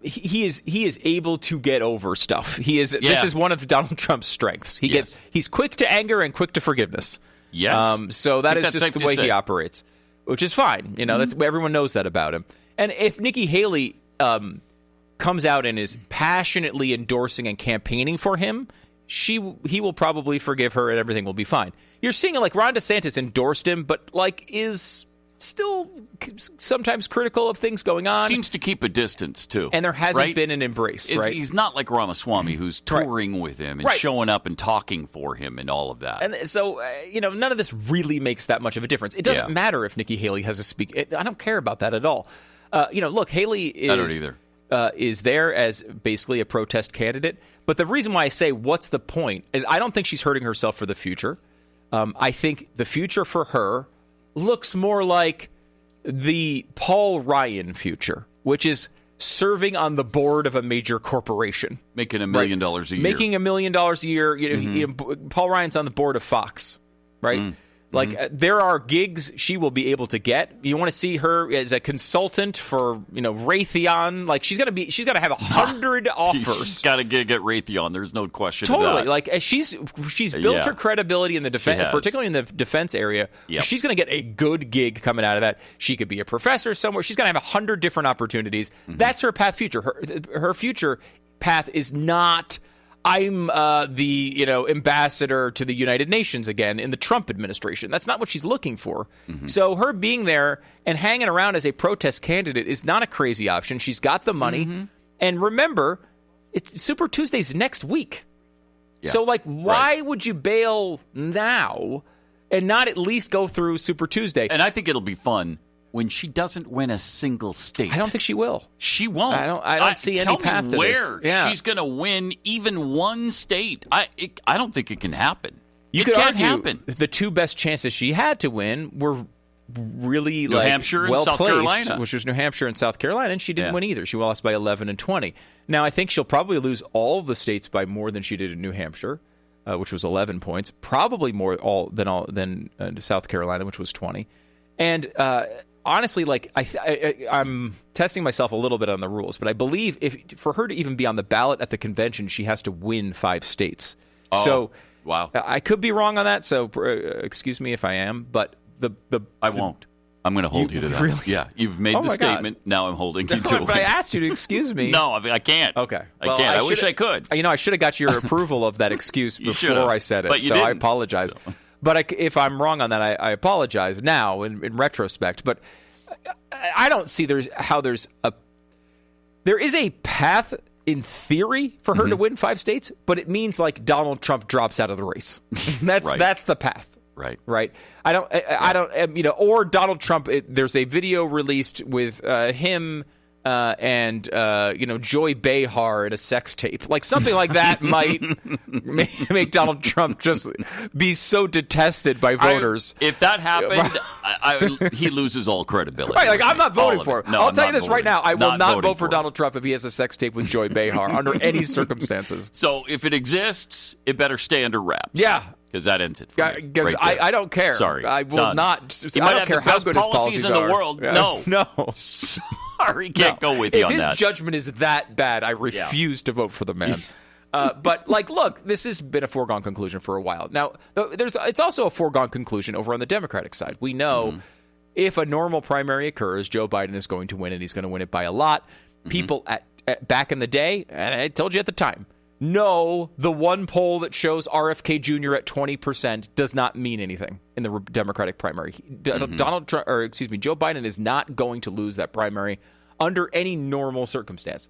[SPEAKER 3] He is able to get over stuff. This is one of Donald Trump's strengths. He's quick to anger and quick to forgiveness.
[SPEAKER 2] Yes.
[SPEAKER 3] So that
[SPEAKER 2] I think
[SPEAKER 3] is
[SPEAKER 2] that's
[SPEAKER 3] just
[SPEAKER 2] safe
[SPEAKER 3] the
[SPEAKER 2] to
[SPEAKER 3] way
[SPEAKER 2] say.
[SPEAKER 3] he operates, which is fine. That's everyone knows that about him. And if Nikki Haley comes out and is passionately endorsing and campaigning for him, he will probably forgive her and everything will be fine. You're seeing it like Ron DeSantis endorsed him, but is still sometimes critical of things going on.
[SPEAKER 2] Seems to keep a distance, too.
[SPEAKER 3] And there hasn't been an embrace, right?
[SPEAKER 2] He's not like Ramaswamy, who's touring with him and showing up and talking for him and all of that.
[SPEAKER 3] And so, none of this really makes that much of a difference. It doesn't matter if Nikki Haley has a speak. I don't care about that at all. Look, Haley is...
[SPEAKER 2] I don't either.
[SPEAKER 3] Is there as basically a protest candidate. But the reason why I say what's the point is I don't think she's hurting herself for the future. I think the future for her looks more like the Paul Ryan future, which is serving on the board of a major corporation.
[SPEAKER 2] Making $1 million a year.
[SPEAKER 3] Making $1 million a year. Paul Ryan's on the board of Fox, right? There are gigs she will be able to get. You want to see her as a consultant for, Raytheon. Like she's got to have 100 offers.
[SPEAKER 2] She's got to get Raytheon. There's no question.
[SPEAKER 3] Totally.
[SPEAKER 2] Of that.
[SPEAKER 3] Like she's built her credibility in the defense, particularly in the defense area.
[SPEAKER 2] Yep.
[SPEAKER 3] She's going to get a good gig coming out of that. She could be a professor somewhere. She's going to have 100 different opportunities. That's her path future. Her future path is not I'm the ambassador to the United Nations again in the Trump administration. That's not what she's looking for. So her being there and hanging around as a protest candidate is not a crazy option. She's got the money. And remember, it's Super Tuesday's next week.
[SPEAKER 2] Yeah.
[SPEAKER 3] So, why would you bail now and not at least go through Super Tuesday?
[SPEAKER 2] And I think it'll be fun when she doesn't win a single state.
[SPEAKER 3] I don't think she will.
[SPEAKER 2] She won't.
[SPEAKER 3] I don't see any path to this.
[SPEAKER 2] Tell me where she's going to win even one state. I don't think it can happen.
[SPEAKER 3] You
[SPEAKER 2] it
[SPEAKER 3] could
[SPEAKER 2] can't
[SPEAKER 3] argue
[SPEAKER 2] happen.
[SPEAKER 3] The two best chances she had to win were really
[SPEAKER 2] New Hampshire and
[SPEAKER 3] well
[SPEAKER 2] South
[SPEAKER 3] placed,
[SPEAKER 2] Carolina.
[SPEAKER 3] which was New Hampshire and South Carolina, and she didn't win either. She lost by 11 and 20. Now, I think she'll probably lose all the states by more than she did in New Hampshire, which was 11 points. Probably more than South Carolina, which was 20. And honestly, I'm testing myself a little bit on the rules, but I believe for her to even be on the ballot at the convention, she has to win 5 states.
[SPEAKER 2] Oh,
[SPEAKER 3] so
[SPEAKER 2] wow,
[SPEAKER 3] I could be wrong on that. So excuse me if I am, but
[SPEAKER 2] I won't. I'm going to hold you to that.
[SPEAKER 3] Really?
[SPEAKER 2] Yeah, you've made the statement. God. Now I'm holding you to it.
[SPEAKER 3] But I asked you to excuse me.
[SPEAKER 2] No, I can't.
[SPEAKER 3] Okay.
[SPEAKER 2] I can't. I wish I could.
[SPEAKER 3] I should have got your approval of that excuse before I said it,
[SPEAKER 2] but you
[SPEAKER 3] so
[SPEAKER 2] didn't.
[SPEAKER 3] I apologize. So. But if I'm wrong on that, I apologize now in retrospect. But I don't see there is a path in theory for her to win 5 states, but it means Donald Trump drops out of the race. That's the path. Right. I don't. Or Donald Trump. There's a video released with him and Joy Behar at a sex tape, something like that might make Donald Trump just be so detested by voters.
[SPEAKER 2] If that happened, he loses all credibility.
[SPEAKER 3] Right, I'm not voting for him.
[SPEAKER 2] No,
[SPEAKER 3] I'll tell you this right now: I will not vote for
[SPEAKER 2] him.
[SPEAKER 3] Donald Trump if he has a sex tape with Joy Behar under any circumstances.
[SPEAKER 2] So if it exists, it better stay under wraps.
[SPEAKER 3] Yeah.
[SPEAKER 2] Because that ends it for me. Right
[SPEAKER 3] I don't care.
[SPEAKER 2] Sorry.
[SPEAKER 3] I will
[SPEAKER 2] None.
[SPEAKER 3] not.
[SPEAKER 2] You
[SPEAKER 3] I
[SPEAKER 2] might
[SPEAKER 3] don't
[SPEAKER 2] have
[SPEAKER 3] care
[SPEAKER 2] the
[SPEAKER 3] how
[SPEAKER 2] best
[SPEAKER 3] good
[SPEAKER 2] policies
[SPEAKER 3] his
[SPEAKER 2] in
[SPEAKER 3] policies
[SPEAKER 2] the
[SPEAKER 3] are.
[SPEAKER 2] world.
[SPEAKER 3] Yeah.
[SPEAKER 2] No. Sorry, can't go with you on
[SPEAKER 3] that. If
[SPEAKER 2] that.
[SPEAKER 3] his judgment is that bad, I refuse to vote for the man. But look, this has been a foregone conclusion for a while. Now, it's also a foregone conclusion over on the Democratic side. We know if a normal primary occurs, Joe Biden is going to win, and he's going to win it by a lot. People back in the day, and I told you at the time, no, the one poll that shows RFK Jr. at 20% does not mean anything in the Democratic primary. Joe Biden is not going to lose that primary under any normal circumstance.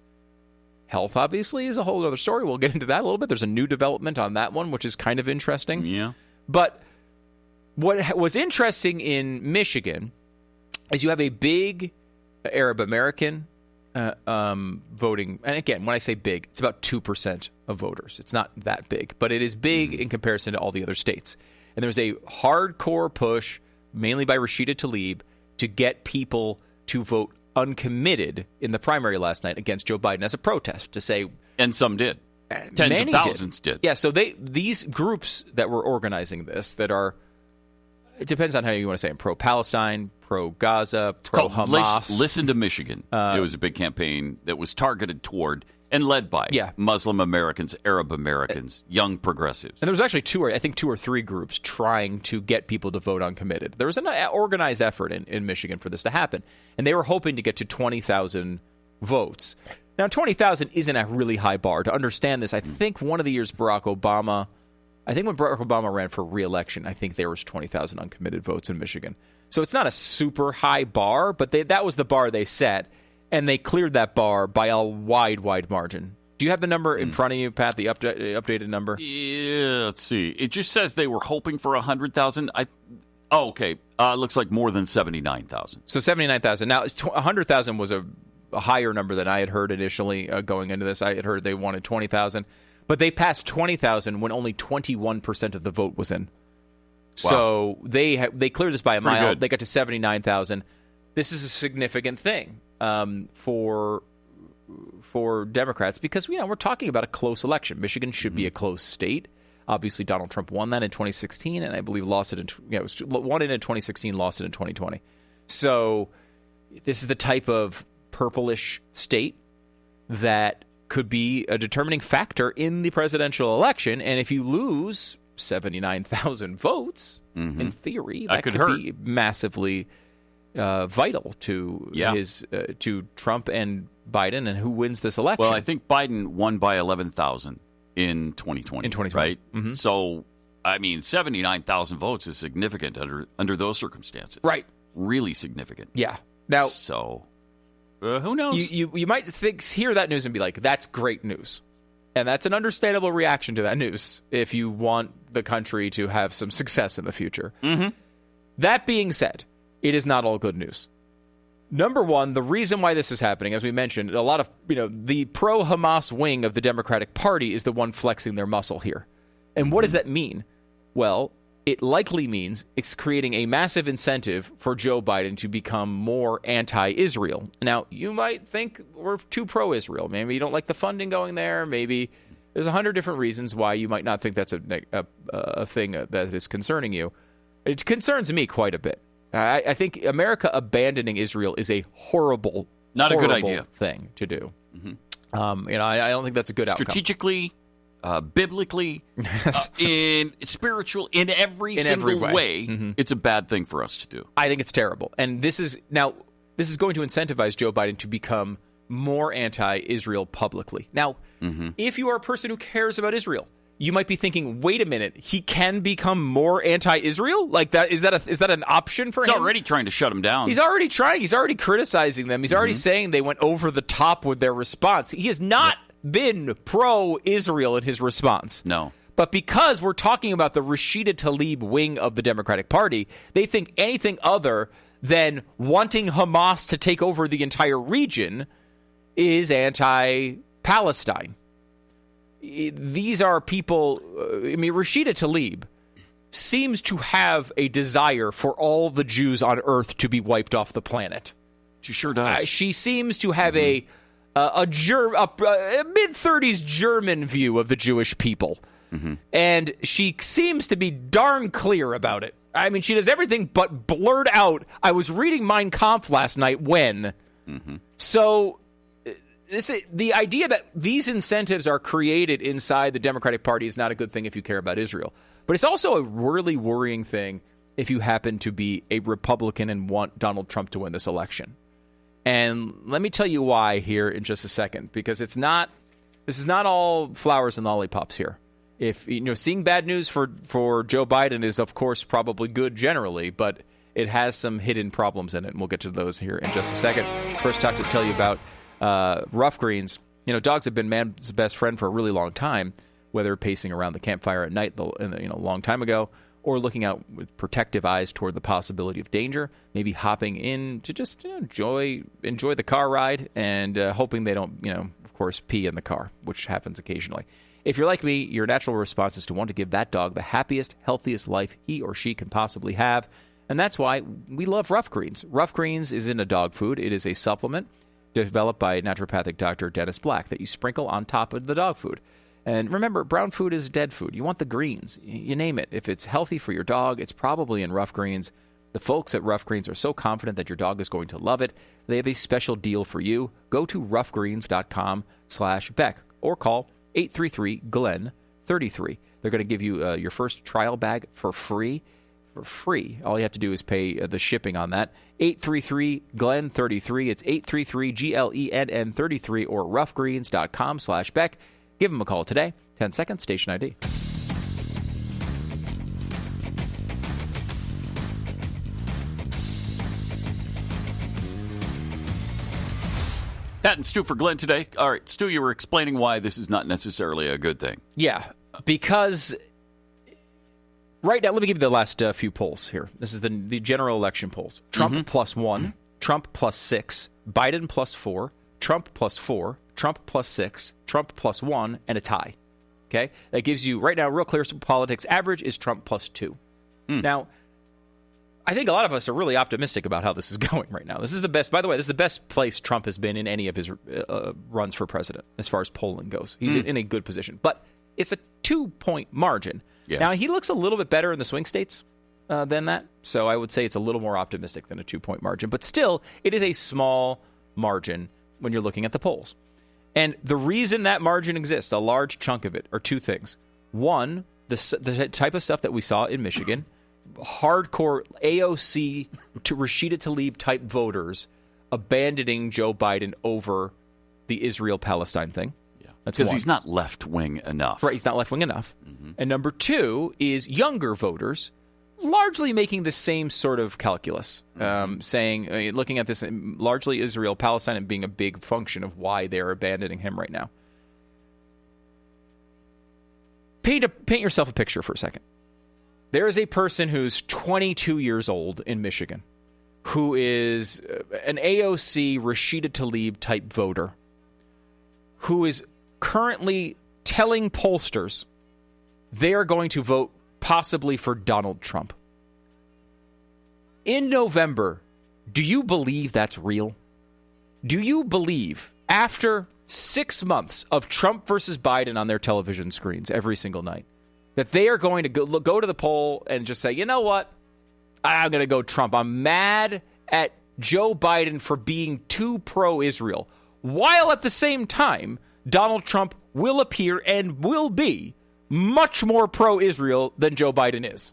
[SPEAKER 3] Health, obviously, is a whole other story. We'll get into that a little bit. There's a new development on that one, which is kind of interesting.
[SPEAKER 2] Yeah.
[SPEAKER 3] But what was interesting in Michigan is you have a big Arab American voting, and again, when I say big, it's about 2% of voters. It's not that big, but it is big in comparison to all the other states. And there's a hardcore push, mainly by Rashida Tlaib, to get people to vote uncommitted in the primary last night against Joe Biden as a protest, to say,
[SPEAKER 2] And some did. Tens
[SPEAKER 3] Many
[SPEAKER 2] of thousands did.
[SPEAKER 3] Yeah, so these groups that were organizing this that are, it depends on how you want to say it, pro-Palestine, pro-Gaza, pro-Hamas.
[SPEAKER 2] Listen to Michigan. It was a big campaign that was targeted toward and led by Muslim Americans, Arab Americans, young progressives.
[SPEAKER 3] And there was actually two or three groups trying to get people to vote uncommitted. There was an organized effort in Michigan for this to happen, and they were hoping to get to 20,000 votes. Now, 20,000 isn't a really high bar. To understand this, I think one of the years when Barack Obama ran for re-election, I think there was 20,000 uncommitted votes in Michigan. So it's not a super high bar, but that was the bar they set. And they cleared that bar by a wide margin. Do you have the number in front of you, Pat, the updated number?
[SPEAKER 2] Yeah, let's see. It just says they were hoping for 100,000. Okay. Looks like more than 79,000.
[SPEAKER 3] So 79,000. Now, 100,000 was a higher number than I had heard initially going into this. I had heard they wanted 20,000. But they passed 20,000 when only 21% of the vote was in. Wow. So they cleared this by a mile. They got to 79,000. This is a significant thing. For Democrats, because we're talking about a close election. Michigan should be a close state. Obviously, Donald Trump won that in 2016, and I believe lost it won it in 2016, lost it in 2020. So this is the type of purplish state that could be a determining factor in the presidential election. And if you lose 79,000 votes, in theory, that could be massively vital to to Trump and Biden and who wins this election.
[SPEAKER 2] Well, I think Biden won by 11,000 in 2020. In 2020, right? Mm-hmm. So, 79,000 votes is significant under those circumstances.
[SPEAKER 3] Right.
[SPEAKER 2] Really significant.
[SPEAKER 3] Yeah. Now,
[SPEAKER 2] so who knows?
[SPEAKER 3] You might hear that news and be like, "That's great news," and that's an understandable reaction to that news if you want the country to have some success in the future.
[SPEAKER 2] Mm-hmm.
[SPEAKER 3] That being said, it is not all good news. Number one, the reason why this is happening, as we mentioned, a lot of the pro-Hamas wing of the Democratic Party is the one flexing their muscle here. And what does that mean? Well, it likely means it's creating a massive incentive for Joe Biden to become more anti-Israel. Now, you might think we're too pro-Israel. Maybe you don't like the funding going there. Maybe there's 100 different reasons why you might not think that's a thing that is concerning you. It concerns me quite a bit. I think America abandoning Israel is a horrible,
[SPEAKER 2] not a good idea
[SPEAKER 3] thing to do. Mm-hmm. I don't think that's a good outcome.
[SPEAKER 2] Strategically, biblically, in spiritual, in every single way, it's a bad thing for us to do.
[SPEAKER 3] I think it's terrible, and this is going to incentivize Joe Biden to become more anti-Israel publicly. Now, if you are a person who cares about Israel, you might be thinking, wait a minute, he can become more anti-Israel? Like that is that an option for him?
[SPEAKER 2] He's already trying to shut him down.
[SPEAKER 3] He's already trying. He's already criticizing them. He's already saying they went over the top with their response. He has not been pro-Israel in his response.
[SPEAKER 2] No.
[SPEAKER 3] But because we're talking about the Rashida Tlaib wing of the Democratic Party, they think anything other than wanting Hamas to take over the entire region is anti-Palestine. These are people, Rashida Tlaib seems to have a desire for all the Jews on earth to be wiped off the planet.
[SPEAKER 2] She sure does.
[SPEAKER 3] She seems to have a mid-30s German view of the Jewish people. And she seems to be darn clear about it. She does everything but blurt out, I was reading Mein Kampf last night when. So the idea that these incentives are created inside the Democratic Party is not a good thing if you care about Israel. But it's also a really worrying thing if you happen to be a Republican and want Donald Trump to win this election. And let me tell you why here in just a second, because this is not all flowers and lollipops here. If seeing bad news for Joe Biden is, of course, probably good generally, but it has some hidden problems in it, and we'll get to those here in just a second. First, to tell you about rough greens. Dogs have been man's best friend for a really long time, whether pacing around the campfire at night, a long time ago, or looking out with protective eyes toward the possibility of danger, maybe hopping in to just enjoy the car ride and hoping they don't, of course, pee in the car, which happens occasionally. If you're like me, your natural response is to want to give that dog the happiest, healthiest life he or she can possibly have, and that's why we love Rough Greens. Rough Greens isn't a dog food. It is a supplement. developed by naturopathic Dr. Dennis Black, that you sprinkle on top of the dog food. And remember, brown food is dead food. You want the greens. You name it. If it's healthy for your dog, it's probably in Rough Greens. The folks at Rough Greens are so confident that your dog is going to love it. They have a special deal for you. Go to roughgreens.com/Beck or call 833-GLEN-33. They're going to give you your first trial bag for free. For free. All you have to do is pay the shipping on that. 833-GLEN-33. It's 833-GLENN-33 or roughgreens.com/Beck. Give them a call today. 10 seconds, station ID.
[SPEAKER 2] Pat and Stu for Glenn today. All right, Stu, you were explaining why this is not necessarily a good thing.
[SPEAKER 3] Yeah, because right now, let me give you the last few polls here. This is the general election polls. Trump +1, Trump +6, Biden +4, Trump +4, Trump +6, Trump +1, and a tie. Okay? That gives you, right now, real clear politics. Average is Trump +2. Now, I think a lot of us are really optimistic about how this is going right now. This is the best, by the way, this is the best place Trump has been in any of his runs for president as far as polling goes. He's in a good position. But it's a 2-point margin. Yeah. Now, he looks a little bit better in the swing states than that. So I would say it's a little more optimistic than a 2-point margin. But still, it is a small margin when you're looking at the polls. And the reason that margin exists, a large chunk of it, are two things. One, the type of stuff that we saw in Michigan, hardcore AOC to Rashida Tlaib type voters abandoning Joe Biden over the Israel-Palestine thing.
[SPEAKER 2] Yeah, because he's not left-wing enough.
[SPEAKER 3] Right, he's not left-wing enough. And number two is younger voters largely making the same sort of calculus, saying, looking at this largely Israel-Palestine and being a big function of why they're abandoning him right now. Paint yourself a picture for a second. There is a person who's 22 years old in Michigan who is an AOC Rashida Tlaib type voter who is currently telling pollsters they are going to vote possibly for Donald Trump. In November, do you believe that's real? Do you believe after 6 months of Trump versus Biden on their television screens every single night, that they are going to go to the poll and just say, you know what? I'm going to go Trump. I'm mad at Joe Biden for being too pro-Israel, while at the same time, Donald Trump will appear and will be much more pro-Israel than Joe Biden is.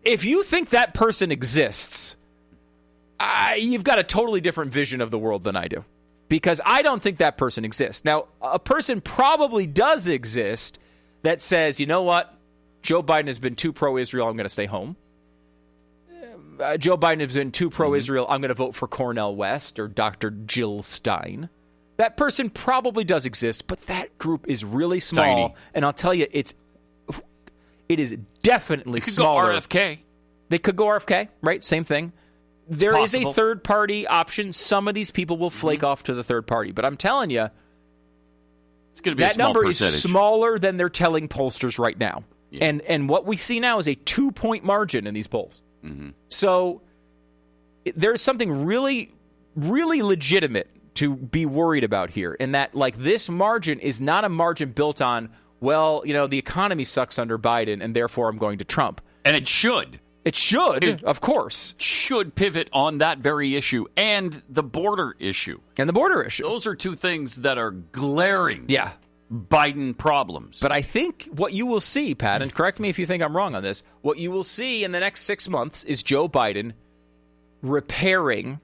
[SPEAKER 3] If you think that person exists, you've got a totally different vision of the world than I do. Because I don't think that person exists. Now, a person probably does exist that says, you know what? Joe Biden has been too pro-Israel, I'm going to stay home. Joe Biden has been too pro-Israel, I'm going to vote for Cornel West or Dr. Jill Stein. That person probably does exist, but that group is really small. Tiny. And I'll tell you, it is definitely smaller.
[SPEAKER 2] Go RFK.
[SPEAKER 3] They could go RFK, right? Same thing. There is a third-party option. Some of these people will flake off to the third party. But I'm telling you,
[SPEAKER 2] it's going to be that
[SPEAKER 3] number
[SPEAKER 2] percentage.
[SPEAKER 3] Is smaller than they're telling pollsters right now. Yeah. And what we see now is a 2-point margin in these polls. So there's something really, really legitimate to be worried about here, in that, like, this margin is not a margin built on, well, you know, the economy sucks under Biden, and therefore I'm going to Trump.
[SPEAKER 2] And it should.
[SPEAKER 3] It should, of course.
[SPEAKER 2] Should pivot on that very issue and the border issue.
[SPEAKER 3] And the border issue.
[SPEAKER 2] Those are two things that are glaring Biden problems.
[SPEAKER 3] But I think what you will see, Pat, and correct me if you think I'm wrong on this, what you will see in the next 6 months is Joe Biden repairing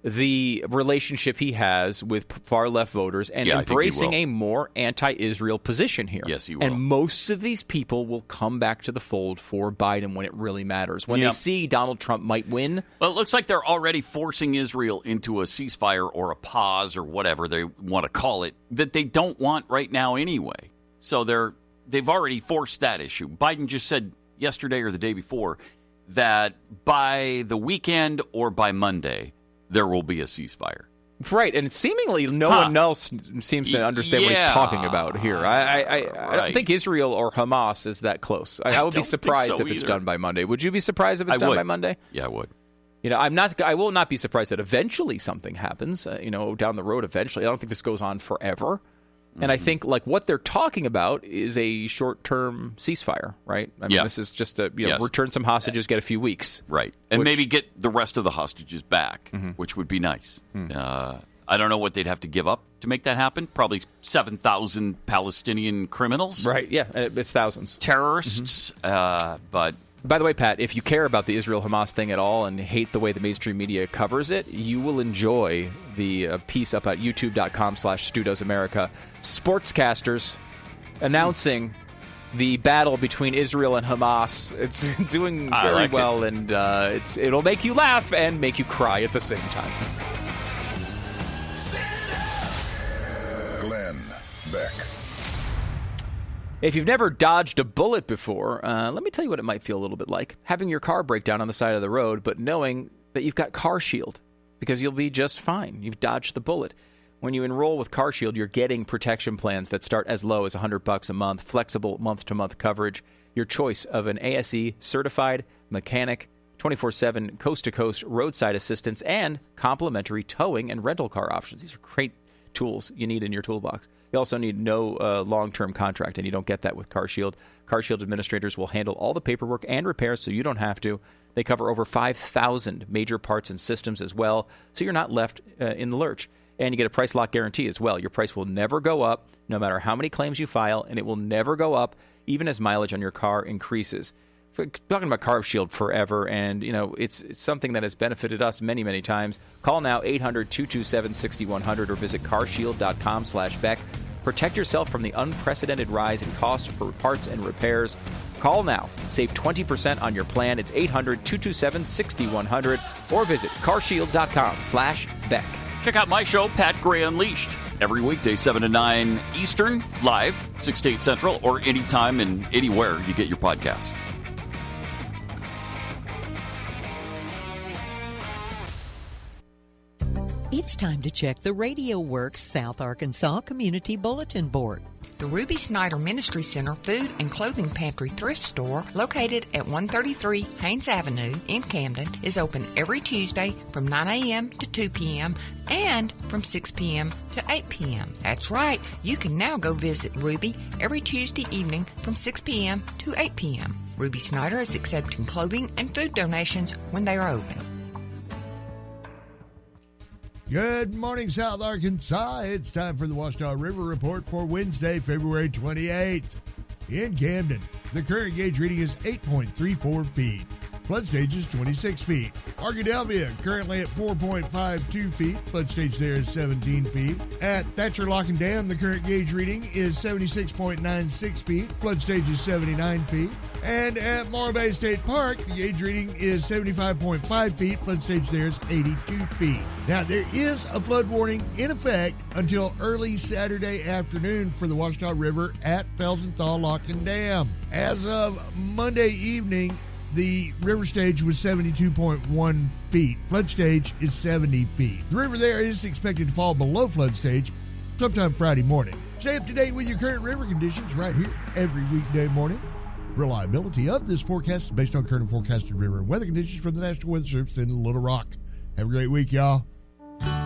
[SPEAKER 3] the relationship he has with far-left voters and embracing a more anti-Israel position here.
[SPEAKER 2] Yes, he will.
[SPEAKER 3] And most of these people will come back to the fold for Biden when it really matters. When they see Donald Trump might win.
[SPEAKER 2] Well, it looks like they're already forcing Israel into a ceasefire or a pause or whatever they want to call it that they don't want right now anyway. So they've already forced that issue. Biden just said yesterday or the day before that by the weekend or by Monday, there will be a ceasefire.
[SPEAKER 3] Right, and seemingly no one else seems to understand what he's talking about here. I don't think Israel or Hamas is that close. I would be surprised if it's done by Monday. Would you be surprised if it's done by Monday?
[SPEAKER 2] Yeah, I would.
[SPEAKER 3] I will not be surprised that eventually something happens, down the road eventually. I don't think this goes on forever. And I think what they're talking about is a short-term ceasefire, right? I mean, this is just return some hostages, get a few weeks.
[SPEAKER 2] Right. And maybe get the rest of the hostages back, which would be nice. I don't know what they'd have to give up to make that happen. Probably 7,000 Palestinian criminals.
[SPEAKER 3] Right, yeah, it's thousands.
[SPEAKER 2] Terrorists, but...
[SPEAKER 3] By the way, Pat, if you care about the Israel-Hamas thing at all and hate the way the mainstream media covers it, you will enjoy the piece up at youtube.com/StuDoesAmerica. Sportscasters announcing the battle between Israel and Hamas. It's doing very well, and it'll make you laugh and make you cry at the same time.
[SPEAKER 15] Glenn Beck.
[SPEAKER 3] If you've never dodged a bullet before, let me tell you what it might feel a little bit like. Having your car break down on the side of the road, but knowing that you've got CarShield, because you'll be just fine. You've dodged the bullet. When you enroll with CarShield, you're getting protection plans that start as low as $100 a month, flexible month-to-month coverage, your choice of an ASE-certified mechanic, 24/7 coast-to-coast roadside assistance, and complimentary towing and rental car options. These are great tools you need in your toolbox. You also need no long-term contract, and you don't get that with CarShield. CarShield administrators will handle all the paperwork and repairs, so you don't have to. They cover over 5,000 major parts and systems as well, so you're not left in the lurch. And you get a price lock guarantee as well. Your price will never go up, no matter how many claims you file, and it will never go up, even as mileage on your car increases. We're talking about CarShield forever, and it's something that has benefited us many, many times. Call now 800-227-6100 or visit carshield.com/Beck. Protect yourself from the unprecedented rise in costs for parts and repairs. Call now. Save 20% on your plan. It's 800-227-6100 or visit carshield.com/Beck.
[SPEAKER 2] Check out my show, Pat Gray Unleashed, every weekday, 7 to 9 Eastern, live, 6 to 8 Central, or anytime and anywhere you get your podcasts.
[SPEAKER 4] It's time to check the Radio Works South Arkansas Community Bulletin Board.
[SPEAKER 5] The Ruby Snyder Ministry Center Food and Clothing Pantry Thrift Store, located at 133 Haynes Avenue in Camden, is open every Tuesday from 9 a.m. to 2 p.m. and from 6 p.m. to 8 p.m. That's right, you can now go visit Ruby every Tuesday evening from 6 p.m. to 8 p.m. Ruby Snyder is accepting clothing and food donations when they are open.
[SPEAKER 7] Good morning, South Arkansas. It's time for the Washita River Report for Wednesday, February 28th. In Camden, the current gauge reading is 8.34 feet. Flood stage is 26 feet. Arkadelphia, currently at 4.52 feet. Flood stage there is 17 feet. At Thatcher Lock and Dam, the current gauge reading is 76.96 feet. Flood stage is 79 feet. And at Morro Bay State Park, the gauge reading is 75.5 feet. Flood stage there is 82 feet. Now, there is a flood warning in effect until early Saturday afternoon for the Washita River at Felsenthal Lock and Dam. As of Monday evening, the river stage was 72.1 feet. Flood stage is 70 feet. The river there is expected to fall below flood stage sometime Friday morning. Stay up to date with your current river conditions right here every weekday morning. Reliability of this forecast is based on current and forecasted river and weather conditions from the National Weather Service in Little Rock. Have a great week, y'all.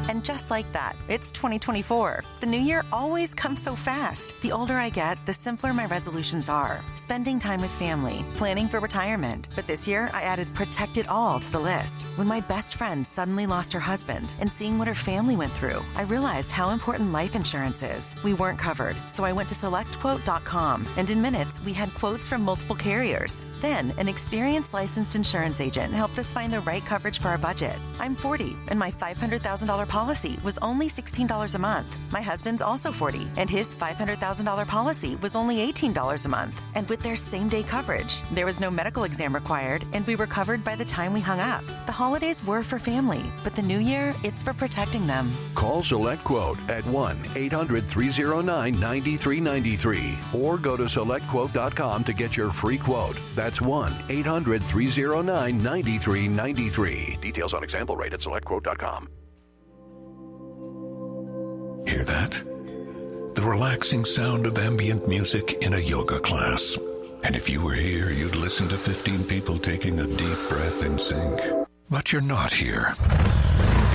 [SPEAKER 8] And just like that, it's 2024. The new year always comes so fast. The older I get, the simpler my resolutions are. Spending time with family, planning for retirement. But this year, I added Protect It All to the list. When my best friend suddenly lost her husband and seeing what her family went through, I realized how important life insurance is. We weren't covered, so I went to SelectQuote.com, and in minutes, we had quotes from multiple carriers. Then, an experienced licensed insurance agent helped us find the right coverage for our budget. I'm 40, and my $500,000 policy was only $16 a month. My husband's also 40, and his $500,000 policy was only $18 a month. And with their same-day coverage, there was no medical exam required, and we were covered by the time we hung up. The holidays were for family, but the new year, it's for protecting them.
[SPEAKER 9] Call Select Quote at 1-800-309-9393 or go to SelectQuote.com to get your free quote. That's 1-800-309-9393. Details on example rate at SelectQuote.com.
[SPEAKER 14] Hear that? The relaxing sound of ambient music in a yoga class. And if you were here, you'd listen to 15 people taking a deep breath in sync. But you're not here.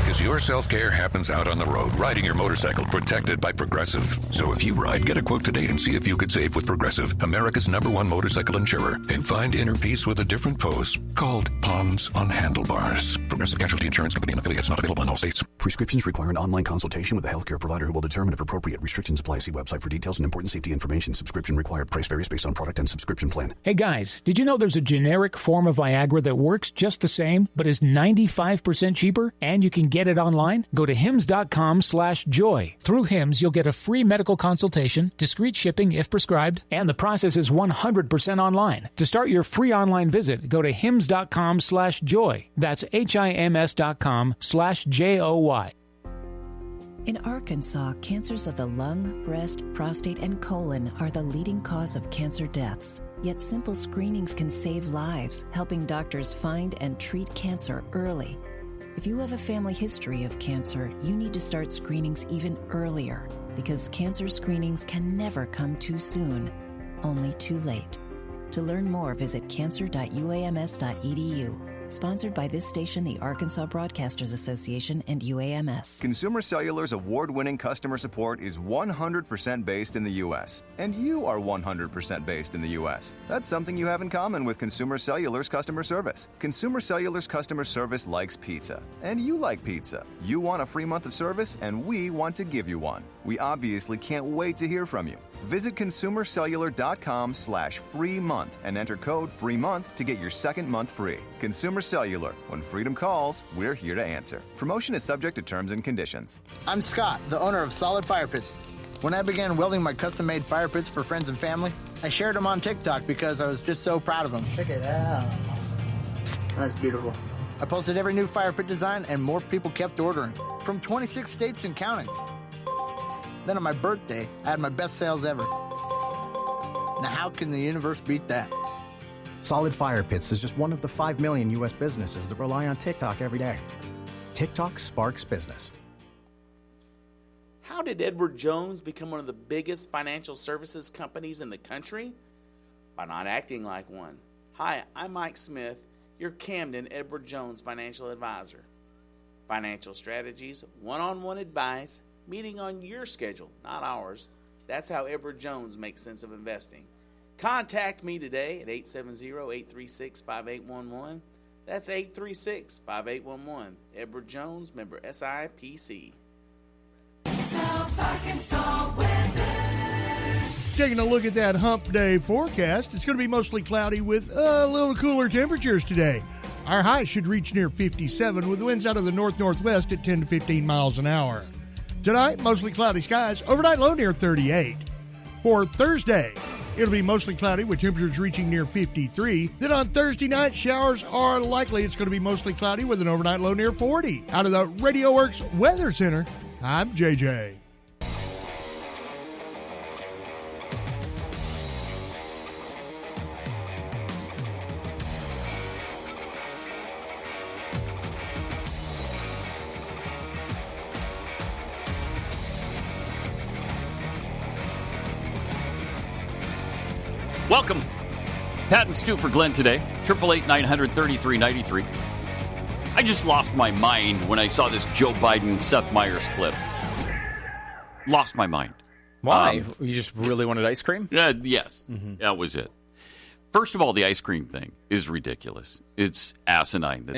[SPEAKER 14] Because your self-care happens out on the road, riding your motorcycle protected by Progressive. So if you ride, get a quote today and see if you could save with Progressive, America's #1 motorcycle insurer, and find inner peace with a different pose called Palms on Handlebars. Progressive Casualty Insurance Company and affiliates, not available in all states.
[SPEAKER 16] Prescriptions require an online consultation with a healthcare provider who will determine if appropriate. Restrictions apply. See website for details and important safety information. Subscription required. Price varies based on product and subscription plan.
[SPEAKER 17] Hey guys, did you know there's a generic form of Viagra that works just the same, but is 95% cheaper, and you can get it online? Go to hims.com/joy. Through Hims, you'll get a free medical consultation, discreet shipping if prescribed, and the process is 100% online. To start your free online visit, go to hims.com/joy. That's HIMS.com/JOY.
[SPEAKER 18] In Arkansas, cancers of the lung, breast, prostate, and colon are the leading cause of cancer deaths. Yet simple screenings can save lives, helping doctors find and treat cancer early. If you have a family history of cancer, you need to start screenings even earlier, because cancer screenings can never come too soon, only too late. To learn more, visit cancer.uams.edu. Sponsored by this station, the Arkansas Broadcasters Association, and UAMS.
[SPEAKER 19] Consumer Cellular's award-winning customer support is 100% based in the U.S., and you are 100% based in the U.S. That's something you have in common with Consumer Cellular's customer service. Consumer Cellular's customer service likes pizza, and you like pizza. You want a free month of service, and we want to give you one. We obviously can't wait to hear from you. Visit consumercellular.com/free month and enter code free month to get your second month free. Consumer Cellular. When freedom calls, we're here to answer. Promotion is subject to terms and conditions.
[SPEAKER 20] I'm Scott, the owner of Solid Fire Pits. When I began welding my custom-made fire pits for friends and family, I shared them on TikTok because I was just so proud of them. Check it out. That's beautiful. I posted every new fire pit design, and more people kept ordering. From 26 states and counting. Then on my birthday, I had my best sales ever. Now how can the universe beat that?
[SPEAKER 21] Solid Fire Pits is just one of the 5 million U.S. businesses that rely on TikTok every day. TikTok sparks business.
[SPEAKER 25] How did Edward Jones become one of the biggest financial services companies in the country? By not acting like one. Hi, I'm Mike Smith, your Camden Edward Jones financial advisor. Financial strategies, one-on-one advice, meeting on your schedule, not ours. That's how Edward Jones makes sense of investing. Contact me today at 870-836-5811. That's 836-5811. Edward Jones, member SIPC.
[SPEAKER 7] South Arkansas weather. Taking a look at that hump day forecast, it's going to be mostly cloudy with a little cooler temperatures today. Our high should reach near 57 with winds out of the north-northwest at 10 to 15 miles an hour. Tonight, mostly cloudy skies, overnight low near 38. For Thursday, it'll be mostly cloudy with temperatures reaching near 53. Then on Thursday night, showers are likely. It's going to be mostly cloudy with an overnight low near 40. Out of the Radio Works Weather Center, I'm JJ.
[SPEAKER 2] Welcome. Pat and Stu for Glenn today. 888-900-3393. I just lost my mind when I saw this Joe Biden Seth Meyers clip. Lost my mind.
[SPEAKER 3] Why? You just really wanted ice cream?
[SPEAKER 2] Yes. Mm-hmm. That was it. First of all, the ice cream thing is ridiculous. It's asinine that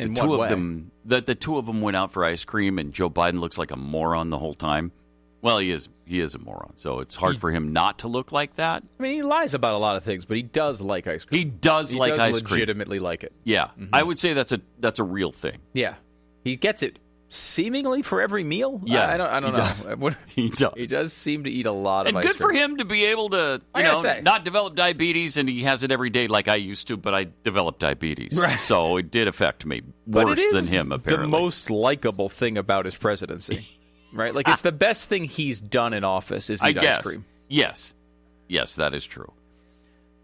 [SPEAKER 2] the two of them went out for ice cream and Joe Biden looks like a moron the whole time. Well, he is a moron, so it's hard for him not to look like that.
[SPEAKER 3] I mean, he lies about a lot of things, but he does like ice cream.
[SPEAKER 2] He does like ice cream.
[SPEAKER 3] Legitimately like it.
[SPEAKER 2] Yeah, mm-hmm. I would say that's a real thing.
[SPEAKER 3] Yeah, he gets it seemingly for every meal.
[SPEAKER 2] Yeah,
[SPEAKER 3] I don't know.
[SPEAKER 2] He does.
[SPEAKER 3] He does seem to eat a lot of ice cream.
[SPEAKER 2] And good for him to be able to, not develop diabetes, and he has it every day like I used to, but I developed diabetes, right. So it did affect me worse than him. Apparently,
[SPEAKER 3] the most likable thing about his presidency. Right? Like, it's the best thing he's done in office is eat ice cream.
[SPEAKER 2] Yes, that is true.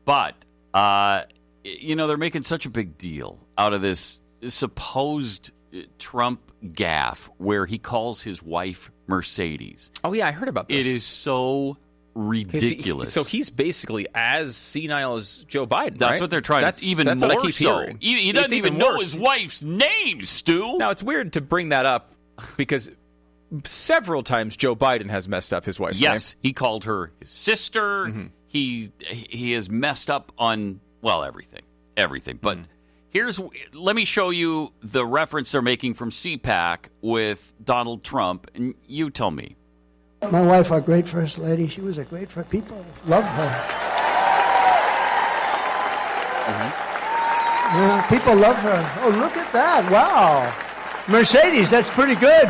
[SPEAKER 2] But, they're making such a big deal out of this supposed Trump gaffe where he calls his wife Mercedes.
[SPEAKER 3] Oh, yeah, I heard about this.
[SPEAKER 2] It is so ridiculous.
[SPEAKER 3] So he's basically as senile as Joe Biden.
[SPEAKER 2] That's
[SPEAKER 3] right?
[SPEAKER 2] what they're trying to. Even
[SPEAKER 3] that's
[SPEAKER 2] more
[SPEAKER 3] what I keep
[SPEAKER 2] so.
[SPEAKER 3] hearing.
[SPEAKER 2] He doesn't even know his wife's name, Stu.
[SPEAKER 3] Now it's weird to bring that up because several times Joe Biden has messed up his wife's name.
[SPEAKER 2] Yes, he called her his sister.
[SPEAKER 3] Mm-hmm.
[SPEAKER 2] He has messed up on everything. But let me show you the reference they're making from CPAC with Donald Trump, and you tell me.
[SPEAKER 1] My wife, our great first lady, she was a great first. People loved her. Yeah, people love her. Oh, look at that! Wow, Mercedes, that's pretty good.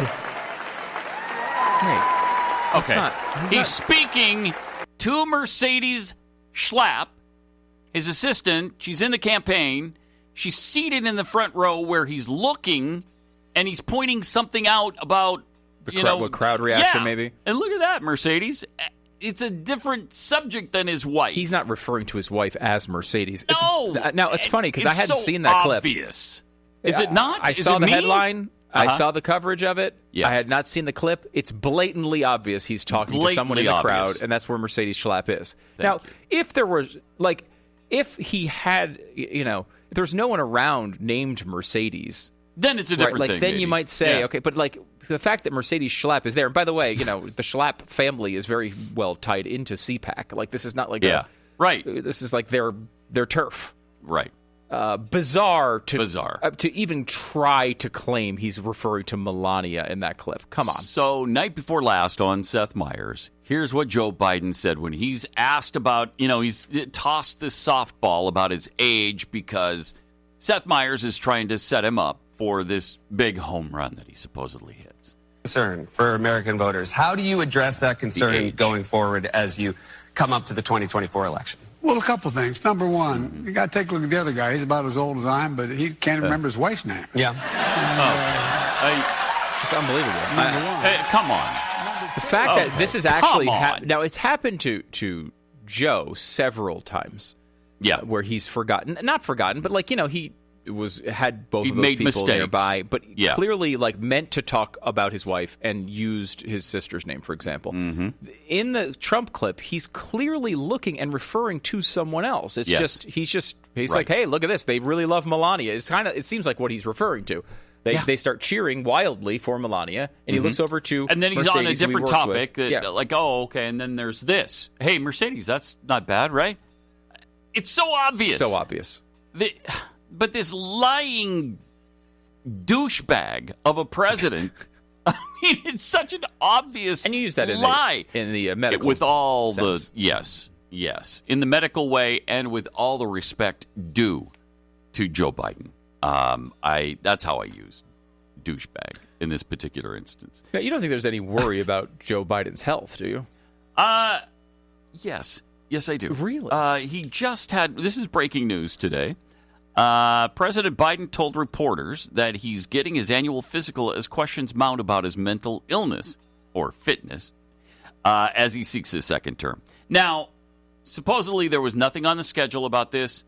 [SPEAKER 2] He's speaking to Mercedes Schlapp, his assistant. She's in the campaign. She's seated in the front row where he's looking, and he's pointing something out about,
[SPEAKER 3] what crowd reaction maybe.
[SPEAKER 2] And look at that, Mercedes. It's a different subject than his wife.
[SPEAKER 3] He's not referring to his wife as Mercedes.
[SPEAKER 2] No.
[SPEAKER 3] Now, it's funny because I hadn't seen that clip.
[SPEAKER 2] Obvious. Is it not?
[SPEAKER 3] I saw the headline.
[SPEAKER 2] Uh-huh.
[SPEAKER 3] I saw the coverage of it.
[SPEAKER 2] Yeah.
[SPEAKER 3] I had not seen the clip. It's blatantly obvious he's talking to someone in the crowd, and that's where Mercedes Schlapp is. If there was, if he had, if there was no one around named Mercedes,
[SPEAKER 2] then it's a different thing.
[SPEAKER 3] Then you might say, okay, but the fact that Mercedes Schlapp is there, and by the way, the Schlapp family is very well tied into CPAC. This is not
[SPEAKER 2] right.
[SPEAKER 3] This is like their turf.
[SPEAKER 2] Right.
[SPEAKER 3] Bizarre to even try to claim he's referring to Melania in that clip. Come on.
[SPEAKER 2] So, night before last on Seth Meyers, here's what Joe Biden said when he's asked about, he's tossed this softball about his age because Seth Meyers is trying to set him up for this big home run that he supposedly hits.
[SPEAKER 10] Concern for American voters. How do you address that concern going forward as you come up to the 2024 election?
[SPEAKER 11] Well, a couple things. Number one, you got to take a look at the other guy. He's about as old as I am, but he can't remember his wife's name.
[SPEAKER 10] Yeah.
[SPEAKER 3] It's unbelievable.
[SPEAKER 2] Come on.
[SPEAKER 3] The fact that this is actually now it's happened to Joe several times.
[SPEAKER 2] Yeah,
[SPEAKER 3] where he's not forgotten, but he had both of those
[SPEAKER 2] made
[SPEAKER 3] people
[SPEAKER 2] mistakes.
[SPEAKER 3] nearby, but clearly meant to talk about his wife and used his sister's name, for example.
[SPEAKER 2] Mm-hmm.
[SPEAKER 3] In the Trump clip, he's clearly looking and referring to someone else. It's he's
[SPEAKER 2] right.
[SPEAKER 3] like, hey, look at this. They really love Melania. It seems like what he's referring to. They start cheering wildly for Melania, and he looks over to
[SPEAKER 2] and then he's
[SPEAKER 3] Mercedes,
[SPEAKER 2] on a different topic.
[SPEAKER 3] okay,
[SPEAKER 2] and then there's this. Hey, Mercedes, that's not bad, right? It's so obvious.
[SPEAKER 3] So obvious.
[SPEAKER 2] But this lying douchebag of a president, I mean, it's such an obvious
[SPEAKER 3] and you use that
[SPEAKER 2] lie.
[SPEAKER 3] In the medical
[SPEAKER 2] with all
[SPEAKER 3] sense.
[SPEAKER 2] Yes. In the medical way and with all the respect due to Joe Biden. That's how I use douchebag in this particular instance.
[SPEAKER 3] Now, you don't think there's any worry about Joe Biden's health, do you?
[SPEAKER 2] Yes. Yes, I do.
[SPEAKER 3] Really?
[SPEAKER 2] He just had, this is breaking news today. President Biden told reporters that he's getting his annual physical as questions mount about his mental illness or fitness as he seeks his second term. Now, supposedly there was nothing on the schedule about this.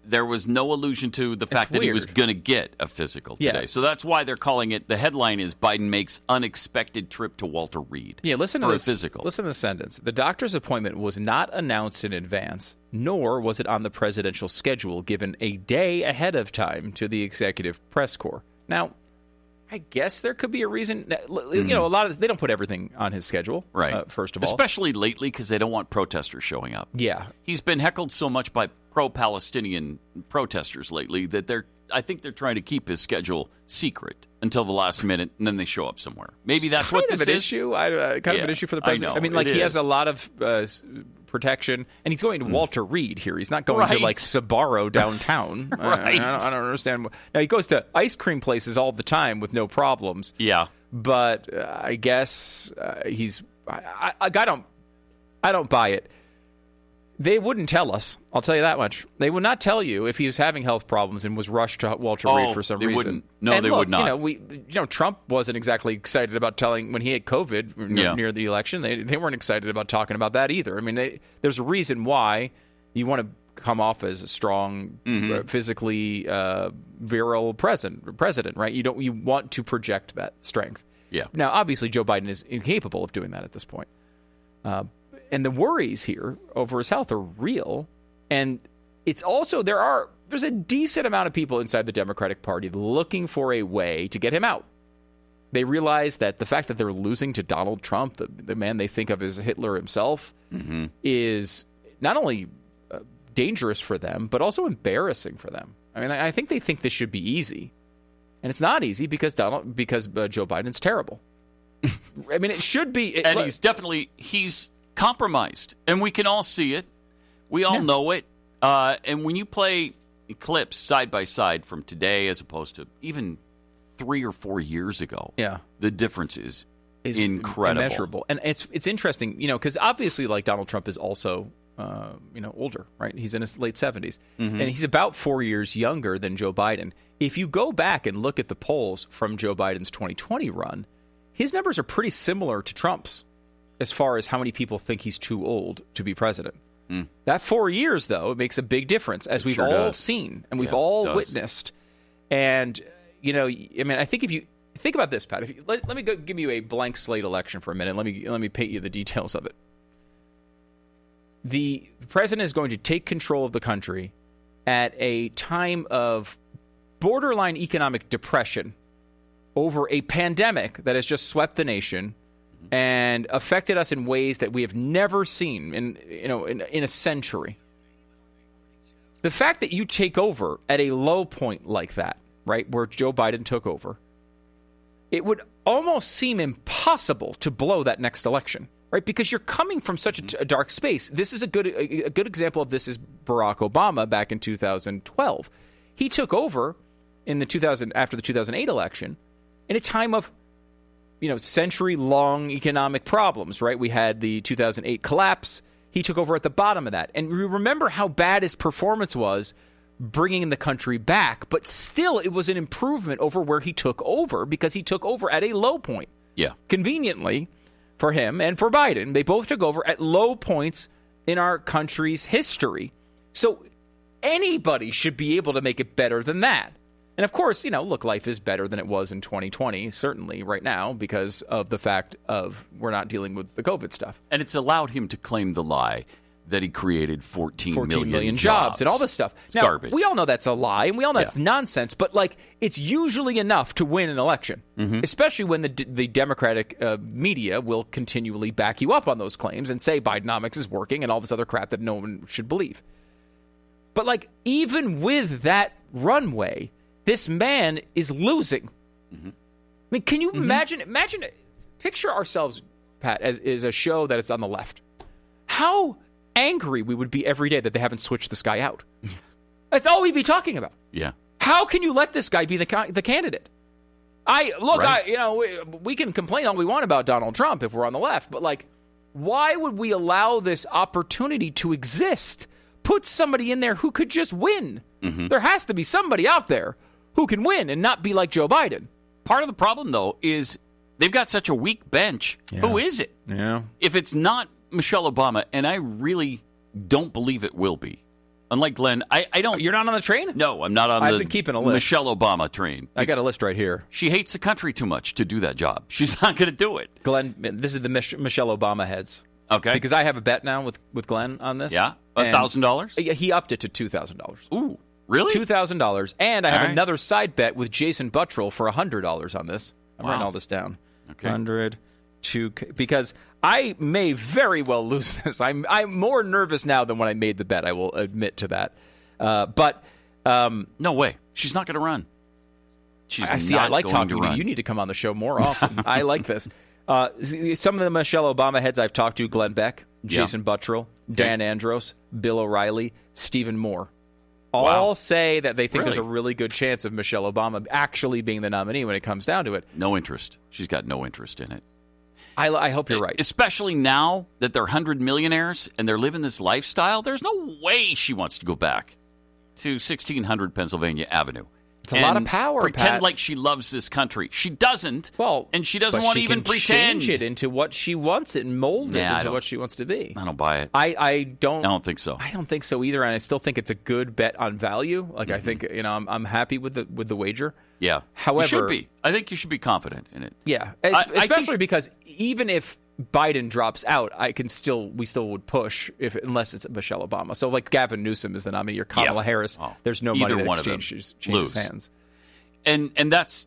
[SPEAKER 2] There was no allusion to the fact that he was going to get a physical today.
[SPEAKER 3] Yeah.
[SPEAKER 2] So that's why they're calling it, the headline is Biden makes unexpected trip to Walter Reed.
[SPEAKER 3] Yeah, listen to
[SPEAKER 2] for
[SPEAKER 3] this.
[SPEAKER 2] a physical.
[SPEAKER 3] Listen to the sentence. The doctor's appointment was not announced in advance, nor was it on the presidential schedule given a day ahead of time to the executive press corps. Now, I guess there could be a reason. A lot of they don't put everything on his schedule.
[SPEAKER 2] Right.
[SPEAKER 3] First of all,
[SPEAKER 2] especially lately because they don't want protesters showing up.
[SPEAKER 3] Yeah.
[SPEAKER 2] He's been heckled so much by pro-Palestinian protesters lately that I think they're trying to keep his schedule secret until the last minute, and then they show up somewhere. Maybe that's what this is.
[SPEAKER 3] Kind of an issue for the president. I mean, he has a lot of protection, and he's going to Walter Reed here. He's not going to Sbarro downtown.
[SPEAKER 2] Right.
[SPEAKER 3] I don't understand. Now he goes to ice cream places all the time with no problems.
[SPEAKER 2] Yeah,
[SPEAKER 3] but I guess he's. I don't buy it. They wouldn't tell us. I'll tell you that much. They would not tell you if he was having health problems and was rushed to Walter Reed for some reason.
[SPEAKER 2] Wouldn't. No,
[SPEAKER 3] and
[SPEAKER 2] they would not.
[SPEAKER 3] Trump wasn't exactly excited about telling when he had COVID near the election. They weren't excited about talking about that either. I mean, there's a reason why you want to come off as a strong, physically virile president, right? You want to project that strength.
[SPEAKER 2] Yeah.
[SPEAKER 3] Now, obviously, Joe Biden is incapable of doing that at this point. the worries here over his health are real. And it's also, there's a decent amount of people inside the Democratic Party looking for a way to get him out. They realize that the fact that they're losing to Donald Trump, the man they think of as Hitler himself, is not only dangerous for them, but also embarrassing for them. I mean, I think they think this should be easy. And it's not easy because Joe Biden's terrible. I mean, it should be.
[SPEAKER 2] And he's compromised. And we can all see it. We all know it. And when you play clips side by side from today as opposed to even 3 or 4 years ago, the difference is incredible.
[SPEAKER 3] Immeasurable. And it's interesting, because obviously, like, Donald Trump is also, older, right? He's in his late 70s. And he's about 4 years younger than Joe Biden. If you go back and look at the polls from Joe Biden's 2020 run, his numbers are pretty similar to Trump's as far as how many people think he's too old to be president. That 4 years, though, it makes a big difference, as we've all seen and we've all witnessed. And, I think if you think about this, Pat, let me give you a blank slate election for a minute. Let me paint you the details of it. The president is going to take control of the country at a time of borderline economic depression over a pandemic that has just swept the nation and affected us in ways that we have never seen in a century. The fact that you take over at a low point like that, right, where Joe Biden took over, it would almost seem impossible to blow that next election, right? Because you're coming from such a dark space. This is a good example of this is Barack Obama back in 2012. He took over after the 2008 election in a time of century-long economic problems, right? We had the 2008 collapse. He took over at the bottom of that. And we remember how bad his performance was bringing the country back. But still, it was an improvement over where he took over because he took over at a low point.
[SPEAKER 2] Yeah.
[SPEAKER 3] Conveniently for him and for Biden, they both took over at low points in our country's history. So anybody should be able to make it better than that. And of course, life is better than it was in 2020, certainly right now, because of the fact of we're not dealing with the COVID stuff.
[SPEAKER 2] And it's allowed him to claim the lie that he created 14 million
[SPEAKER 3] jobs and all this stuff.
[SPEAKER 2] It's
[SPEAKER 3] now,
[SPEAKER 2] garbage.
[SPEAKER 3] We all know that's a lie, and we all know it's nonsense, but it's usually enough to win an election, especially when the Democratic media will continually back you up on those claims and say Bidenomics is working and all this other crap that no one should believe. But even with that runway, this man is losing. I mean, can you imagine, picture ourselves, Pat, as a show that is on the left. How angry we would be every day that they haven't switched this guy out. That's all we'd be talking about.
[SPEAKER 2] Yeah.
[SPEAKER 3] How can you let this guy be the candidate? We can complain all we want about Donald Trump if we're on the left, but why would we allow this opportunity to exist? Put somebody in there who could just win. There has to be somebody out there who can win and not be like Joe Biden.
[SPEAKER 2] Part of the problem, though, is they've got such a weak bench.
[SPEAKER 3] Yeah.
[SPEAKER 2] Who is it?
[SPEAKER 3] Yeah.
[SPEAKER 2] If it's not Michelle Obama, and I really don't believe it will be. Unlike Glenn, I don't...
[SPEAKER 3] You're not on the train?
[SPEAKER 2] No, I'm not on
[SPEAKER 3] I've been keeping a list.
[SPEAKER 2] Michelle Obama train.
[SPEAKER 3] I got a list right here.
[SPEAKER 2] She hates the country too much to do that job. She's not going to do it.
[SPEAKER 3] Glenn, this is the Michelle Obama heads.
[SPEAKER 2] Okay.
[SPEAKER 3] Because I have a bet now with Glenn on this.
[SPEAKER 2] Yeah? $1,000?
[SPEAKER 3] He upped it to $2,000.
[SPEAKER 2] Ooh. Really?
[SPEAKER 3] $2,000. And I have another side bet with Jason Buttrill for $100 on this. I'm writing all this down.
[SPEAKER 2] Okay.
[SPEAKER 3] 100, because I may very well lose this. I'm more nervous now than when I made the bet. I will admit to that. But
[SPEAKER 2] no way. She's not going to run.
[SPEAKER 3] I like talking to you. You need to come on the show more often. I like this. Some of the Michelle Obama heads I've talked to: Glenn Beck, Jason Buttrill, Dan Andros, Bill O'Reilly, Stephen Moore. All say that they think there's a really good chance of Michelle Obama actually being the nominee when it comes down to it.
[SPEAKER 2] No interest. She's got no interest in it.
[SPEAKER 3] I hope you're right.
[SPEAKER 2] Especially now that they're 100 millionaires and they're living this lifestyle, there's no way she wants to go back to 1600 Pennsylvania Avenue.
[SPEAKER 3] It's a lot of power,
[SPEAKER 2] Pretend
[SPEAKER 3] Pat.
[SPEAKER 2] like she loves this country. She doesn't.
[SPEAKER 3] Well,
[SPEAKER 2] and she doesn't want to even pretend.
[SPEAKER 3] Change it into what she wants it and mold it into what she wants to be.
[SPEAKER 2] I don't buy it.
[SPEAKER 3] I don't think so.
[SPEAKER 2] I
[SPEAKER 3] don't think so either, and I still think it's a good bet on value. I think I'm happy with the wager.
[SPEAKER 2] Yeah.
[SPEAKER 3] However,
[SPEAKER 2] you should be. I think you should be confident in it.
[SPEAKER 3] Yeah, especially because even if Biden drops out, we still would push unless it's Michelle Obama. So like Gavin Newsom is the nominee or Kamala Harris. There's no money that changes hands.
[SPEAKER 2] And that's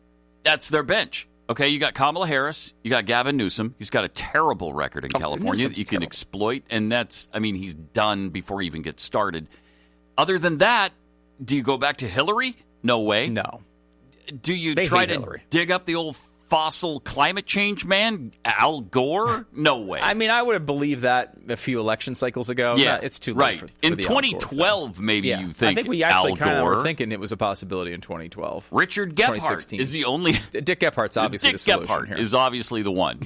[SPEAKER 2] their bench. Okay, you got Kamala Harris, you got Gavin Newsom. He's got a terrible record in California that you can exploit, and he's done before he even gets started. Other than that, do you go back to Hillary? No way.
[SPEAKER 3] No.
[SPEAKER 2] Do you try to
[SPEAKER 3] Hillary.
[SPEAKER 2] dig up the old fossil climate change man, Al Gore? No way.
[SPEAKER 3] I mean, I would have believed that a few election cycles ago.
[SPEAKER 2] Yeah,
[SPEAKER 3] it's too late.
[SPEAKER 2] right.
[SPEAKER 3] For
[SPEAKER 2] in
[SPEAKER 3] the
[SPEAKER 2] 2012, maybe you think
[SPEAKER 3] I think we actually
[SPEAKER 2] Al
[SPEAKER 3] kind of
[SPEAKER 2] Gore.
[SPEAKER 3] were thinking it was a possibility in 2012.
[SPEAKER 2] Richard Gephardt is the only.
[SPEAKER 3] Dick Gephardt's obviously the solution
[SPEAKER 2] Gephardt
[SPEAKER 3] here.
[SPEAKER 2] is obviously the one.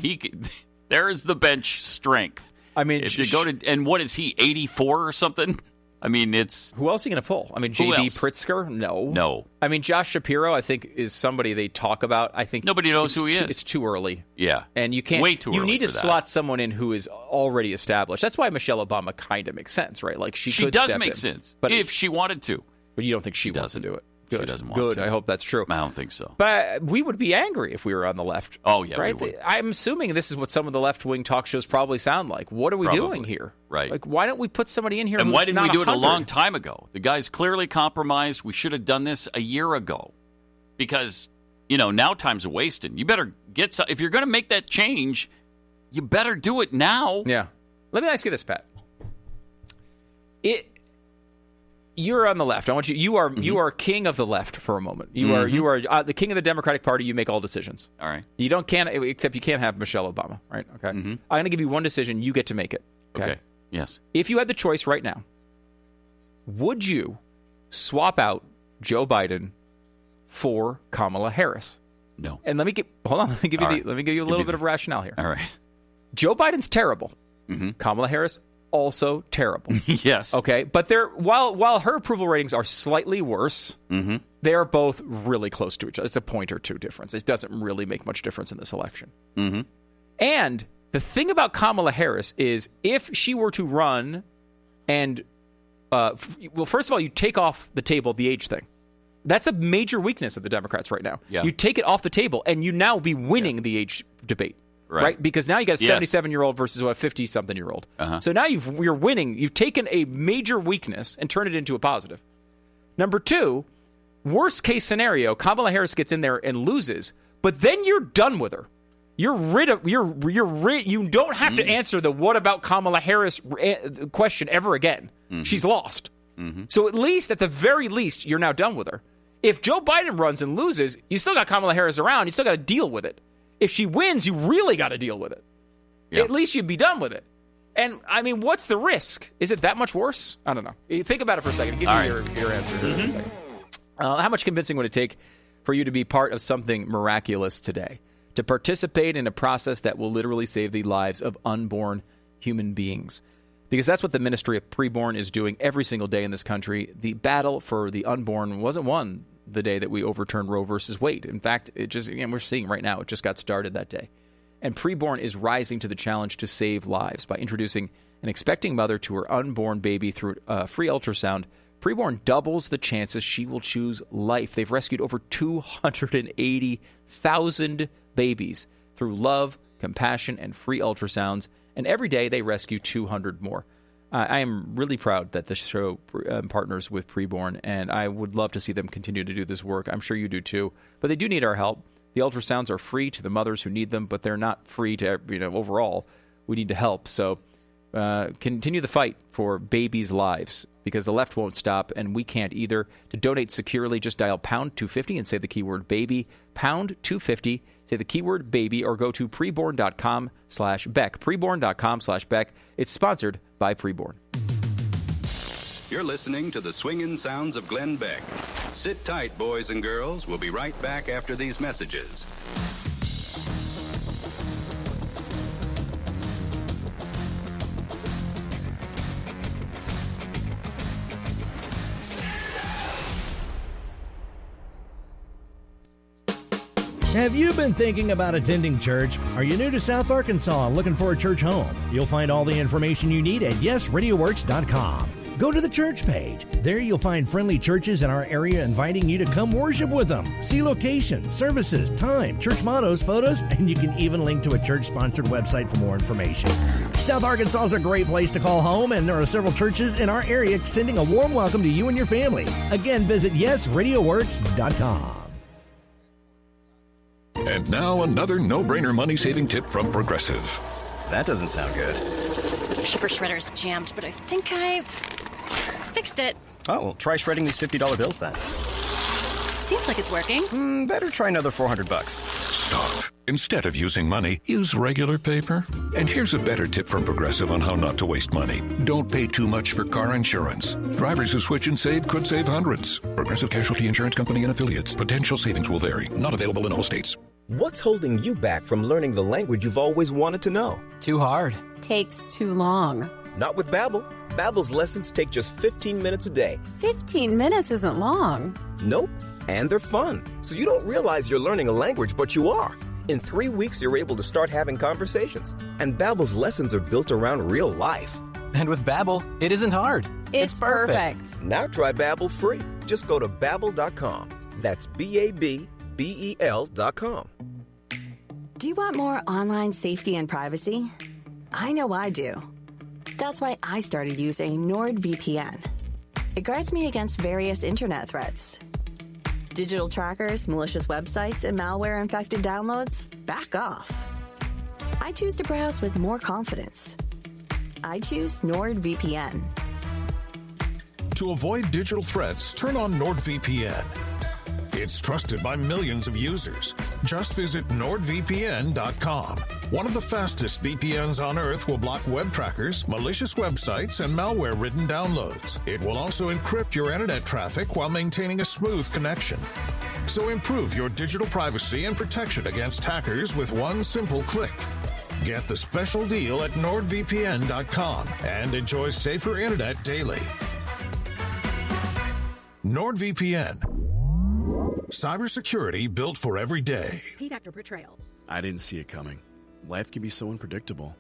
[SPEAKER 2] There is the bench strength.
[SPEAKER 3] I mean,
[SPEAKER 2] if you go to and what is he 84 or something? I mean, it's
[SPEAKER 3] who else are you going to pull? I mean, J.B. Pritzker? No. I mean, Josh Shapiro, I think, is somebody they talk about. I think
[SPEAKER 2] nobody knows who he is.
[SPEAKER 3] It's too early.
[SPEAKER 2] Yeah,
[SPEAKER 3] and you can't.
[SPEAKER 2] Way too early.
[SPEAKER 3] You need to
[SPEAKER 2] for that.
[SPEAKER 3] slot someone in who is already established. That's why Michelle Obama kind of makes sense, right? Like she
[SPEAKER 2] does
[SPEAKER 3] step
[SPEAKER 2] make
[SPEAKER 3] in,
[SPEAKER 2] sense,
[SPEAKER 3] but
[SPEAKER 2] if she wanted to.
[SPEAKER 3] But you don't think she wants to do it? Good.
[SPEAKER 2] She doesn't want to.
[SPEAKER 3] I hope that's true.
[SPEAKER 2] I don't think so.
[SPEAKER 3] But we would be angry if we were on the left.
[SPEAKER 2] Oh, yeah,
[SPEAKER 3] right?
[SPEAKER 2] we would.
[SPEAKER 3] I'm assuming this is what some of the left-wing talk shows probably sound like. What are we doing here?
[SPEAKER 2] Right.
[SPEAKER 3] Like, why don't we put somebody in here
[SPEAKER 2] And
[SPEAKER 3] who's
[SPEAKER 2] why didn't
[SPEAKER 3] not
[SPEAKER 2] we do it a
[SPEAKER 3] 100?
[SPEAKER 2] long time ago? The guy's clearly compromised. We should have done this a year ago. Because, now time's a wasting. You better get if you're going to make that change, you better do it now.
[SPEAKER 3] Yeah. Let me ask you this, Pat. You're on the left. I want you. You are king of the left for a moment. You are the king of the Democratic Party. You make all decisions.
[SPEAKER 2] All right.
[SPEAKER 3] Except you can't have Michelle Obama. Right. Okay. I'm going to give you one decision. You get to make it.
[SPEAKER 2] Okay. Yes.
[SPEAKER 3] If you had the choice right now, would you swap out Joe Biden for Kamala Harris?
[SPEAKER 2] No.
[SPEAKER 3] And let me give you a little bit of rationale here.
[SPEAKER 2] All right.
[SPEAKER 3] Joe Biden's terrible. Kamala Harris also terrible.
[SPEAKER 2] Yes.
[SPEAKER 3] Okay, but while her approval ratings are slightly worse, they are both really close to each other. It's a point or two difference. It doesn't really make much difference in this election. And the thing about Kamala Harris is if she were to run and, first of all, you take off the table the age thing. That's a major weakness of the Democrats right now.
[SPEAKER 2] Yeah.
[SPEAKER 3] You take it off the table and you now be winning the age debate. Right? Because now you got a 77-year-old versus a 50-something-year-old. So now you're winning. You've taken a major weakness and turned it into a positive. Number two, worst case scenario, Kamala Harris gets in there and loses, but then you're done with her. You don't have to answer the what about Kamala Harris question ever again. She's lost. So at the very least, you're now done with her. If Joe Biden runs and loses, you still got Kamala Harris around. You still got to deal with it. If she wins, you really got to deal with it. At least you'd be done with it. And, I mean, what's the risk? Is it that much worse? I don't know. Think about it for a second. Give me your answer here in a second. How much convincing would it take for you to be part of something miraculous today? To participate in a process that will literally save the lives of unborn human beings? Because that's what the Ministry of Preborn is doing every single day in this country. The battle for the unborn wasn't won the day that we overturned Roe versus Wade. In fact, we're seeing right now, it just got started that day. And Preborn is rising to the challenge to save lives by introducing an expecting mother to her unborn baby through free ultrasound. Preborn doubles the chances she will choose life. They've rescued over 280,000 babies through love, compassion, and free ultrasounds. And every day they rescue 200 more. I am really proud that the show partners with Preborn, and I would love to see them continue to do this work. I'm sure you do too. But they do need our help. The ultrasounds are free to the mothers who need them, but they're not free to overall. We need to help. So continue the fight for babies' lives, because the left won't stop, and we can't either. To donate securely, just dial pound 250 and say the keyword baby. Pound 250, say the keyword baby, or go to preborn.com/Beck. Preborn.com/Beck. It's sponsored by Preborn.
[SPEAKER 12] You're listening to the swinging sounds of Glenn Beck. Sit tight, boys and girls. We'll be right back after these messages.
[SPEAKER 6] Have you been thinking about attending church? Are you new to South Arkansas and looking for a church home? You'll find all the information you need at YesRadioWorks.com. Go to the church page. There you'll find friendly churches in our area inviting you to come worship with them. See location, services, time, church mottos, photos, and you can even link to a church-sponsored website for more information. South Arkansas is a great place to call home, and there are several churches in our area extending a warm welcome to you and your family. Again, visit YesRadioWorks.com.
[SPEAKER 14] And now another no-brainer money-saving tip from Progressive.
[SPEAKER 13] That doesn't sound good.
[SPEAKER 15] The paper shredder's jammed, but I think I fixed it.
[SPEAKER 13] Oh, well, try shredding these $50 bills then.
[SPEAKER 15] Seems like it's working.
[SPEAKER 13] Better try another $400.
[SPEAKER 14] Stop. Instead of using money, use regular paper. And here's a better tip from Progressive on how not to waste money. Don't pay too much for car insurance. Drivers who switch and save could save hundreds. Progressive Casualty Insurance Company and Affiliates. Potential savings will vary. Not available in all states.
[SPEAKER 22] What's holding you back from learning the language you've always wanted to know?
[SPEAKER 23] Too hard.
[SPEAKER 24] Takes too long.
[SPEAKER 22] Not with Babbel. Babbel's lessons take just 15 minutes a day.
[SPEAKER 24] 15 minutes isn't long.
[SPEAKER 22] Nope. And they're fun. So you don't realize you're learning a language, but you are. In 3 weeks, you're able to start having conversations. And Babbel's lessons are built around real life.
[SPEAKER 23] And with Babbel, it isn't hard.
[SPEAKER 24] It's perfect.
[SPEAKER 22] Now try Babbel free. Just go to Babbel.com. That's BABBEL.com.
[SPEAKER 26] Do you want more online safety and privacy? I know I do. That's why I started using NordVPN. It guards me against various internet threats. Digital trackers, malicious websites, and malware-infected downloads? Back off. I choose to browse with more confidence. I choose NordVPN.
[SPEAKER 27] To avoid digital threats, turn on NordVPN. It's trusted by millions of users. Just visit NordVPN.com. One of the fastest VPNs on Earth will block web trackers, malicious websites, and malware-ridden downloads. It will also encrypt your internet traffic while maintaining a smooth connection. So improve your digital privacy and protection against hackers with one simple click. Get the special deal at NordVPN.com and enjoy safer internet daily. NordVPN. Cybersecurity built for every day.
[SPEAKER 28] Paid actor portrayal.
[SPEAKER 29] I didn't see it coming. Life can be so unpredictable.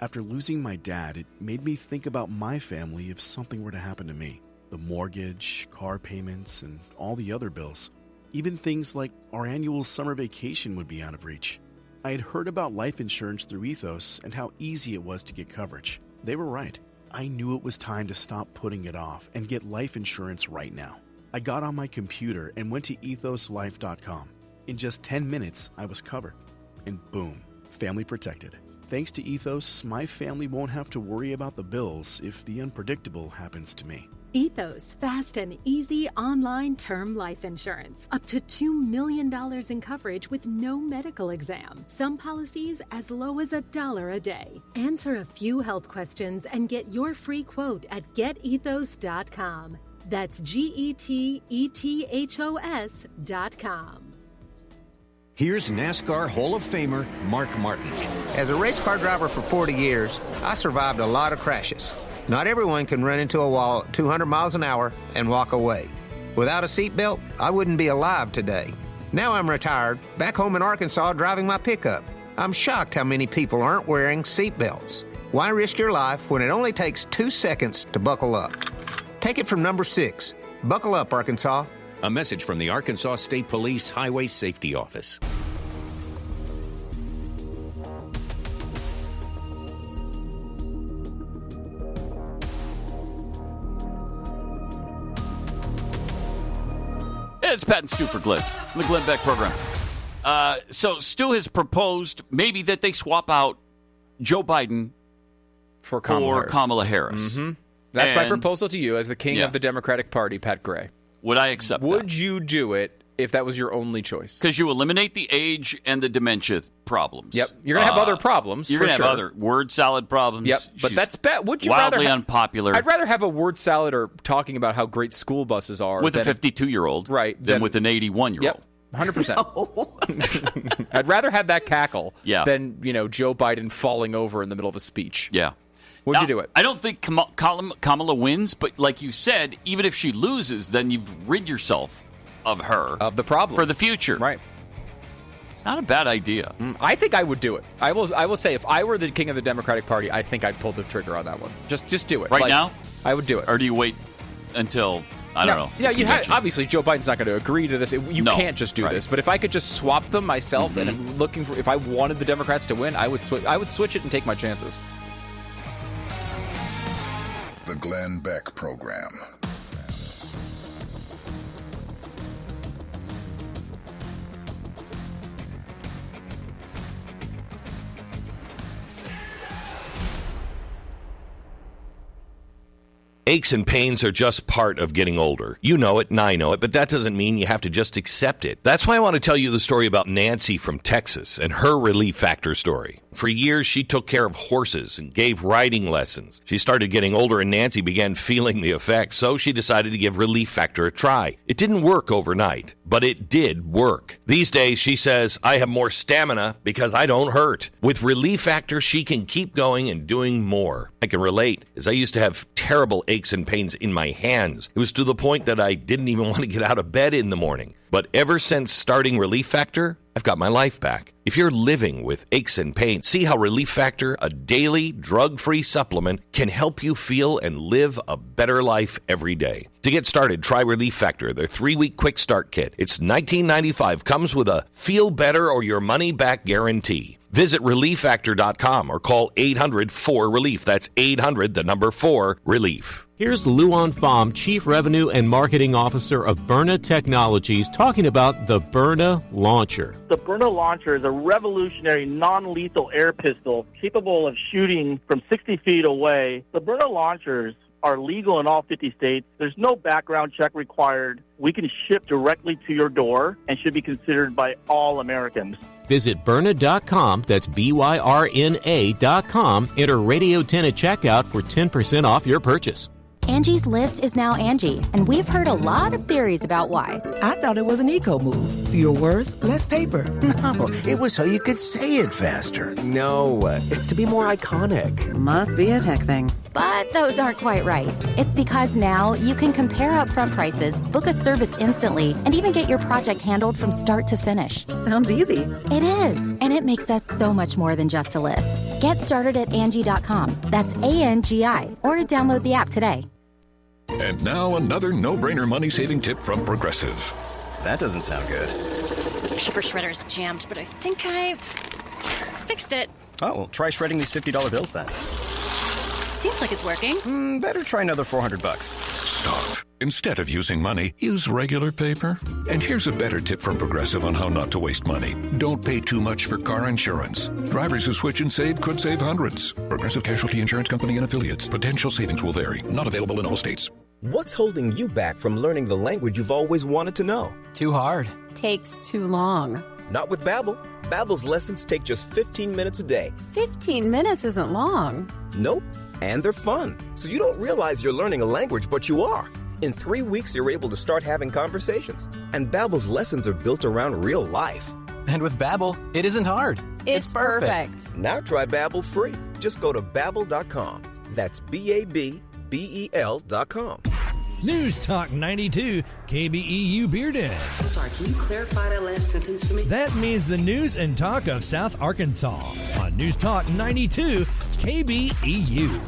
[SPEAKER 29] After losing my dad, it made me think about my family if something were to happen to me. The mortgage, car payments, and all the other bills. Even things like our annual summer vacation would be out of reach. I had heard about life insurance through Ethos and how easy it was to get coverage. They were right. I knew it was time to stop putting it off and get life insurance right now. I got on my computer and went to ethoslife.com. In just 10 minutes, I was covered. And boom, family protected. Thanks to Ethos, my family won't have to worry about the bills if the unpredictable happens to me.
[SPEAKER 28] Ethos, fast and easy online term life insurance. Up to $2 million in coverage with no medical exam. Some policies as low as $1 a day. Answer a few health questions and get your free quote at getethos.com. That's GETETHOS.com.
[SPEAKER 30] Here's NASCAR Hall of Famer Mark Martin.
[SPEAKER 31] As a race car driver for 40 years, I survived a lot of crashes. Not everyone can run into a wall at 200 miles an hour and walk away. Without a seatbelt, I wouldn't be alive today. Now I'm retired, back home in Arkansas driving my pickup. I'm shocked how many people aren't wearing seatbelts. Why risk your life when it only takes 2 seconds to buckle up? Take it from number 6. Buckle up, Arkansas.
[SPEAKER 30] A message from the Arkansas State Police Highway Safety Office.
[SPEAKER 2] It's Pat and Stu for Glenn, the Glenn Beck program. So Stu has proposed maybe that they swap out Joe Biden
[SPEAKER 3] for Kamala Harris.
[SPEAKER 2] Mm-hmm.
[SPEAKER 3] That's my proposal to you as the king of the Democratic Party, Pat Gray.
[SPEAKER 2] Would I accept
[SPEAKER 3] Would you do it if that was your only choice?
[SPEAKER 2] Because you eliminate the age and the dementia problems.
[SPEAKER 3] Yep. You're going to have other problems.
[SPEAKER 2] You're
[SPEAKER 3] going
[SPEAKER 2] to have other word salad problems.
[SPEAKER 3] Yep. But that's bad. Would you
[SPEAKER 2] wildly
[SPEAKER 3] rather
[SPEAKER 2] unpopular.
[SPEAKER 3] I'd rather have a word salad or talking about how great school buses are
[SPEAKER 2] with a 52-year-old,
[SPEAKER 3] right?
[SPEAKER 2] Than with an 81-year-old.
[SPEAKER 3] Yep. 100%. I'd rather have that cackle than Joe Biden falling over in the middle of a speech.
[SPEAKER 2] Yeah.
[SPEAKER 3] Would you do it?
[SPEAKER 2] I don't think Kamala wins, but like you said, even if she loses, then you've rid yourself of her.
[SPEAKER 3] Of the problem.
[SPEAKER 2] For the future.
[SPEAKER 3] Right.
[SPEAKER 2] It's not a bad idea.
[SPEAKER 3] I think I would do it. I will say, if I were the king of the Democratic Party, I think I'd pull the trigger on that one. Just do it.
[SPEAKER 2] Right now?
[SPEAKER 3] I would do it.
[SPEAKER 2] Or do you wait until, I don't know.
[SPEAKER 3] Yeah, obviously Joe Biden's not going to agree to this. You can't just do this. But if I could just swap them myself and I'm looking for, if I wanted the Democrats to win, I would switch it and take my chances.
[SPEAKER 27] The Glenn Beck Program.
[SPEAKER 4] Aches and pains are just part of getting older. You know it and I know it, but that doesn't mean you have to just accept it. That's why I want to tell you the story about Nancy from Texas and her Relief Factor story. For years, she took care of horses and gave riding lessons. She started getting older and Nancy began feeling the effects, so she decided to give Relief Factor a try. It didn't work overnight, but it did work. These days, she says, I have more stamina because I don't hurt. With Relief Factor, she can keep going and doing more. I can relate, as I used to have terrible aches and pains in my hands. It was to the point that I didn't even want to get out of bed in the morning. But ever since starting Relief Factor, I've got my life back. If you're living with aches and pains, see how Relief Factor, a daily drug-free supplement, can help you feel and live a better life every day. To get started, try Relief Factor, their 3-week quick start kit. It's $19.95, comes with a feel better or your money back guarantee. Visit ReliefFactor.com or call 800-4-RELIEF. That's 800-4-RELIEF.
[SPEAKER 5] Here's Luan Pham, Chief Revenue and Marketing Officer of Byrna Technologies, talking about the Byrna Launcher.
[SPEAKER 8] The Byrna Launcher is a revolutionary non-lethal air pistol capable of shooting from 60 feet away. The Byrna Launchers are legal in all 50 states. There's no background check required. We can ship directly to your door and should be considered by all Americans.
[SPEAKER 5] Visit Byrna.com, that's BYRNA.com. Enter Radio 10 at checkout for 10% off your purchase.
[SPEAKER 9] Angie's List is now Angie, and we've heard a lot of theories about why.
[SPEAKER 16] I thought it was an eco move. Fewer words, less paper.
[SPEAKER 17] No, it was so you could say it faster.
[SPEAKER 18] No, it's to be more iconic.
[SPEAKER 24] Must be a tech thing.
[SPEAKER 9] But those aren't quite right. It's because now you can compare upfront prices, book a service instantly, and even get your project handled from start to finish.
[SPEAKER 16] Sounds easy.
[SPEAKER 9] It is, and it makes us so much more than just a list. Get started at Angie.com. That's ANGI, or download the app today.
[SPEAKER 14] And now another no-brainer money-saving tip from Progressive.
[SPEAKER 13] That doesn't sound good.
[SPEAKER 15] Paper shredder's jammed, but I think I fixed it.
[SPEAKER 13] Oh, well, try shredding these $50 bills then.
[SPEAKER 15] Seems like it's working.
[SPEAKER 13] Better try another $400.
[SPEAKER 14] Stop. Instead of using money, use regular paper. And here's a better tip from Progressive on how not to waste money. Don't pay too much for car insurance. Drivers who switch and save could save hundreds. Progressive Casualty Insurance Company and Affiliates. Potential savings will vary. Not available in all states.
[SPEAKER 22] What's holding you back from learning the language you've always wanted to know?
[SPEAKER 23] Too hard.
[SPEAKER 24] Takes too long.
[SPEAKER 22] Not with Babbel. Babbel's lessons take just 15 minutes a day.
[SPEAKER 24] 15 minutes isn't long.
[SPEAKER 22] Nope. And they're fun. So you don't realize you're learning a language, but you are. In 3 weeks, you're able to start having conversations. And Babbel's lessons are built around real life.
[SPEAKER 23] And with Babbel, it isn't hard.
[SPEAKER 24] It's perfect.
[SPEAKER 22] Now try Babbel free. Just go to Babbel.com. That's BABBEL.com.
[SPEAKER 6] News Talk 92, KBEU Bearden.
[SPEAKER 16] I'm sorry, can you clarify that last sentence for me?
[SPEAKER 6] That means the news and talk of South Arkansas on News Talk 92, KBEU.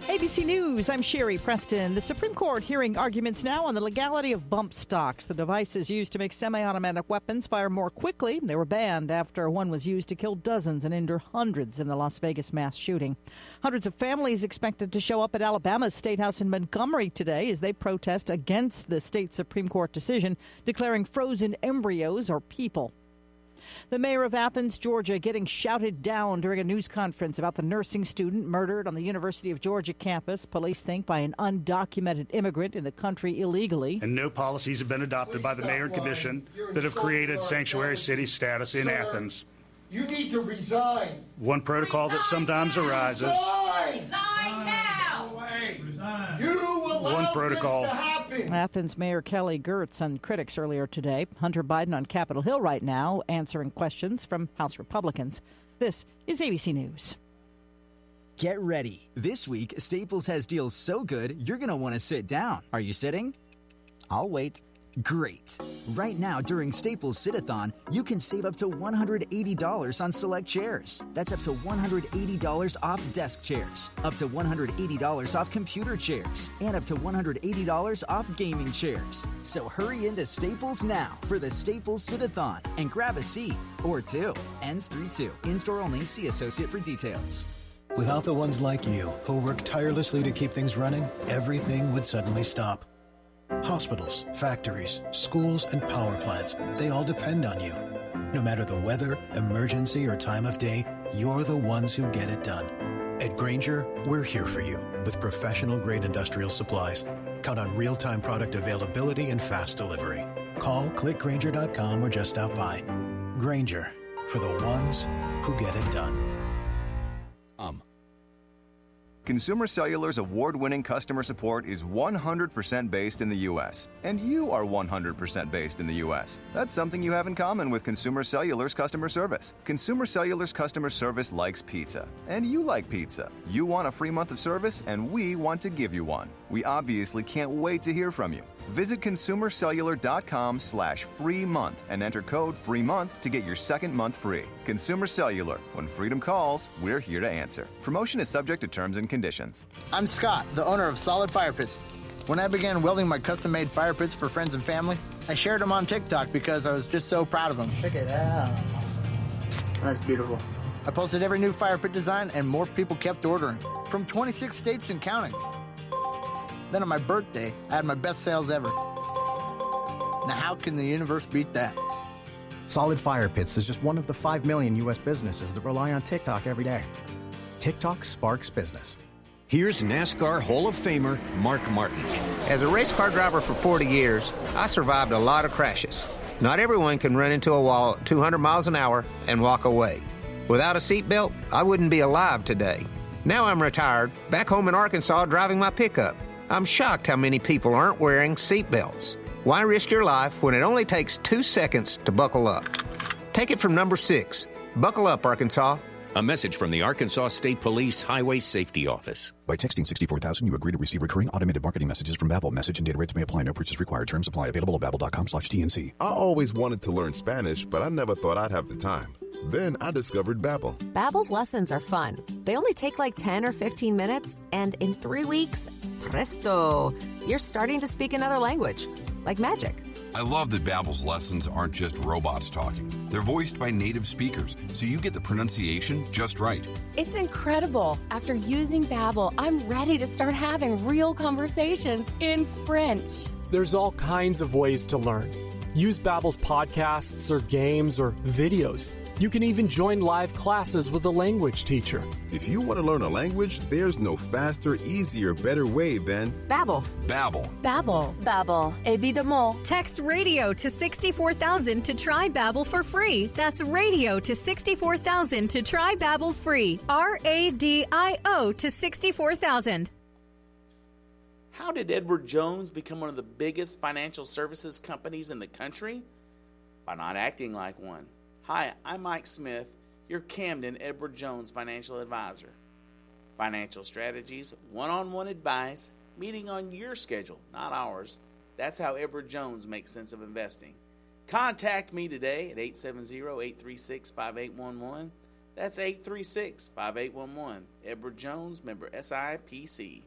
[SPEAKER 19] ABC News, I'm Sherry Preston. The Supreme Court hearing arguments now on the legality of bump stocks. The devices used to make semi-automatic weapons fire more quickly. They were banned after one was used to kill dozens and injure hundreds in the Las Vegas mass shooting. Hundreds of families expected to show up at Alabama's State House in Montgomery today as they protest against the state Supreme Court decision declaring frozen embryos are people. The mayor of Athens, Georgia, getting shouted down during a news conference about the nursing student murdered on the University of Georgia campus, police think by an undocumented immigrant in the country illegally.
[SPEAKER 20] And no policies have been adopted by the mayor and commission that have created sanctuary city status in Athens.
[SPEAKER 7] You need to resign.
[SPEAKER 20] One protocol that sometimes arises.
[SPEAKER 7] Resign now. You allow
[SPEAKER 20] One protocol.
[SPEAKER 7] this to happen.
[SPEAKER 19] Athens Mayor Kelly Gertz on critics earlier today. Hunter Biden on Capitol Hill right now answering questions from House Republicans. This is ABC News.
[SPEAKER 21] Get ready. This week, Staples has deals so good, you're going to want to sit down. Are you sitting? I'll wait.
[SPEAKER 1] Great. Right now, during Staples Sit-a-thon, you can save up to $180 on select chairs. That's up to $180 off desk chairs, up to $180 off computer chairs, and up to $180 off gaming chairs. So hurry into Staples now for the Staples Sit-a-thon and grab a seat or two. Ends 3/2. In-store only. See associate for details.
[SPEAKER 2] Without the ones like you, who work tirelessly to keep things running, everything would suddenly stop. Hospitals, factories, schools, and power plants, they all depend on you. No matter the weather, emergency, or time of day, you're the ones who get it done. At Grainger, we're here for you with professional-grade industrial supplies. Count on real-time product availability and fast delivery. Call, clickgrainger.com, or just stop by. Grainger, for the ones who get it done.
[SPEAKER 10] Consumer Cellular's award-winning customer support is 100% based in the U.S., and you are 100% based in the U.S. That's something you have in common with Consumer Cellular's customer service. Consumer Cellular's customer service likes pizza, and you like pizza. You want a free month of service, and we want to give you one. We obviously can't wait to hear from you. Visit consumercellular.com/free month and enter code FREEMONTH to get your second month free. Consumer Cellular. When freedom calls, we're here to answer. Promotion is subject to terms and conditions.
[SPEAKER 11] I'm Scott, the owner of Solid Fire Pits. When I began welding my custom-made fire pits for friends and family, I shared them on TikTok because I was just so proud of them. Check it out. That's beautiful. I posted every new fire pit design, and more people kept ordering, from 26 states and counting. Then on my birthday, I had my best sales ever. Now how can the universe beat that?
[SPEAKER 12] Solid Fire Pits is just one of the 5 million U.S. businesses that rely on TikTok every day. TikTok sparks business.
[SPEAKER 25] Here's NASCAR Hall of Famer Mark Martin.
[SPEAKER 26] As a race car driver for 40 years, I survived a lot of crashes. Not everyone can run into a wall at 200 miles an hour and walk away. Without a seatbelt, I wouldn't be alive today. Now I'm retired, back home in Arkansas driving my pickup. I'm shocked how many people aren't wearing seatbelts. Why risk your life when it only takes 2 seconds to buckle up? Take it from number 6. Buckle up, Arkansas.
[SPEAKER 25] A message from the Arkansas State Police Highway Safety Office.
[SPEAKER 28] By texting 64,000, you agree to receive recurring automated marketing messages from Babbel. Message and data rates may apply. No purchase required. Terms apply. Available at babbel.com/TNC.
[SPEAKER 29] I always wanted to learn Spanish, but I never thought I'd have the time. Then I discovered Babbel.
[SPEAKER 24] Babbel's lessons are fun. They only take like 10 or 15 minutes, and in 3 weeks, presto, you're starting to speak another language, like magic.
[SPEAKER 30] I love that Babbel's lessons aren't just robots talking. They're voiced by native speakers, so you get the pronunciation just right.
[SPEAKER 24] It's incredible. After using Babbel, I'm ready to start having real conversations in French.
[SPEAKER 31] There's all kinds of ways to learn. Use Babbel's podcasts or games or videos. You can even join live classes with a language teacher.
[SPEAKER 29] If you want to learn a language, there's no faster, easier, better way than
[SPEAKER 24] Babbel.
[SPEAKER 30] Babbel.
[SPEAKER 24] Babbel.
[SPEAKER 32] Babbel. Évidemment. Text radio to 64,000 to try Babbel for free. That's radio to 64,000 to try Babbel free. RADIO to 64,000. How did Edward Jones become one of the biggest financial services companies in the country? By not acting like one. Hi, I'm Mike Smith, your Camden Edward Jones financial advisor. Financial strategies, one-on-one advice, meeting on your schedule, not ours. That's how Edward Jones makes sense of investing. Contact me today at 870-836-5811. That's 836-5811. Edward Jones, member SIPC.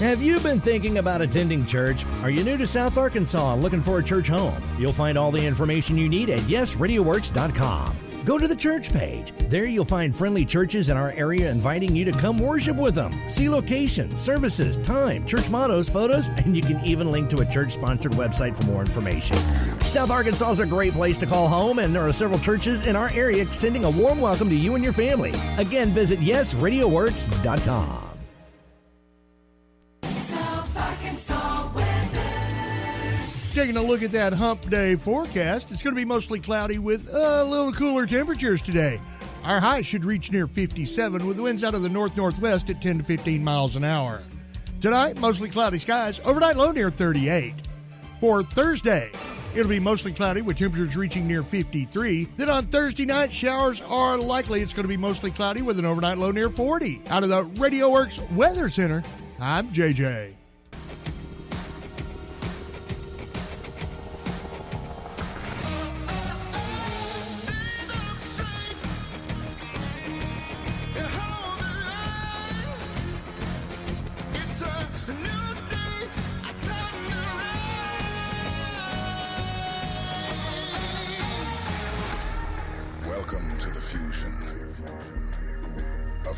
[SPEAKER 6] Have you been thinking about attending church? Are you new to South Arkansas and looking for a church home? You'll find all the information you need at YesRadioWorks.com. Go to the church page. There you'll find friendly churches in our area inviting you to come worship with them. See location, services, time, church mottos, photos, and you can even link to a church-sponsored website for more information. South Arkansas is a great place to call home, and there are several churches in our area extending a warm welcome to you and your family. Again, visit YesRadioWorks.com.
[SPEAKER 7] Taking a look at that hump day forecast, it's going to be mostly cloudy with a little cooler temperatures today. Our high should reach near 57 with winds out of the north-northwest at 10 to 15 miles an hour. Tonight, mostly cloudy skies, overnight low near 38. For Thursday, it'll be mostly cloudy with temperatures reaching near 53. Then on Thursday night, showers are likely. It's going to be mostly cloudy with an overnight low near 40. Out of the Radio Works Weather Center, I'm JJ.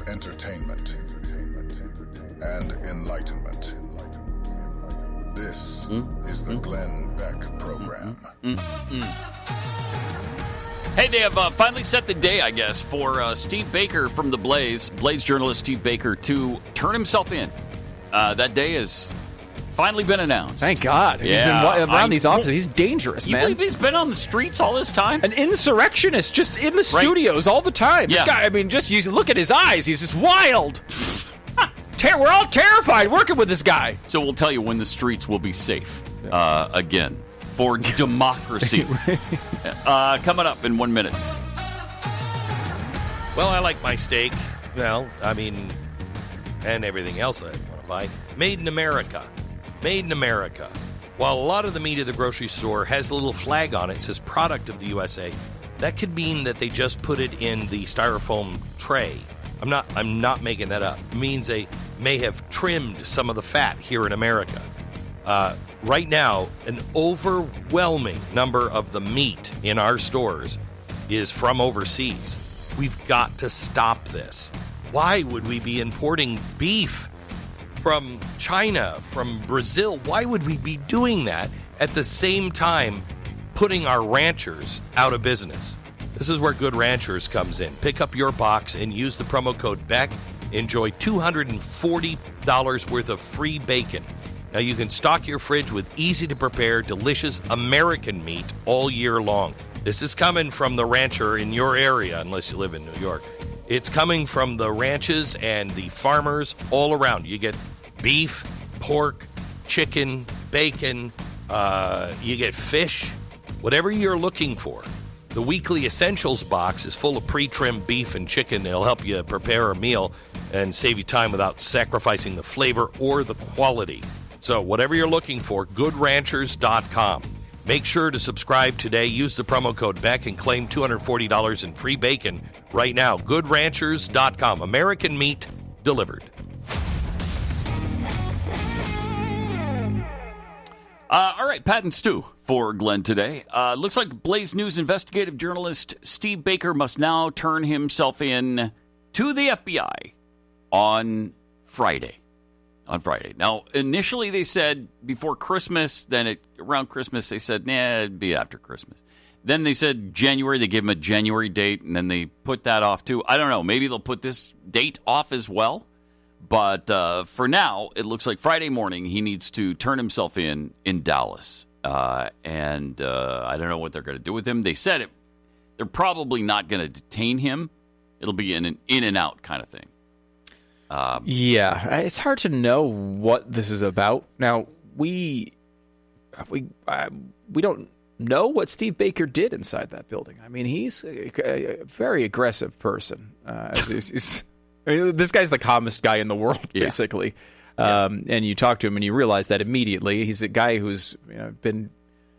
[SPEAKER 3] entertainment, and enlightenment. This is the Glenn Beck Program.
[SPEAKER 4] Hey, they have finally set the day, I guess, for Steve Baker from the Blaze journalist Steve Baker, to turn himself in. That day has finally been announced.
[SPEAKER 5] Thank God. He's been around these offices. He's dangerous, man.
[SPEAKER 4] You believe he's been on the streets all this time?
[SPEAKER 5] An insurrectionist, just in the studios all the time. This guy, I mean, look at his eyes. He's just wild. We're all terrified working with this guy.
[SPEAKER 4] So we'll tell you when the streets will be safe again for democracy. Coming up in 1 minute.
[SPEAKER 8] Well, I like my steak. Well, I mean, and everything else I want to buy. Made in America. Made in America. While a lot of the meat at the grocery store has a little flag on it, says product of the USA, that could mean that they just put it in the styrofoam tray. I'm not making that up. It means they may have trimmed some of the fat here in America. Right now, an overwhelming number of the meat in our stores is from overseas. We've got to stop this. Why would we be importing beef from China, from Brazil? Why would we be doing that at the same time putting our ranchers out of business? This is where Good Ranchers comes in. Pick up your box and use the promo code BECK. Enjoy $240 worth of free bacon. Now, you can stock your fridge with easy-to-prepare, delicious American meat all year long. This is coming from the rancher in your area, unless you live in New York. It's coming from the ranches and the farmers all around. You get beef, pork, chicken, bacon, you get fish, whatever you're looking for. The weekly essentials box is full of pre-trimmed beef and chicken. It'll help you prepare a meal and save you time without sacrificing the flavor or the quality. So whatever you're looking for, goodranchers.com. Make sure to subscribe today. Use the promo code BECK and claim $240 in free bacon right now. Goodranchers.com. American meat delivered.
[SPEAKER 4] All right, Pat and Stu for Glenn today. Looks like Blaze News investigative journalist Steve Baker must now turn himself in to the FBI on Friday. Now, initially they said before Christmas, then around Christmas they said, nah, it'd be after Christmas. Then they said January, they gave him a January date, and then they put that off too. I don't know, maybe they'll put this date off as well. But for now, it looks like Friday morning he needs to turn himself in Dallas. And I don't know what they're going to do with him. They said they're probably not going to detain him. It'll be an in and out kind of thing.
[SPEAKER 5] Yeah, it's hard to know what this is about. Now, we don't know what Steve Baker did inside that building. I mean, he's a very aggressive person. This guy's the calmest guy in the world, basically. And you talk to him and you realize that immediately. He's a guy who's been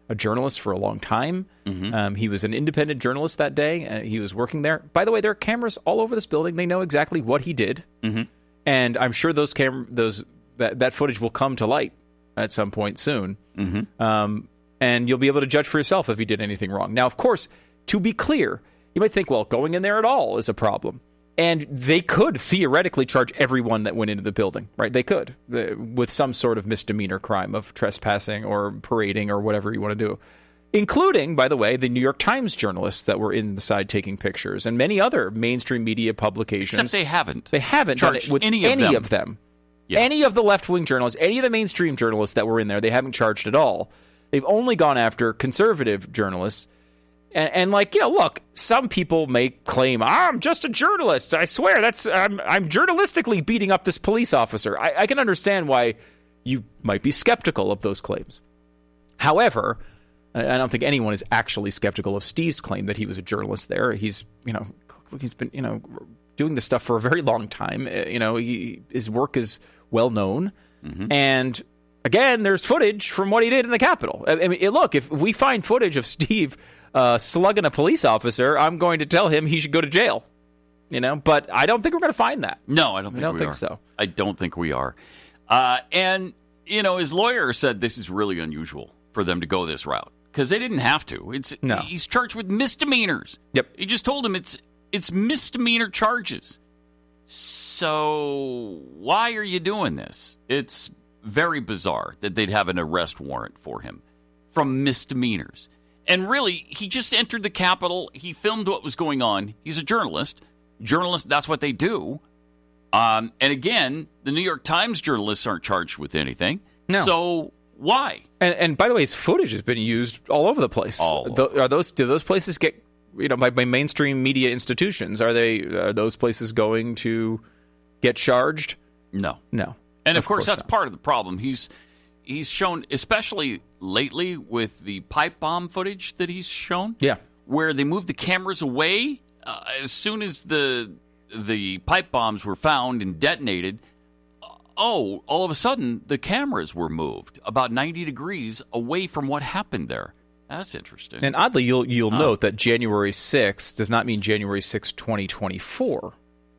[SPEAKER 5] a journalist for a long time. Mm-hmm. He was an independent journalist that day. He was working there. By the way, there are cameras all over this building. They know exactly what he did. Mm-hmm. And I'm sure that footage will come to light at some point soon. Mm-hmm. And you'll be able to judge for yourself if he did anything wrong. Now, of course, to be clear, you might think, well, going in there at all is a problem. And they could theoretically charge everyone that went into the building, right? They could, with some sort of misdemeanor crime of trespassing or parading or whatever you want to do. Including, by the way, the New York Times journalists that were inside taking pictures and many other mainstream media publications.
[SPEAKER 4] Except they haven't.
[SPEAKER 5] They haven't done it with any of them. Yeah. Any of the left-wing journalists, any of the mainstream journalists that were in there, they haven't charged at all. They've only gone after conservative journalists. And look, some people may claim, I'm just a journalist. I swear, I'm journalistically beating up this police officer. I can understand why you might be skeptical of those claims. However, I don't think anyone is actually skeptical of Steve's claim that he was a journalist there. He's been, doing this stuff for a very long time. His work is well known. Mm-hmm. And again, there's footage from what he did in the Capitol. I mean, look, if we find footage of Steve slugging a police officer, I'm going to tell him he should go to jail. But I don't think we're going to find that.
[SPEAKER 4] No, I don't think
[SPEAKER 5] so.
[SPEAKER 4] I don't think we are. And his lawyer said this is really unusual for them to go this route because they didn't have to. He's charged with misdemeanors.
[SPEAKER 5] Yep.
[SPEAKER 4] He just told him it's misdemeanor charges. So why are you doing this? It's very bizarre that they'd have an arrest warrant for him from misdemeanors. And really, he just entered the Capitol. He filmed what was going on. He's a journalist. Journalists, that's what they do. And again, the New York Times journalists aren't charged with anything.
[SPEAKER 5] No.
[SPEAKER 4] So why?
[SPEAKER 5] And by the way, his footage has been used all over the place. Do those places get, by mainstream media institutions? Are those places going to get charged?
[SPEAKER 4] No.
[SPEAKER 5] No.
[SPEAKER 4] And of course that's part of the problem. He's shown, especially lately with the pipe bomb footage that he's shown.
[SPEAKER 5] Yeah.
[SPEAKER 4] Where they moved the cameras away as soon as the pipe bombs were found and detonated. All of a sudden the cameras were moved about 90 degrees away from what happened there. That's interesting.
[SPEAKER 5] And oddly, you'll note that January 6th does not mean January 6th, 2024.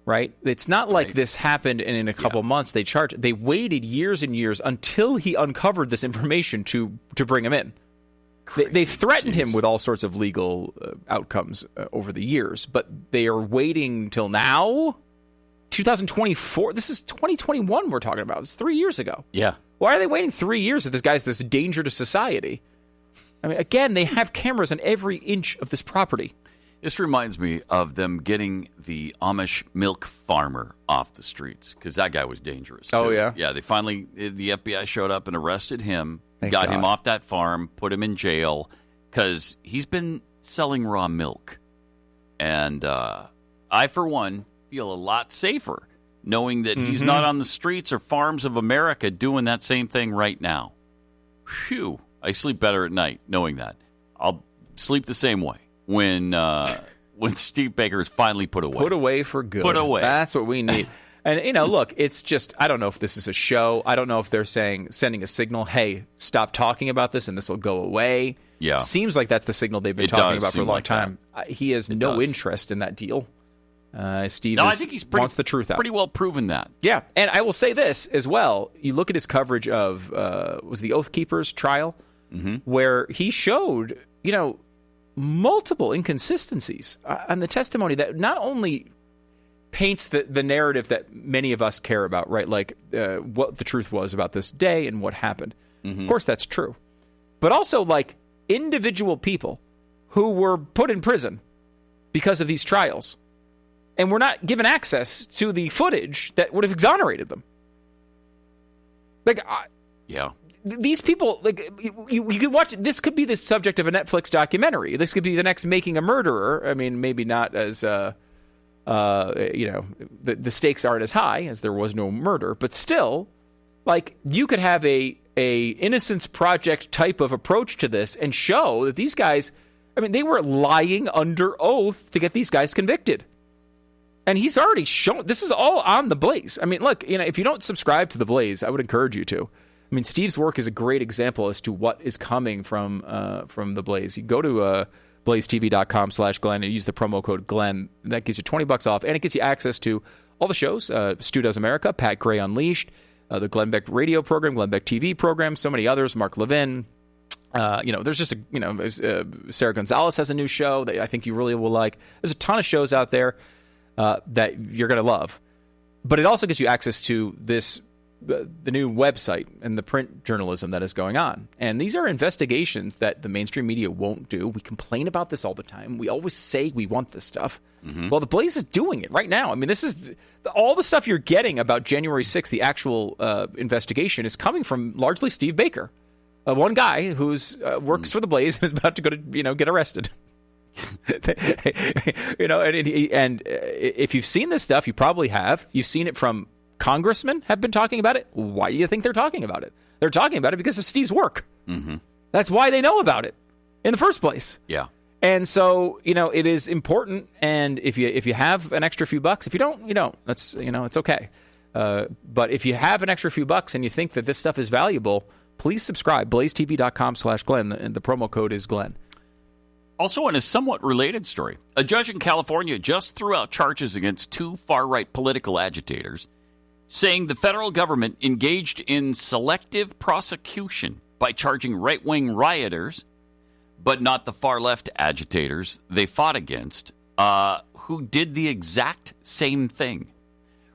[SPEAKER 5] Right? It's not like this happened and in a couple months they charged. They waited years and years until he uncovered this information to bring him in. They threatened him with all sorts of legal outcomes over the years, but they are waiting till now, 2024. This is 2021 we're talking about. It's 3 years ago.
[SPEAKER 4] Yeah.
[SPEAKER 5] Why are they waiting 3 years if this guy's this danger to society? I mean, again, they have cameras on every inch of this property.
[SPEAKER 4] This reminds me of them getting the Amish milk farmer off the streets because that guy was dangerous, too.
[SPEAKER 5] Oh, yeah?
[SPEAKER 4] Yeah, the FBI showed up and arrested him,
[SPEAKER 5] Thank
[SPEAKER 4] got
[SPEAKER 5] God.
[SPEAKER 4] him off that farm, put him in jail because he's been selling raw milk. And I, for one, feel a lot safer knowing that he's not on the streets or farms of America doing that same thing right now. Phew. I sleep better at night knowing that. I'll sleep the same way when Steve Baker is finally put away.
[SPEAKER 5] Put away for good.
[SPEAKER 4] Put away.
[SPEAKER 5] That's what we need. And, look, it's just, I don't know if this is a show. I don't know if they're sending a signal, hey, stop talking about this and this will go away.
[SPEAKER 4] Yeah.
[SPEAKER 5] Seems like that's the signal they've been talking about for a long time. He has no interest in that deal. Steve
[SPEAKER 4] I think he's
[SPEAKER 5] wants the truth out.
[SPEAKER 4] Pretty well proven that.
[SPEAKER 5] Yeah, and I will say this as well. You look at his coverage of, was the Oath Keepers trial, where he showed, multiple inconsistencies on the testimony that not only paints the narrative that many of us care about, right? Like what the truth was about this day and what happened. Of course, that's true. But also like individual people who were put in prison because of these trials and were not given access to the footage that would have exonerated them. Like,
[SPEAKER 4] yeah.
[SPEAKER 5] These people, like you could watch. This could be the subject of a Netflix documentary. This could be the next Making a Murderer. I mean, maybe not as, the stakes aren't as high as there was no murder, but still, like you could have a Innocence Project type of approach to this and show that these guys, I mean, they were lying under oath to get these guys convicted. And he's already shown, this is all on The Blaze. I mean, look, if you don't subscribe to The Blaze, I would encourage you to. I mean, Steve's work is a great example as to what is coming from The Blaze. You go to blazetv.com/Glenn and use the promo code Glenn. That gives you $20 off, and it gets you access to all the shows, Stu Does America, Pat Gray Unleashed, the Glenn Beck radio program, Glenn Beck TV program, so many others, Mark Levin. There's just Sarah Gonzalez has a new show that I think you really will like. There's a ton of shows out there that you're going to love. But it also gets you access to the new website and the print journalism that is going on. And these are investigations that the mainstream media won't do. We complain about this all the time. We always say we want this stuff. Well, The Blaze is doing it right now. I mean, this is all the stuff you're getting about January 6th, the actual investigation, is coming from largely Steve Baker, one guy who's works for The Blaze and is about to go to get arrested. And if you've seen this stuff, you probably have. You've seen it from congressmen have been talking about it. Why do you think they're talking about it? They're talking about it because of Steve's work. That's why they know about it in the first place.
[SPEAKER 4] Yeah.
[SPEAKER 5] And so, it is important. And if you have an extra few bucks, if you don't, you don't. That's, it's okay. But if you have an extra few bucks and you think that this stuff is valuable, please subscribe. blazetv.com/Glenn. And the promo code is Glenn.
[SPEAKER 4] Also, in a somewhat related story, a judge in California just threw out charges against two far-right political agitators, saying the federal government engaged in selective prosecution by charging right-wing rioters, but not the far-left agitators they fought against, who did the exact same thing.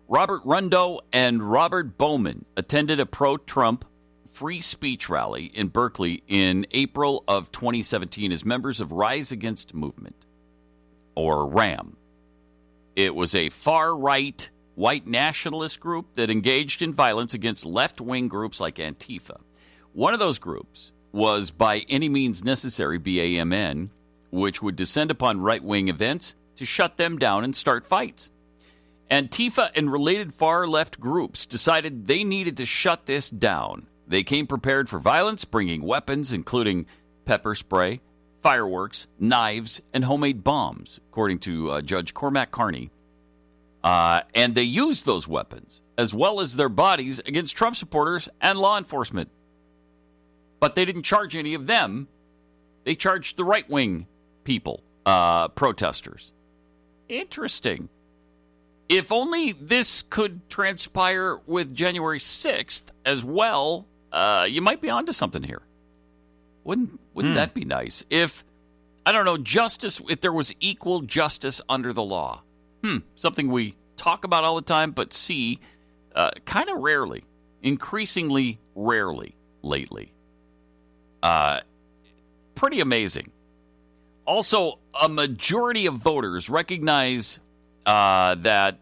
[SPEAKER 4] Robert Rundo and Robert Bowman attended a pro-Trump free speech rally in Berkeley in April of 2017 as members of Rise Against Movement, or RAM. It was a far-right white nationalist group that engaged in violence against left-wing groups like Antifa. One of those groups was By Any Means Necessary, BAMN, which would descend upon right-wing events to shut them down and start fights. Antifa and related far-left groups decided they needed to shut this down. They came prepared for violence, bringing weapons, including pepper spray, fireworks, knives, and homemade bombs, according to Judge Cormac Carney. And they used those weapons, as well as their bodies, against Trump supporters and law enforcement. But they didn't charge any of them. They charged the right-wing people, protesters. Interesting. If only this could transpire with January 6th as well, you might be onto something here. Wouldn't that be nice? If, I don't know, justice, if there was equal justice under the law. Something we talk about all the time, but see kind of rarely, increasingly rarely lately. Pretty amazing. Also, a majority of voters recognize that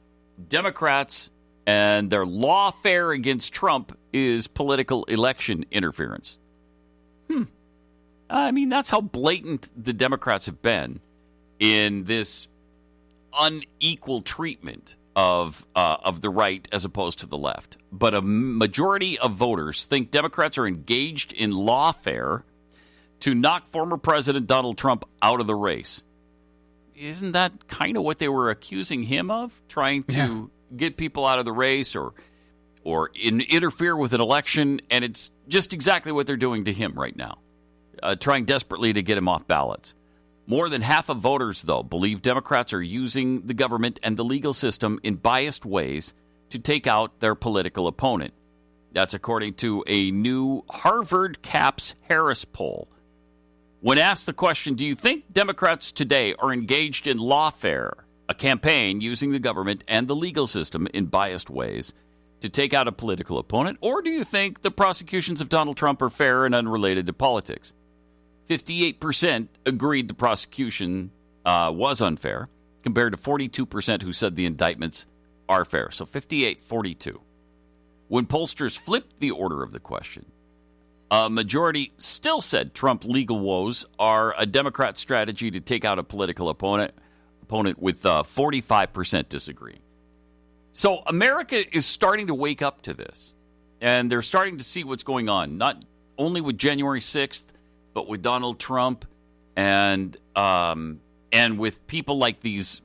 [SPEAKER 4] Democrats and their lawfare against Trump is political election interference. I mean, that's how blatant the Democrats have been in this unequal treatment of the right as opposed to the left. But a majority of voters think Democrats are engaged in lawfare to knock former President Donald Trump out of the race. Isn't that kind of what they were accusing him of? Trying to get people out of the race or interfere with an election, and it's just exactly what they're doing to him right now, trying desperately to get him off ballots. More than half of voters, though, believe Democrats are using the government and the legal system in biased ways to take out their political opponent. That's according to a new Harvard Capps Harris poll. When asked the question, do you think Democrats today are engaged in lawfare, a campaign using the government and the legal system in biased ways to take out a political opponent, or do you think the prosecutions of Donald Trump are fair and unrelated to politics? 58% agreed the prosecution was unfair, compared to 42% who said the indictments are fair. So 58-42. When pollsters flipped the order of the question, a majority still said Trump legal woes are a Democrat strategy to take out a political opponent with 45% disagreeing. So America is starting to wake up to this, and they're starting to see what's going on, not only with January 6th, but with Donald Trump and with people like these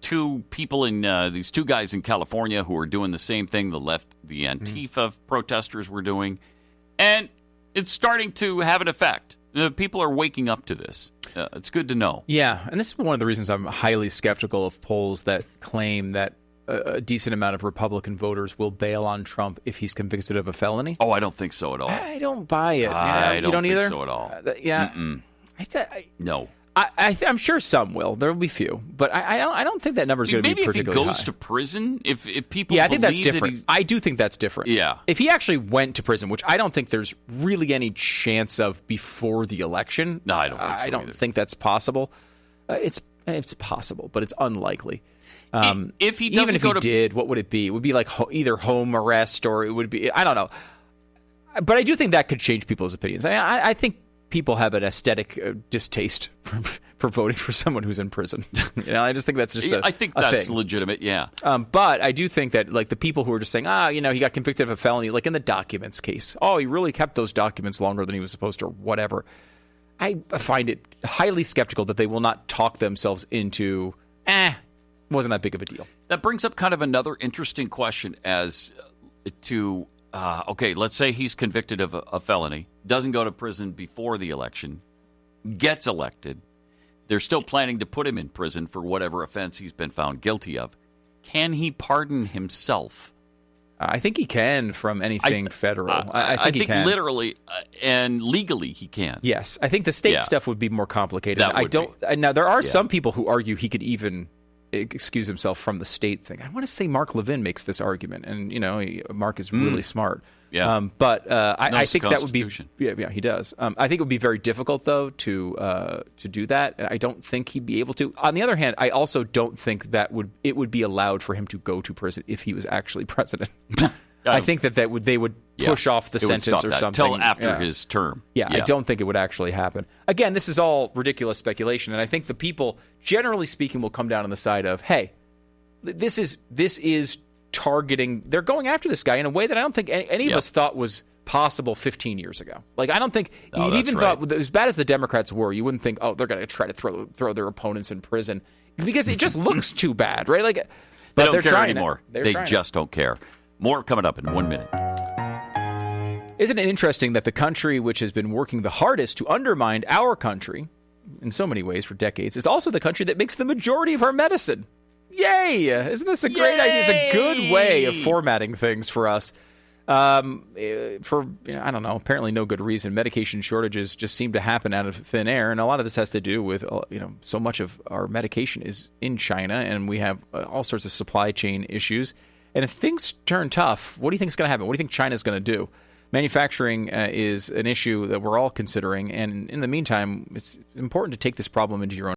[SPEAKER 4] two people in these two guys in California who are doing the same thing the Antifa protesters were doing. And it's starting to have an effect. People are waking up to this. It's good to know.
[SPEAKER 5] Yeah, and this is one of the reasons I'm highly skeptical of polls that claim that a decent amount of Republican voters will bail on Trump if he's convicted of a felony.
[SPEAKER 4] Oh, I don't think so at all.
[SPEAKER 5] I don't buy it.
[SPEAKER 4] I don't think
[SPEAKER 5] either?
[SPEAKER 4] so at all. No.
[SPEAKER 5] I'm sure some will. There will be few, but I don't think that number is going to be particularly high.
[SPEAKER 4] Maybe if he goes to prison, if people
[SPEAKER 5] I think that's
[SPEAKER 4] believe
[SPEAKER 5] different. I do think that's different.
[SPEAKER 4] Yeah.
[SPEAKER 5] If he actually went to prison, which I don't think there's really any chance of before the election.
[SPEAKER 4] No, I don't think so
[SPEAKER 5] I don't
[SPEAKER 4] either.
[SPEAKER 5] think that's possible. It's possible, but it's unlikely.
[SPEAKER 4] If he doesn't
[SPEAKER 5] even if he did, what would it be? It would be like either home arrest or it would be, I don't know. But I do think that could change people's opinions. I think people have an aesthetic distaste for voting for someone who's in prison. I just think that's just
[SPEAKER 4] I think that's
[SPEAKER 5] thing.
[SPEAKER 4] legitimate, yeah.
[SPEAKER 5] But I do think that like the people who are just saying, he got convicted of a felony, like in the documents case. Oh, he really kept those documents longer than he was supposed to or whatever. I find it highly skeptical that they will not talk themselves into, wasn't that big of a deal.
[SPEAKER 4] That brings up kind of another interesting question as to, let's say he's convicted of a felony, doesn't go to prison before the election, gets elected. They're still planning to put him in prison for whatever offense he's been found guilty of. Can he pardon himself?
[SPEAKER 5] I think he can from anything federal. I think he can.
[SPEAKER 4] Literally and legally he can.
[SPEAKER 5] Yes. I think the state stuff would be more complicated. Now, there are some people who argue he could even excuse himself from the state thing. I want to say Mark Levin makes this argument, and Mark is really smart.
[SPEAKER 4] Yeah,
[SPEAKER 5] but I think that would be he does. I think it would be very difficult though to do that. I don't think he'd be able to. On the other hand, I also don't think that it would be allowed for him to go to prison if he was actually president. I think they would push off the sentence or something
[SPEAKER 4] until after his term.
[SPEAKER 5] Yeah, I don't think it would actually happen. Again, this is all ridiculous speculation, and I think the people, generally speaking, will come down on the side of, hey, this is targeting. They're going after this guy in a way that I don't think any of us thought was possible 15 years ago. Like, I don't think you'd even thought, as bad as the Democrats were, you wouldn't think, oh, they're going to try to throw their opponents in prison because it just looks too bad, right? Like,
[SPEAKER 4] but they don't care anymore. They just don't care. More coming up in 1 minute.
[SPEAKER 5] Isn't it interesting that the country which has been working the hardest to undermine our country in so many ways for decades is also the country that makes the majority of our medicine? Yay! Isn't this a great idea? It's a good way of formatting things for us. I don't know, apparently no good reason. Medication shortages just seem to happen out of thin air, and a lot of this has to do with so much of our medication is in China, and we have all sorts of supply chain issues. And if things turn tough, what do you think is going to happen? What do you think China's going to do? Manufacturing is an issue that we're all considering, and in the meantime, it's important to take this problem into your own